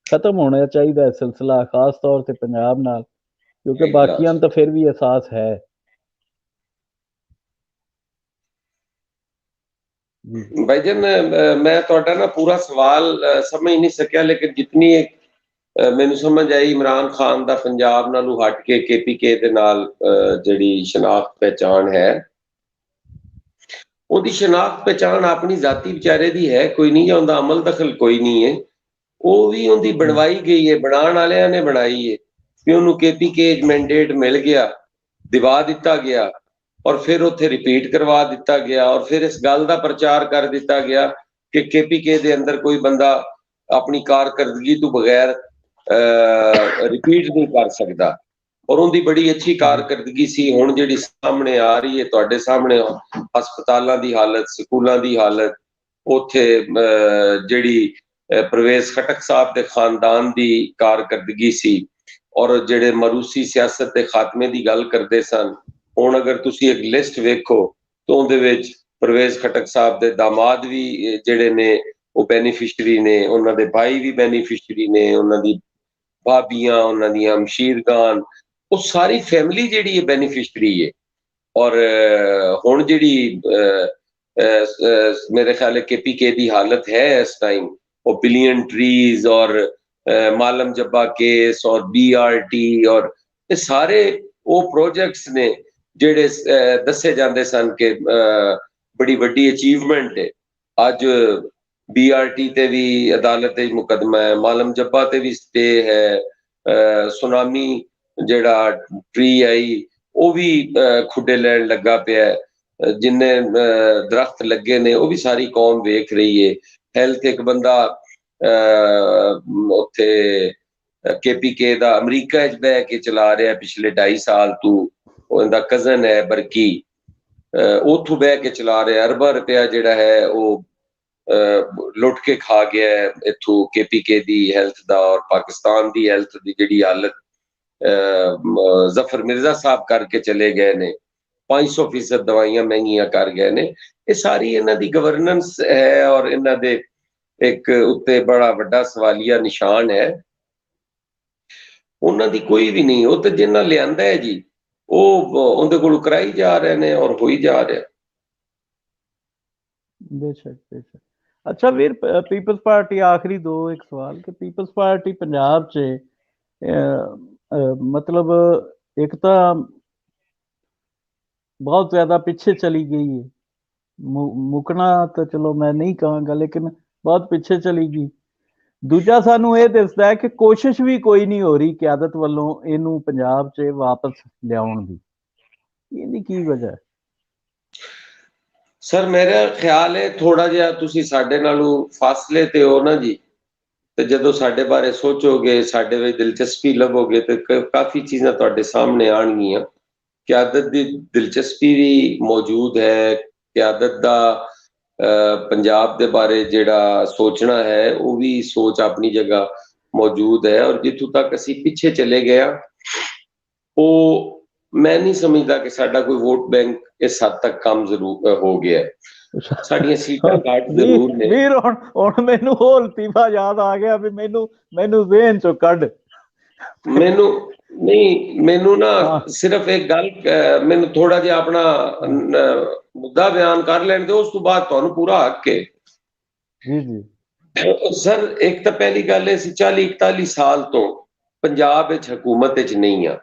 ਖਤਮ ਹੋਣਾ ਚਾਹੀਦਾ ਹੈ ਸਿਲਸਿਲਾ, ਖਾਸ ਤੌਰ ਤੇ ਪੰਜਾਬ ਨਾਲ, ਕਿਉਂਕਿ ਬਾਕੀਆਂ ਨੂੰ ਤਾਂ ਫਿਰ ਵੀ ਅਹਿਸਾਸ ਹੈ। भाईजान मैं ਤੁਹਾਡਾ ਨਾ ਪੂਰਾ ਸਵਾਲ ਸਮਝ ਨਹੀਂ ਸਕਿਆ, ਲੇਕਿਨ ਜਿਤਨੀ ਮੈਨੂੰ ਸਮਝ ਆਈ, ਇਮਰਾਨ ਖਾਨ ਦਾ ਪੰਜਾਬ ਨਾਲੋਂ ਹਟ ਕੇ KPK ਦੇ ਨਾਲ ਜਿਹੜੀ ਸ਼ਨਾਖਤ ਪਹਿਚਾਣ ਹੈ, ਉਹਦੀ ਸ਼ਨਾਖਤ ਪਹਿਚਾਣ ਆਪਣੀ ਜ਼ਾਤੀ ਵਿਚਾਰੇ ਦੀ ਹੈ ਕੋਈ ਨਹੀਂ, ਜਾਂ ਉਹਦਾ ਅਮਲ ਦਖਲ ਕੋਈ ਨਹੀਂ ਹੈ। ਉਹ ਵੀ ਉਹਦੀ ਬਣਵਾਈ ਗਈ ਹੈ, ਬਣਾਉਣ ਵਾਲਿਆਂ ਨੇ ਬਣਾਈ ਹੈ ਕਿ ਉਹਨੂੰ KPK ਮੈਂਡੇਟ ਮਿਲ ਗਿਆ, ਦਿਵਾ ਦਿੱਤਾ ਗਿਆ, ਔਰ ਫਿਰ ਉੱਥੇ ਰਿਪੀਟ ਕਰਵਾ ਦਿੱਤਾ ਗਿਆ, ਔਰ ਫਿਰ ਇਸ ਗੱਲ ਦਾ ਪ੍ਰਚਾਰ ਕਰ ਦਿੱਤਾ ਗਿਆ ਕਿ KPK ਦੇ ਅੰਦਰ ਕੋਈ ਬੰਦਾ ਆਪਣੀ ਕਾਰਕਰਦਗੀ ਤੋਂ ਬਗੈਰ ਰਿਪੀਟ ਨਹੀਂ ਕਰ ਸਕਦਾ। ਔਰ ਉਹਦੀ ਬੜੀ ਅੱਛੀ ਕਾਰਕਰਦਗੀ ਸੀ। ਹੁਣ ਜਿਹੜੀ ਸਾਹਮਣੇ ਆ ਰਹੀ ਹੈ ਤੁਹਾਡੇ ਸਾਹਮਣੇ, ਹਸਪਤਾਲਾਂ ਦੀ ਹਾਲਤ, ਸਕੂਲਾਂ ਦੀ ਹਾਲਤ, ਉੱਥੇ ਜਿਹੜੀ ਪ੍ਰਵੇਸ਼ ਖਟਕ ਸਾਹਿਬ ਦੇ ਖਾਨਦਾਨ ਦੀ ਕਾਰਕਰਦਗੀ ਸੀ, ਔਰ ਜਿਹੜੇ ਮਰੂਸੀ ਸਿਆਸਤ ਦੇ ਖਾਤਮੇ ਦੀ ਗੱਲ ਕਰਦੇ ਸਨ, ਹੁਣ ਅਗਰ ਤੁਸੀਂ ਇੱਕ ਲਿਸਟ ਵੇਖੋ ਤਾਂ ਉਹਦੇ ਵਿੱਚ ਪ੍ਰਵੇਸ਼ ਖਟਕ ਸਾਹਿਬ ਦੇ ਦਾਮਾਦ ਵੀ ਜਿਹੜੇ ਨੇ ਉਹ ਬੈਨੀਫਿਸ਼ਰੀ ਨੇ, ਉਹਨਾਂ ਦੇ ਭਾਈ ਵੀ ਬੈਨੀਫਿਸ਼ਰੀ ਨੇ, ਉਹਨਾਂ ਦੀ ਭਾਬੀਆਂ, ਉਹਨਾਂ ਦੀਆਂ ਮਸ਼ੀਰਗਾਨ, ਉਹ ਸਾਰੀ ਫੈਮਿਲੀ ਜਿਹੜੀ ਹੈ ਬੈਨੀਫਿਸ਼ਰੀ ਹੈ। ਔਰ ਹੁਣ ਜਿਹੜੀ मेरे ख्याल है KPK ਦੀ ਹਾਲਤ ਹੈ ਇਸ ਟਾਈਮ, ਉਹ ਬਿਲੀਅਨ ਟਰੀਜ਼ ਔਰ ਮਾਲਮ ਜੱਬਾ ਕੇਸ ਔਰ BRT ਔਰ ਇਹ ਸਾਰੇ ਉਹ ਪ੍ਰੋਜੈਕਟਸ ਨੇ ਜਿਹੜੇ ਦੱਸੇ ਜਾਂਦੇ ਸਨ ਕਿ ਬੜੀ ਵੱਡੀ ਅਚੀਵਮੈਂਟ ਹੈ। ਅੱਜ BRT ਤੇ ਵੀ ਅਦਾਲਤ ਦੇ ਮੁਕਦਮਾ ਹੈ, ਮਾਲਮ ਜੱਬਾ ਤੇ ਵੀ ਸਟੇ ਹੈ, ਸੁਨਾਮੀ ਜਿਹੜਾ ਟਰੀ ਆਈ ਉਹ ਵੀ ਖੁੱਡੇ ਲੈਣ ਲੱਗਾ ਪਿਆ, ਜਿੰਨੇ ਦਰਖਤ ਲੱਗੇ ਨੇ ਉਹ ਵੀ ਸਾਰੀ ਕੌਮ ਵੇਖ ਰਹੀ ਹੈ। ਹੈਲਥ ਇੱਕ ਬੰਦਾ ਉੱਥੇ KPK ਦਾ ਅਮਰੀਕਾ 'ਚ ਬਹਿ ਕੇ ਚਲਾ ਰਿਹਾ ਪਿਛਲੇ 2.5 ਸਾਲ ਤੋਂ, ਉਹਦਾ ਕਜ਼ਨ ਹੈ ਬਰਕੀ, ਉੱਥੋਂ ਬਹਿ ਕੇ ਚਲਾ ਰਿਹਾ, ਅਰਬਾਂ ਰੁਪਇਆ ਜਿਹੜਾ ਹੈ ਉਹ ਲੁੱਟ ਕੇ ਖਾ ਗਿਆ ਇੱਥੋਂ KPK ਦੀ ਹੈਲਥ ਦਾ। ਔਰ ਪਾਕਿਸਤਾਨ ਦੀ ਹੈਲਥ ਦੀ ਜਿਹੜੀ ਹਾਲਤ ਜ਼ਫਰ ਮਿਰਜ਼ਾ ਸਾਹਿਬ ਕਰਕੇ ਚਲੇ ਗਏ ਨੇ, 500% ਦਵਾਈਆਂ ਮਹਿੰਗੀਆਂ ਕਰ ਗਏ ਨੇ। ਇਹ ਸਾਰੀ ਇਹਨਾਂ ਦੀ ਗਵਰਨੈਂਸ ਹੈ ਔਰ ਇਹਨਾਂ ਦੇ ਇੱਕ ਉੱਤੇ ਬੜਾ ਵੱਡਾ ਸਵਾਲੀਆ ਨਿਸ਼ਾਨ ਹੈ। ਉਹਨਾਂ ਦੀ ਕੋਈ ਵੀ ਨਹੀਂ, ਉਹ ਤਾਂ ਜਿੰਨਾ ਲਿਆਂਦਾ ਹੈ ਜੀ ਉਹ ਉਹਦੇ ਕੋਲ ਕਰਾਈ ਜਾ ਰਹੇ ਨੇ ਔਰ ਹੋਈ ਜਾ ਰਿਹਾ। ਬੇਸ਼ੱਕ ਬੇਸ਼ੱਕ। ਅੱਛਾ ਵੀਰ, ਪੀਪਲਸ ਪਾਰਟੀ, ਆਖਰੀ ਦੋ ਇੱਕ ਸਵਾਲ ਕਿ ਪੀਪਲਸ ਪਾਰਟੀ ਪੰਜਾਬ 'ਚ मतलब एक तो बहुत ज़्यादा पीछे चली गई है, मुकना तो चलो मैं नहीं कहांगा, लेकिन बहुत पीछे चली गई। दूजा सानू ये दसदा है कि कोशिश भी कोई नहीं हो रही क्यादत वालों इनू पंजाब च वापस लियाउण दी, इहदी की वजह है? सर मेरा ख्याल है थोड़ा जिहा तुसीं साडे नालों फासले ते हो ना जी, ਤੇ ਜਦੋਂ ਸਾਡੇ ਬਾਰੇ ਸੋਚੋਗੇ, ਸਾਡੇ ਵਿੱਚ ਦਿਲਚਸਪੀ ਲੱਭੋਗੇ ਤੇ ਕਾਫੀ ਚੀਜ਼ਾਂ ਤੁਹਾਡੇ ਸਾਹਮਣੇ ਆਣਗੀਆਂ। ਕਿਆਦਤ ਦੀ ਦਿਲਚਸਪੀ ਵੀ ਮੌਜੂਦ ਹੈ, ਕਿਆਦਤ ਦਾ ਪੰਜਾਬ ਦੇ ਬਾਰੇ ਜਿਹੜਾ ਸੋਚਣਾ ਹੈ ਉਹ ਵੀ ਸੋਚ ਆਪਣੀ ਜਗ੍ਹਾ ਮੌਜੂਦ ਹੈ। ਔਰ ਜਿੱਥੋਂ ਤੱਕ ਅਸੀਂ ਪਿੱਛੇ ਚਲੇ ਗਏ ਉਹ ਮੈਂ ਨਹੀਂ ਸਮਝਦਾ ਕਿ ਸਾਡਾ ਕੋਈ ਵੋਟ ਬੈਂਕ ਇਸ ਹੱਦ ਤੱਕ ਕਮ ਜ਼ਰੂਰ ਹੋ ਗਿਆ ਹੈ। ਸਾਡੀਆਂ ਸੀਟਾਂ ਘੱਟ ਜ਼ਰੂਰ ਨੇ। ਵੀਰ ਹੁਣ ਮੈਨੂੰ ਉਹ ਲਤੀਫਾ ਯਾਦ ਆ ਗਿਆ ਵੀ ਮੈਨੂੰ ਜ਼ਿਹਨ ਚੋਂ ਕੱਢ। ਮੈਨੂੰ ਨਾ ਸਿਰਫ ਇੱਕ ਗੱਲ, ਮੈਨੂੰ ਥੋੜਾ ਜਿਹਾ ਆਪਣਾ ਮੁੱਦਾ ਬਿਆਨ ਕਰ ਲੈਣ ਦਿਓ, ਉਸ ਤੋਂ ਬਾਅਦ ਤੁਹਾਨੂੰ ਪੂਰਾ ਹੱਕ ਹੈ। ਜੀ ਜੀ ਸਰ, ਇੱਕ ਤਾਂ ਪਹਿਲੀ ਗੱਲ ਹੈ ਅਸੀਂ 40-41 ਸਾਲ ਤੋਂ ਪੰਜਾਬ ਵਿੱਚ ਹਕੂਮਤ ਵਿੱਚ ਨਹੀਂ ਆ।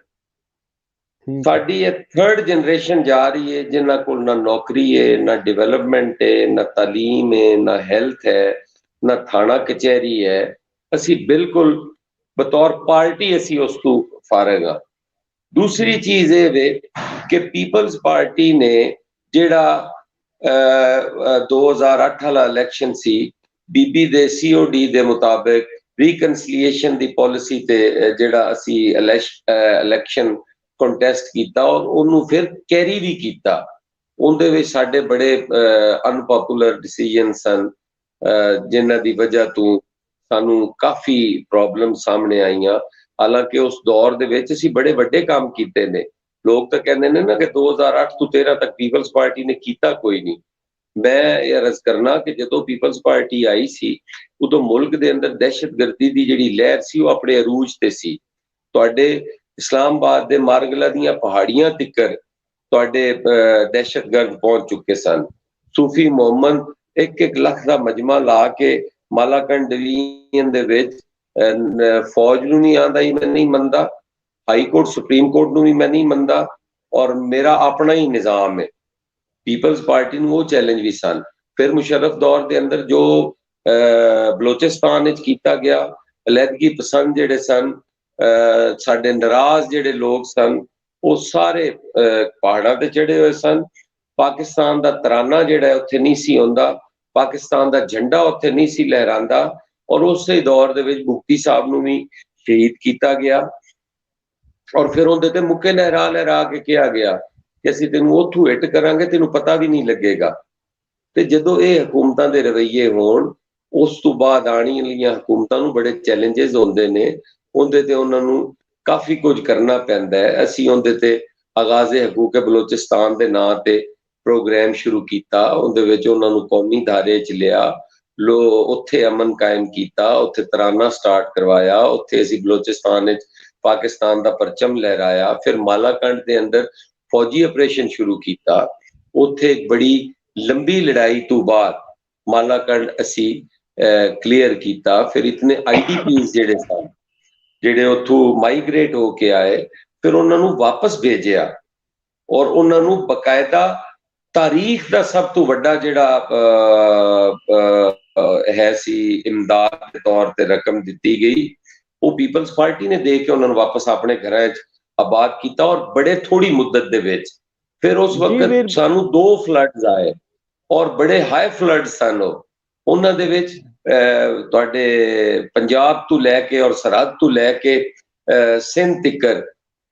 ਸਾਡੀ ਇਹ 3rd ਜਨਰੇਸ਼ਨ ਜਾ ਰਹੀ ਹੈ ਜਿਨ੍ਹਾਂ ਕੋਲ ਨਾ ਨੌਕਰੀ ਹੈ, ਨਾ ਡਿਵੈਲਪਮੈਂਟ ਹੈ, ਨਾ ਤਾਲੀਮ ਹੈ, ਨਾ ਹੈਲਥ ਹੈ, ਨਾ ਥਾਣਾ ਕਚਹਿਰੀ ਹੈ। ਅਸੀਂ ਬਿਲਕੁਲ ਬਤੌਰ ਪਾਰਟੀ ਅਸੀਂ ਉਸ ਤੋਂ ਫਾਰਗ ਹਾਂ। ਦੂਸਰੀ ਚੀਜ਼ ਇਹ ਵੇ ਕਿ ਪੀਪਲਸ ਪਾਰਟੀ ਨੇ ਜਿਹੜਾ 2008 ਵਾਲਾ ਇਲੈਕਸ਼ਨ ਸੀ, ਬੀਬੀ ਦੇ COD ਦੇ ਮੁਤਾਬਿਕ ਰੀਕਨਸੀਲੀਏਸ਼ਨ ਦੀ ਪਾਲਿਸੀ ਤੇ ਜਿਹੜਾ ਅਸੀਂ ਇਲੈਕਸ਼ਨ ਕੰਟੈਸਟ ਕੀਤਾ ਔਰ ਉਹਨੂੰ ਫਿਰ ਕੈਰੀ ਵੀ ਕੀਤਾ। ਉਹਦੇ ਵਿੱਚ ਸਾਡੇ ਬੜੇ ਅਨਪੋਪੂਲਰ ਡਿਸੀਜਨ ਸਨ ਜਿਨ੍ਹਾਂ ਦੀ ਵਜ੍ਹਾ ਤੋਂ ਸਾਨੂੰ ਕਾਫੀ ਪ੍ਰੋਬਲਮ ਸਾਹਮਣੇ ਆਈਆਂ। ਹਾਲਾਂਕਿ ਉਸ ਦੌਰ ਦੇ ਵਿੱਚ ਅਸੀਂ ਬੜੇ ਵੱਡੇ ਕੰਮ ਕੀਤੇ ਨੇ। ਲੋਕ ਤਾਂ ਕਹਿੰਦੇ ਨੇ ਨਾ ਕਿ 2008 ਤੋਂ 13 ਤੱਕ ਪੀਪਲਸ ਪਾਰਟੀ ਨੇ ਕੀਤਾ ਕੋਈ ਨਹੀਂ। ਮੈਂ ਇਹ ਅਰਜ਼ ਕਰਨਾ ਕਿ ਜਦੋਂ ਪੀਪਲਸ ਪਾਰਟੀ ਆਈ ਸੀ ਉਦੋਂ ਮੁਲਕ ਦੇ ਅੰਦਰ ਦਹਿਸ਼ਤਗਰਦੀ ਦੀ ਜਿਹੜੀ ਲਹਿਰ ਸੀ ਉਹ ਆਪਣੇ ਅਰੂਜ ਤੇ ਸੀ। ਤੁਹਾਡੇ ਇਸਲਾਮਾਬਾਦ ਦੇ ਮਾਰਗਲਾ ਦੀਆਂ ਪਹਾੜੀਆਂ ਤਿੱਕਰ ਤੁਹਾਡੇ ਦਹਿਸ਼ਤਗਰਦ ਪਹੁੰਚ ਚੁੱਕੇ ਸਨ। ਸੂਫੀ ਮੁਹੰਮਦ 1-1 ਲੱਖ ਦਾ ਮਜਮਾ ਲਾ ਕੇ ਮਾਲਾਕੰਡ ਡਿਵੀਜ਼ਨ ਦੇ ਵਿੱਚ ਫੌਜ ਨੂੰ ਨਹੀਂ ਆਂਦਾ ਹੀ ਮੈਂ ਨਹੀਂ ਮੰਨਦਾ, ਹਾਈ ਕੋਰਟ ਸੁਪਰੀਮ ਕੋਰਟ ਨੂੰ ਵੀ ਮੈਂ ਨਹੀਂ ਮੰਨਦਾ ਔਰ ਮੇਰਾ ਆਪਣਾ ਹੀ ਨਿਜ਼ਾਮ ਹੈ। ਪੀਪਲਸ ਪਾਰਟੀ ਨੂੰ ਉਹ ਚੈਲੰਜ ਵੀ ਸਨ। ਫਿਰ ਮੁਸ਼ਰਫ ਦੌਰ ਦੇ ਅੰਦਰ ਜੋ ਬਲੋਚਿਸਤਾਨ ਵਿੱਚ ਕੀਤਾ ਗਿਆ, ਅਲੈਦਗੀ ਪਸੰਦ ਜਿਹੜੇ ਸਨ, ਸਾਡੇ ਨਾਰਾਜ਼ ਜਿਹੜੇ ਲੋਕ ਸਨ ਉਹ ਸਾਰੇ ਪਹਾੜਾਂ ਤੇ ਚੜੇ ਹੋਏ ਸਨ। ਪਾਕਿਸਤਾਨ ਦਾ ਤਰਾਨਾ ਜਿਹੜਾ ਉੱਥੇ ਨਹੀਂ ਸੀ ਹੁੰਦਾ, ਪਾਕਿਸਤਾਨ ਦਾ ਝੰਡਾ ਉੱਥੇ ਨਹੀਂ ਸੀ ਲਹਿਰਾਂਦਾ ਔਰ ਉਸੇ ਦੌਰ ਦੇ ਵਿੱਚ ਮੁਫਤੀ ਸਾਹਿਬ ਨੂੰ ਵੀ ਸ਼ਹੀਦ ਕੀਤਾ ਗਿਆ। ਔਰ ਫਿਰ ਉਹਦੇ ਤੇ ਮੁੱਕੇ ਲਹਿਰਾ ਲਹਿਰਾ ਕੇ ਕਿਹਾ ਗਿਆ ਕਿ ਅਸੀਂ ਤੈਨੂੰ ਉੱਥੋਂ ਹਿੱਟ ਕਰਾਂਗੇ, ਤੈਨੂੰ ਪਤਾ ਵੀ ਨਹੀਂ ਲੱਗੇਗਾ। ਤੇ ਜਦੋਂ ਇਹ ਹਕੂਮਤਾਂ ਦੇ ਰਵੱਈਏ ਹੋਣ, ਉਸ ਤੋਂ ਬਾਅਦ ਆਉਣ ਵਾਲੀਆਂ ਹਕੂਮਤਾਂ ਨੂੰ ਬੜੇ ਚੈਲੰਜਸ ਹੁੰਦੇ ਨੇ, ਉਹਦੇ ਤੇ ਉਹਨਾਂ ਨੂੰ ਕਾਫੀ ਕੁਝ ਕਰਨਾ ਪੈਂਦਾ ਹੈ। ਅਸੀਂ ਉਹਦੇ ਤੇ ਆਗਾਜ਼ੇ ਹਕੂਕ ਬਲੋਚਿਸਤਾਨ ਦੇ ਨਾਂ ਤੇ ਪ੍ਰੋਗਰਾਮ ਸ਼ੁਰੂ ਕੀਤਾ, ਉਹਦੇ ਵਿੱਚ ਉਹਨਾਂ ਨੂੰ ਕੌਮੀ ਧਾਰੇ 'ਚ ਲਿਆ, ਉੱਥੇ ਅਮਨ ਕਾਇਮ ਕੀਤਾ, ਉੱਥੇ ਤਰਾਨਾ ਸਟਾਰਟ ਕਰਵਾਇਆ, ਉੱਥੇ ਅਸੀਂ ਬਲੋਚਿਸਤਾਨ ਵਿੱਚ ਪਾਕਿਸਤਾਨ ਦਾ ਪਰਚਮ ਲਹਿਰਾਇਆ। ਫਿਰ ਮਾਲਾਕੰਡ ਦੇ ਅੰਦਰ ਫੌਜੀ ਆਪਰੇਸ਼ਨ ਸ਼ੁਰੂ ਕੀਤਾ, ਉੱਥੇ ਇੱਕ ਬੜੀ ਲੰਬੀ ਲੜਾਈ ਤੋਂ ਬਾਅਦ ਮਾਲਾਕੰਡ ਅਸੀਂ ਕਲੀਅਰ ਕੀਤਾ। ਫਿਰ ਇਤਨੇ IDPs ਜਿਹੜੇ ਸਨ, ਜਿਹੜੇ ਉੱਥੋਂ ਮਾਈਗ੍ਰੇਟ ਹੋ ਕੇ ਆਏ, ਫਿਰ ਉਹਨਾਂ ਨੂੰ ਵਾਪਸ ਭੇਜਿਆ ਔਰ ਉਹਨਾਂ ਨੂੰ ਬਕਾਇਦਾ ਤਾਰੀਖ ਦਾ ਸਭ ਤੋਂ ਵੱਡਾ ਜਿਹੜਾ ਹੈ ਸੀ ਇਮਦਾਦ ਦੇ ਤੌਰ ਤੇ ਰਕਮ ਦਿੱਤੀ ਗਈ, ਉਹ ਪੀਪਲਸ ਪਾਰਟੀ ਨੇ ਦੇ ਕੇ ਉਹਨਾਂ ਨੂੰ ਵਾਪਸ ਆਪਣੇ ਘਰਾਂ 'ਚ ਆਬਾਦ ਕੀਤਾ ਔਰ ਬੜੇ ਥੋੜੀ ਮੁੱਦਤ ਦੇ ਵਿੱਚ। ਫਿਰ ਉਸ ਵਕਤ ਸਾਨੂੰ 2 ਫਲੱਡਸ ਆਏ ਔਰ ਬੜੇ ਹਾਈ ਫਲੱਡ ਸਨ। ਉਹਨਾਂ ਦੇ ਵਿੱਚ ਤੁਹਾਡੇ ਪੰਜਾਬ ਤੋਂ ਲੈ ਕੇ ਔਰ ਸਰਹੱਦ ਤੋਂ ਲੈ ਕੇ ਸਿੰਧ ਤੀਕਰ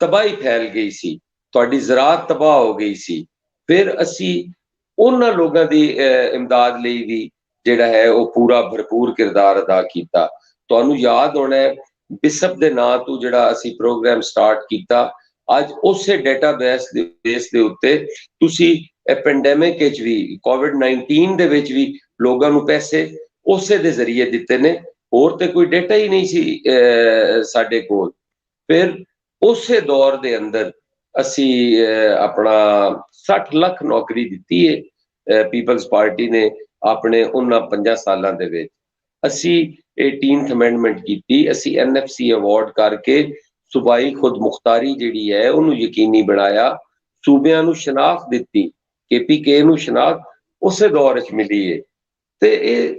ਤਬਾਹੀ ਫੈਲ ਗਈ ਸੀ, ਤੁਹਾਡੀ ਜ਼ਰਾਤ ਤਬਾਹ ਹੋ ਗਈ ਸੀ। ਫਿਰ ਅਸੀਂ ਉਹਨਾਂ ਲੋਕਾਂ ਦੀ ਇਮਦਾਦ ਲਈ ਵੀ ਜਿਹੜਾ ਹੈ ਉਹ ਪੂਰਾ ਭਰਪੂਰ ਕਿਰਦਾਰ ਅਦਾ ਕੀਤਾ। ਤੁਹਾਨੂੰ ਯਾਦ ਹੋਣਾ ਹੈ ਬਿਸਪ ਦੇ ਨਾਂ ਤੋਂ ਜਿਹੜਾ ਅਸੀਂ ਪ੍ਰੋਗਰਾਮ ਸਟਾਰਟ ਕੀਤਾ, ਅੱਜ ਉਸੇ ਡੇਟਾਬੇਸ ਦੇ ਉੱਤੇ ਤੁਸੀਂ ਪੈਂਡੈਮਿਕ ਵਿੱਚ ਵੀ, COVID-19 ਦੇ ਵਿੱਚ ਵੀ ਲੋਕਾਂ ਨੂੰ ਪੈਸੇ ਉਸੇ ਦੇ ਜ਼ਰੀਏ ਦਿੱਤੇ ਨੇ, ਹੋਰ ਤੇ ਕੋਈ ਡੇਟਾ ਹੀ ਨਹੀਂ ਸੀ ਸਾਡੇ ਕੋਲ। ਫਿਰ ਉਸੇ ਦੌਰ ਦੇ ਅੰਦਰ ਅਸੀਂ ਆਪਣਾ 60 ਲੱਖ ਨੌਕਰੀ ਦਿੱਤੀ ਹੈ ਪੀਪਲਸ ਪਾਰਟੀ ਨੇ ਆਪਣੇ ਉਹਨਾਂ 5 ਸਾਲਾਂ ਦੇ ਵਿੱਚ। ਅਸੀਂ 18th ਅਮੈਂਡਮੈਂਟ ਕੀਤੀ, ਅਸੀਂ NFC ਅਵਾਰਡ ਕਰਕੇ ਸੂਬਾਈ ਖੁਦ ਮੁਖਤਾਰੀ ਜਿਹੜੀ ਹੈ ਉਹਨੂੰ ਯਕੀਨੀ ਬਣਾਇਆ, ਸੂਬਿਆਂ ਨੂੰ ਸ਼ਨਾਖਤ ਦਿੱਤੀ, KPK ਨੂੰ ਸ਼ਨਾਖਤ ਉਸੇ ਦੌਰ 'ਚ ਮਿਲੀ ਹੈ। ਤੇ ਇਹ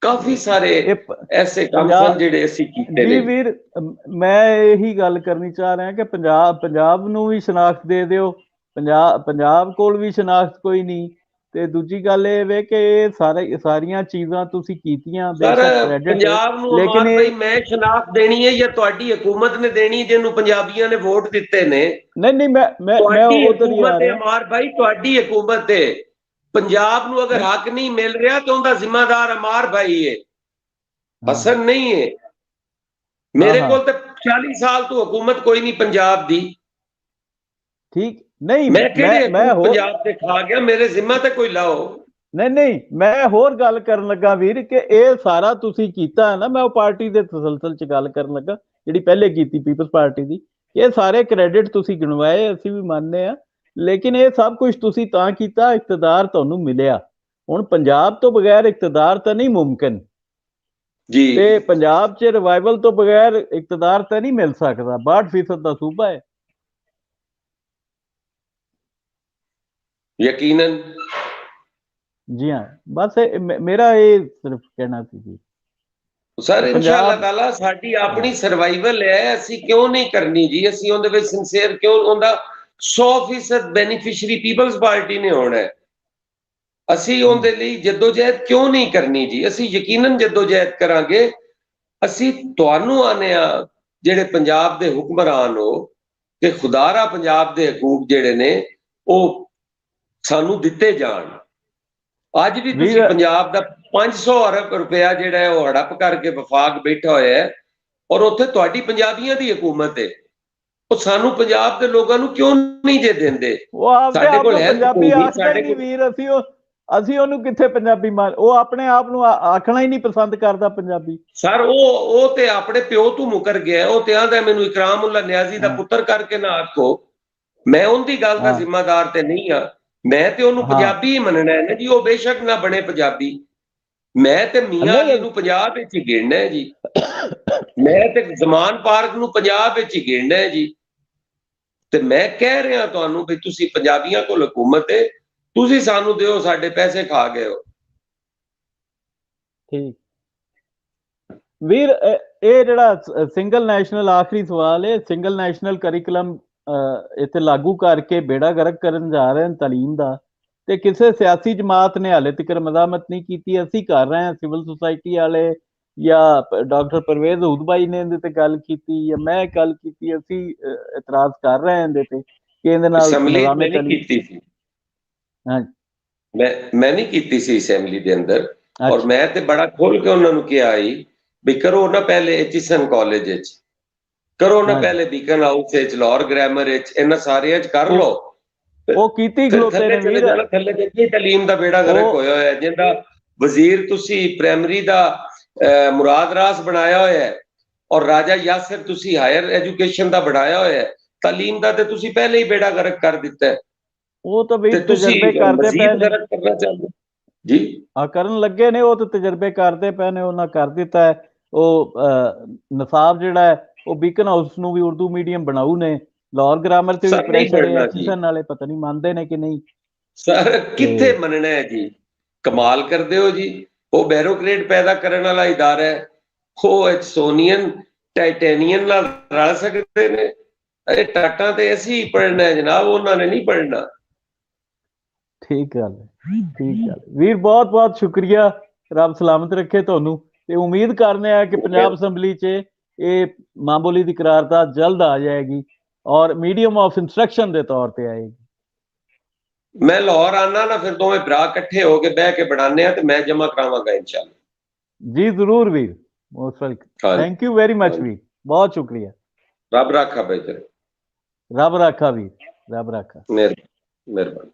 ਕਾਫੀ ਸਾਰੇ ਐਸੇ ਕੰਮ ਸਨ ਜਿਹੜੇ ਅਸੀਂ ਕੀਤੇ ਨੇ। ਵੀਰ, ਮੈਂ ਇਹੀ ਗੱਲ ਕਰਨੀ ਚਾਹ ਰਿਹਾ ਕਿ ਪੰਜਾਬ ਨੂੰ ਵੀ ਸ਼ਨਾਖਤ ਦੇ ਦਿਓ, ਪੰਜਾਬ ਕੋਲ ਵੀ ਸ਼ਨਾਖਤ ਕੋਈ ਨਹੀਂ। ਤੇ ਦੂਜੀ ਗੱਲ ਇਹ ਵੇ ਕਿ ਇਹ ਸਾਰੀਆਂ ਚੀਜ਼ਾਂ ਤੁਸੀਂ ਕੀਤੀਆਂ, ਪੰਜਾਬ ਨੂੰ ਅਮਾਰ ਭਾਈ ਮੈਂ ਸ਼ਨਾਖਤ ਦੇਣੀ ਹੈ ਜਾਂ ਤੁਹਾਡੀ ਹਕੂਮਤ ਨੇ ਦੇਣੀ ਜਿਹਨੂੰ ਪੰਜਾਬੀਆਂ ਨੇ ਵੋਟ ਦਿੱਤੇ ਨੇ? ਨਹੀਂ, ਮੈਂ ਉਧਰ ਹੀ ਆ ਰਿਹਾ। ਅਮਾਰ ਭਾਈ ਤੁਹਾਡੀ ਹਕੂਮਤ ਹੈ, ਪੰਜਾਬ ਨੂੰ ਅਗਰ ਹੱਕ ਨਹੀਂ ਮਿਲ ਰਿਹਾ ਤਾਂ ਉਹਦਾ ਜ਼ਿੰਮੇਦਾਰ ਅਮਾਰ ਭਾਈ ਹੈ, ਹਸਨ ਨਹੀਂ ਹੈ। ਮੇਰੇ ਕੋਲ ਤਾਂ 40 ਸਾਲ ਤੋਂ ਹਕੂਮਤ ਕੋਈ ਨਹੀਂ ਪੰਜਾਬ ਦੀ। ਠੀਕ ਨਹੀਂ, ਮੈਂ ਪੰਜਾਬ ਤੇ ਖਾ ਗਿਆ, ਮੇਰੇ ਜ਼ਿੰਮਾ ਤੇ ਕੋਈ ਲਾਓ। ਨਹੀਂ, ਮੈਂ ਹੋਰ ਗੱਲ ਕਰਨ ਲੱਗਾ ਵੀਰ ਕਿ ਇਹ ਸਾਰਾ ਤੁਸੀਂ ਕੀਤਾ ਹੈ ਨਾ, ਮੈਂ ਉਹ ਪਾਰਟੀ ਦੇ ਤਸਲਸਲ 'ਚ ਗੱਲ ਕਰਨ ਲੱਗਾ ਜਿਹੜੀ ਪਹਿਲੇ ਕੀਤੀ ਪੀਪਲਸ ਪਾਰਟੀ ਦੀ। ਇਹ ਸਾਰੇ ਕ੍ਰੈਡਿਟ ਤੁਸੀਂ ਗਿਣਵਾਏ, ਅਸੀਂ ਵੀ ਮੰਨਦੇ ਹਾਂ, ਲੇਕਿਨ ਇਹ ਸਭ ਕੁਝ ਤੁਸੀਂ ਤਾਂ ਕੀਤਾ, ਇਕਤਦਾਰ ਤੁਹਾਨੂੰ ਮਿਲਿਆ। ਹੁਣ ਪੰਜਾਬ ਤੋਂ ਬਗੈਰ ਇਕਤਦਾਰ ਤਾਂ ਨਹੀਂ ਮੁਮਕਿਨ ਜੀ, ਤੇ ਪੰਜਾਬ 'ਚ ਰਿਵਾਈਵਲ ਤੋਂ ਬਗੈਰ ਇਕਤਦਾਰ ਤਾਂ ਨਹੀਂ ਮਿਲ ਸਕਦਾ। 62% ਦਾ ਸੂਬਾ ਹੈ। ਯਕੀਨਨ ਜੀ ਹਾਂ, ਬਸ ਮੇਰਾ ਇਹ ਸਿਰਫ ਕਹਿਣਾ ਸੀ ਜੀ ਸਰ। ਇਨਸ਼ਾਅੱਲਾ ਤਾਲਾ ਸਾਡੀ ਆਪਣੀ ਸਰਵਾਈਵਲ ਹੈ, ਅਸੀਂ ਕਿਉਂ ਨਹੀਂ ਕਰਨੀ ਜੀ? ਅਸੀਂ ਉਹਦੇ ਵਿੱਚ ਸਿੰਸੀਅਰ ਕਿਉਂ? ਉਹਦਾ 100% ਬੈਨੀਫਿਸ਼ਰੀ ਪੀਪਲਸ ਪਾਰਟੀ ਨੇ ਹੋਣਾ ਹੈ। ਅਸੀਂ ਉਹਦੇ ਲਈ ਜਦੋਜਹਿਦ ਕਿਉਂ ਨਹੀਂ ਕਰਨੀ ਜੀ? ਅਸੀਂ ਯਕੀਨਨ ਜਦੋਜਹਿਦ ਕਰਾਂਗੇ। ਅਸੀਂ ਤੁਹਾਨੂੰ ਆਨੇ ਆ ਜਿਹੜੇ ਪੰਜਾਬ ਦੇ ਹੁਕਮਰਾਨ ਹੋ ਕਿ ਖੁਦਾਰਾ ਪੰਜਾਬ ਦੇ ਹਕੂਕ ਜਿਹੜੇ ਨੇ ਉਹ ਸਾਨੂੰ ਦਿੱਤੇ ਜਾਣ। ਅੱਜ ਵੀ ਤੁਸੀਂ ਪੰਜਾਬ ਦਾ 500 ਅਰਬ ਰੁਪਇਆ ਜਿਹੜਾ ਹੈ ਉਹ ਹੜਪ ਕਰਕੇ ਵਫਾਕ ਬੈਠਾ ਹੋਇਆ ਹੈ ਔਰ ਉੱਥੇ ਤੁਹਾਡੀ ਪੰਜਾਬੀਆਂ ਦੀ ਹਕੂਮਤ ਹੈ। ਉਹ ਸਾਨੂੰ ਪੰਜਾਬ ਦੇ ਲੋਕਾਂ ਨੂੰ ਕਿਉਂ ਨਹੀਂ ਦੇ ਦਿੰਦੇ? ਸਾਡੇ ਕੋਲ ਹੈ ਪੰਜਾਬੀ ਆਖਦੇ ਨਹੀਂ ਵੀਰ, ਅਸੀਂ ਉਹਨੂੰ ਕਿੱਥੇ ਪੰਜਾਬੀ ਮੰਨ, ਉਹ ਆਪਣੇ ਆਪ ਨੂੰ ਆਖਣਾ ਹੀ ਨਹੀਂ ਪਸੰਦ ਕਰਦਾ ਪੰਜਾਬੀ। ਸਰ ਉਹ ਤੇ ਆਪਣੇ ਪਿਓ ਤੋਂ ਮੁਕਰ ਗਿਆ, ਉਹ ਤੇ ਆਂਦਾ ਮੈਨੂੰ ਇਕਰਾਮੁੱਲਾ ਨਿਆਜ਼ੀ ਦਾ ਪੁੱਤਰ ਕਰਕੇ ਨਾ ਆਖੋ। ਮੈਂ ਉਹਦੀ ਗੱਲ ਦਾ ਜ਼ਿੰਮੇਦਾਰ ਤੇ ਨਹੀਂ ਆ, ਮੈਂ ਤੇ ਉਹਨੂੰ ਪੰਜਾਬੀ ਹੀ ਮੰਨਣਾ ਹੈ ਨਾ ਜੀ। ਉਹ ਬੇਸ਼ੱਕ ਨਾ ਬਣੇ ਪੰਜਾਬੀ, ਮੈਂ ਤੇ ਮੀਆਂ ਅਲੀ ਨੂੰ ਪੰਜਾਬ ਵਿੱਚ ਹੀ ਗਿਣਨਾ ਹੈ ਜੀ। ਮੈਂ ਤੇ ਜ਼ਮਾਨ ਪਾਰਕ ਨੂੰ ਪੰਜਾਬ ਵਿੱਚ ਹੀ ਗਿਣਨਾ ਹੈ ਜੀ। ਤੇ ਮੈਂ ਕਹਿ ਰਿਹਾ ਤੁਹਾਨੂੰ ਵੀ ਤੁਸੀਂ ਪੰਜਾਬੀਆਂ ਕੋਲ ਹਕੂਮਤ ਹੈ, ਤੁਸੀਂ ਸਾਨੂੰ ਦਿਓ, ਸਾਡੇ ਪੈਸੇ ਖਾ ਗਏ ਹੋ। ਠੀਕ ਵੀਰ, ਇਹ ਜਿਹੜਾ ਸਿੰਗਲ ਨੈਸ਼ਨਲ, ਆਖਰੀ ਸਵਾਲ ਹੈ, ਸਿੰਗਲ ਨੈਸ਼ਨਲ ਕਰਿਕੂਲਮ ਇੱਥੇ ਲਾਗੂ ਕਰਕੇ ਬੇੜਾ ਗਰਕ ਕਰਨ ਜਾ ਰਹੇ ਹਨ ਤਾਲੀਮ ਦਾ, ਤੇ ਕਿਸੇ ਸਿਆਸੀ ਜਮਾਤ ਨੇ ਹਾਲੇ ਤੱਕ ਮਜ਼ਾਮਤ ਨਹੀਂ ਕੀਤੀ। ਅਸੀਂ ਕਰ ਰਹੇ ਹਾਂ, ਸਿਵਲ ਸੁਸਾਇਟੀ ਵਾਲੇ ਜਾਂ ਡਾਕਟਰ ਪਰਵੇਜ਼ ਹੂਦਬਾਈ ਨੇ ਇਹਦੇ ਤੇ ਗੱਲ ਕੀਤੀ ਜਾਂ ਮੈਂ ਗੱਲ ਕੀਤੀ, ਅਸੀਂ ਇਤਰਾਜ਼ ਕਰ ਰਹੇ ਹਾਂ ਇਹਦੇ ਤੇ ਕਿ ਇਹਦੇ ਨਾਲ ਅਸੈਂਬਲੀ ਨਿਜ਼ਾਮੇ ਮੈਂ ਨਹੀਂ ਤਾਲੀਮ। ਕੀਤੀ ਸੀ, ਹਾਂ, ਮੈਂ ਨਹੀਂ ਕੀਤੀ ਸੀ ਅਸੈਂਬਲੀ ਦੇ ਅੰਦਰ। ਔਰ ਅੱਛਾ ਮੈਂ ਤੇ ਬੜਾ ਖੋਲ ਕੇ ਉਹਨਾਂ ਨੂੰ ਕਿਹਾ ਹੀ ਵੀ ਕਰੋ ਨਾ ਪਹਿਲੇ ਐਚੀਸਨ ਕਾਲਜ ਵਿੱਚ, ਕਰੋ ਨਾ ਹਾਂਜੀ, ਪਹਿਲੇ ਬੀਕਨ ਹਾਊਸ ਵਿੱਚ, ਲਾਹੌਰ ਗ੍ਰਾਮਰ ਵਿੱਚ, ਇਹਨਾਂ ਸਾਰਿਆਂ 'ਚ ਕਰ ਉਹ ਲਓ। ਉਹ ਕੀਤੀ ਫਿਰ ਖਲੋਤੇ ਥੱਲੇ ਨੇ ਚਲੇ ਵੀਰ। ਜਾਣਾ, ਥੱਲੇ ਦੇਖੀ ਤਾਲੀਮ ਦਾ ਬੇੜਾ ਗਰਕ ਉਹ ਹੋਇਆ ਹੋਇਆ। ਜਿੰਦਾ ਵਜ਼ੀਰ ਤੁਸੀਂ ਪ੍ਰਾਇਮਰੀ ਦਾ ਮੁਰਾਦ ਰਾਸ ਬਣਾਇਆ ਹੋਇਆ ਹੈ, ਔਰ ਰਾਜਾ ਯਾਸਿਰ ਤੁਸੀਂ ਹਾਇਰ ਐਜੂਕੇਸ਼ਨ ਦਾ ਬਣਾਇਆ ਹੋਇਆ ਹੈ। ਤਾਲੀਮ ਦਾ ਤੇ ਤੁਸੀਂ ਪਹਿਲੇ ਹੀ ਬੇੜਾ ਗਰਕ ਕਰ ਦਿੱਤਾ ਹੈ, ਉਹ ਤਾਂ ਤੇ ਵੀਰ ਤੁਸੀਂ ਤਜਰਬੇ ਕਰਦੇ ਪਏ ਮਜ਼ੀਦ ਨੇ, ਗਰਕ ਕਰਨਾ ਚਾਹੁੰਦੇ ਹੋ। ਜੀ ਆ ਕਰਨ ਲੱਗੇ ਨੇ, ਉਹ ਤਾਂ ਤਜਰਬੇ ਕਰਦੇ ਪਏ ਨੇ, ਉਹਨਾਂ ਕਰ ਦਿੱਤਾ ਹੈ। ਉਹ ਨਸਾਬ ਜਿਹੜਾ ਹੈ ਉਹ ਬੀਕਨ ਹਾਊਸ ਨੂੰ ਵੀ ਉਰਦੂ ਮੀਡੀਅਮ ਬਣਾਉ ਨੇ, ਲਾਹੌਰ ਗ੍ਰਾਮਰ ਤੇ ਵੀ ਸਰ ਨਹੀਂ ਪ੍ਰੈਸ਼ਰ ਹੈ, ਪੜਨਾ ਜੀ ਐਚੀਸਨ ਵਾਲੇ ਪਤਾ ਨਹੀਂ ਮੰਨਦੇ ਨੇ ਕਿ ਨਹੀਂ। ਸਰ, ਕਿੱਥੇ ਤੇ ਮੰਨਣਾ ਹੈ ਜੀ? ਕਮਾਲ ਕਰਦੇ ਹੋ ਜੀ। ਉਹ ਬੈਰੋਕਰੇਟ ਪੈਦਾ ਕਰਨ ਵਾਲਾ ਇਦਾਰਾ ਹੈ, ਉਹ ਐਚਸੋਨੀਅਨ ਟਾਈਟੇਨੀਅਨ ਨਾਲ ਰਲ ਸਕਦੇ ਨੇ? ਅਰੇ ਟਾਟਾ ਤੇ ਅਸੀਂ ਪੜਨਾ ਹੈ ਜਨਾਬ, ਉਹਨਾਂ ਨੇ ਨਹੀਂ ਪੜਨਾ। ਠੀਕ ਗੱਲ ਹੈ, ਠੀਕ ਗੱਲ ਹੈ ਵੀਰ, ਬਹੁਤ ਬਹੁਤ ਸ਼ੁਕਰੀਆ। ਰੱਬ ਸਲਾਮਤ ਰੱਖੇ ਤੁਹਾਨੂੰ, ਤੇ ਉਮੀਦ ਕਰਨੇ ਆ ਕਿ ਪੰਜਾਬ ਅਸੈਂਬਲੀ 'ਚ ਇਹ ਮਾਂ ਬੋਲੀ ਦੀ ਕਰਾਰਦਾਦ ਜਲਦ ਆ ਜਾਏਗੀ ਔਰ ਮੀਡੀਅਮ ਆਫ ਇੰਸਟਰਕਸ਼ਨ ਦੇ ਤੌਰ ਤੇ ਆਏਗੀ। ਮੈਂ ਲਾਹੌਰ ਆਨਾ ਨਾ, ਫਿਰ ਦੋਵੇਂ ਭਰਾ ਇਕੱਠੇ ਹੋ ਕੇ ਬਹਿ ਕੇ ਬਣਾਉਂਦੇ ਆ, ਤੇ ਮੈਂ ਜਮਾ ਕਰਾਵਾਂਗਾ ਇਨਸ਼ਾਅੱਲਾ। ਜੀ ਜ਼ਰੂਰ ਵੀਰ, ਮੋਸਟ ਵੈਲਕਮ। ਹਾਂਜੀ ਥੈਂਕ ਯੂ ਵੈਰੀ ਮਚ ਹਾਂਜੀ, ਵੀਰ, ਬਹੁਤ ਸ਼ੁਕਰੀਆ। ਰੱਬ ਰਾਖਾ ਭਾਈ ਤੇਰੇ। ਰੱਬ ਰਾਖਾ ਵੀਰ, ਰੱਬ ਰਾਖਾ, ਮਿਹਰਬਾਨੀ।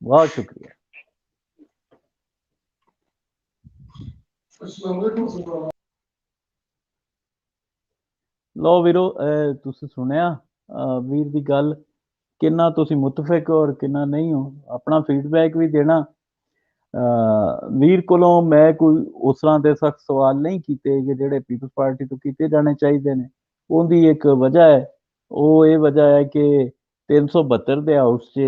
ਬਹੁਤ ਸ਼ੁਕਰੀਆ। ਲੋ ਵੀਰੋ, ਤੁਸੀਂ ਸੁਣਿਆ ਵੀਰ ਦੀ ਗੱਲ, ਕਿੰਨਾ ਤੁਸੀਂ ਮੁਤਫਿਕ ਹੋ ਔਰ ਕਿੰਨਾ ਨਹੀਂ ਹੋ। ਆਪਣਾ ਫੀਡਬੈਕ ਵੀ ਦੇਣਾ। ਵੀਰ ਕੋਲੋਂ ਮੈਂ ਕੋਈ ਉਸ ਤਰ੍ਹਾਂ ਦੇ ਸਖਤ ਸਵਾਲ ਨਹੀਂ ਕੀਤੇ ਕਿ ਜਿਹੜੇ ਪੀਪਲਸ ਪਾਰਟੀ ਤੋਂ ਕੀਤੇ ਜਾਣੇ ਚਾਹੀਦੇ ਨੇ। ਉਹਦੀ ਇੱਕ ਵਜ੍ਹਾ ਹੈ, ਉਹ ਇਹ ਵਜ੍ਹਾ ਹੈ ਕਿ 372 ਦੇ ਹਾਊਸ 'ਚ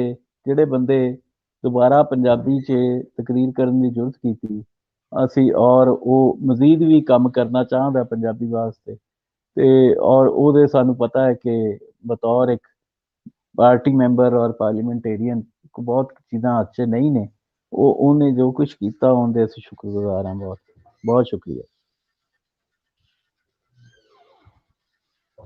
ਜਿਹੜੇ ਬੰਦੇ ਦੁਬਾਰਾ ਪੰਜਾਬੀ 'ਚ ਤਕਰੀਰ ਕਰਨ ਦੀ ਜ਼ਰੂਰਤ ਕੀਤੀ ਅਸੀਂ, ਔਰ ਉਹ ਮਜ਼ੀਦ ਵੀ ਕੰਮ ਕਰਨਾ ਚਾਹੁੰਦਾ ਪੰਜਾਬੀ ਵਾਸਤੇ, ਤੇ ਔਰ ਉਹਦੇ ਸਾਨੂੰ ਪਤਾ ਹੈ ਕਿ ਬਤੌਰ ਇੱਕ ਪਾਰਟੀ ਮੈਂਬਰ ਔਰ ਪਾਰਲੀਮੈਂਟੇਰੀਅਨ ਬਹੁਤ ਚੀਜ਼ਾਂ ਹੱਥ 'ਚ ਨਹੀਂ ਨੇ। ਉਹਨੇ ਜੋ ਕੁਛ ਕੀਤਾ ਉਹਦੇ ਅਸੀਂ ਸ਼ੁਕਰਗੁਜ਼ਾਰ ਹਾਂ। ਬਹੁਤ ਬਹੁਤ ਸ਼ੁਕਰੀਆ।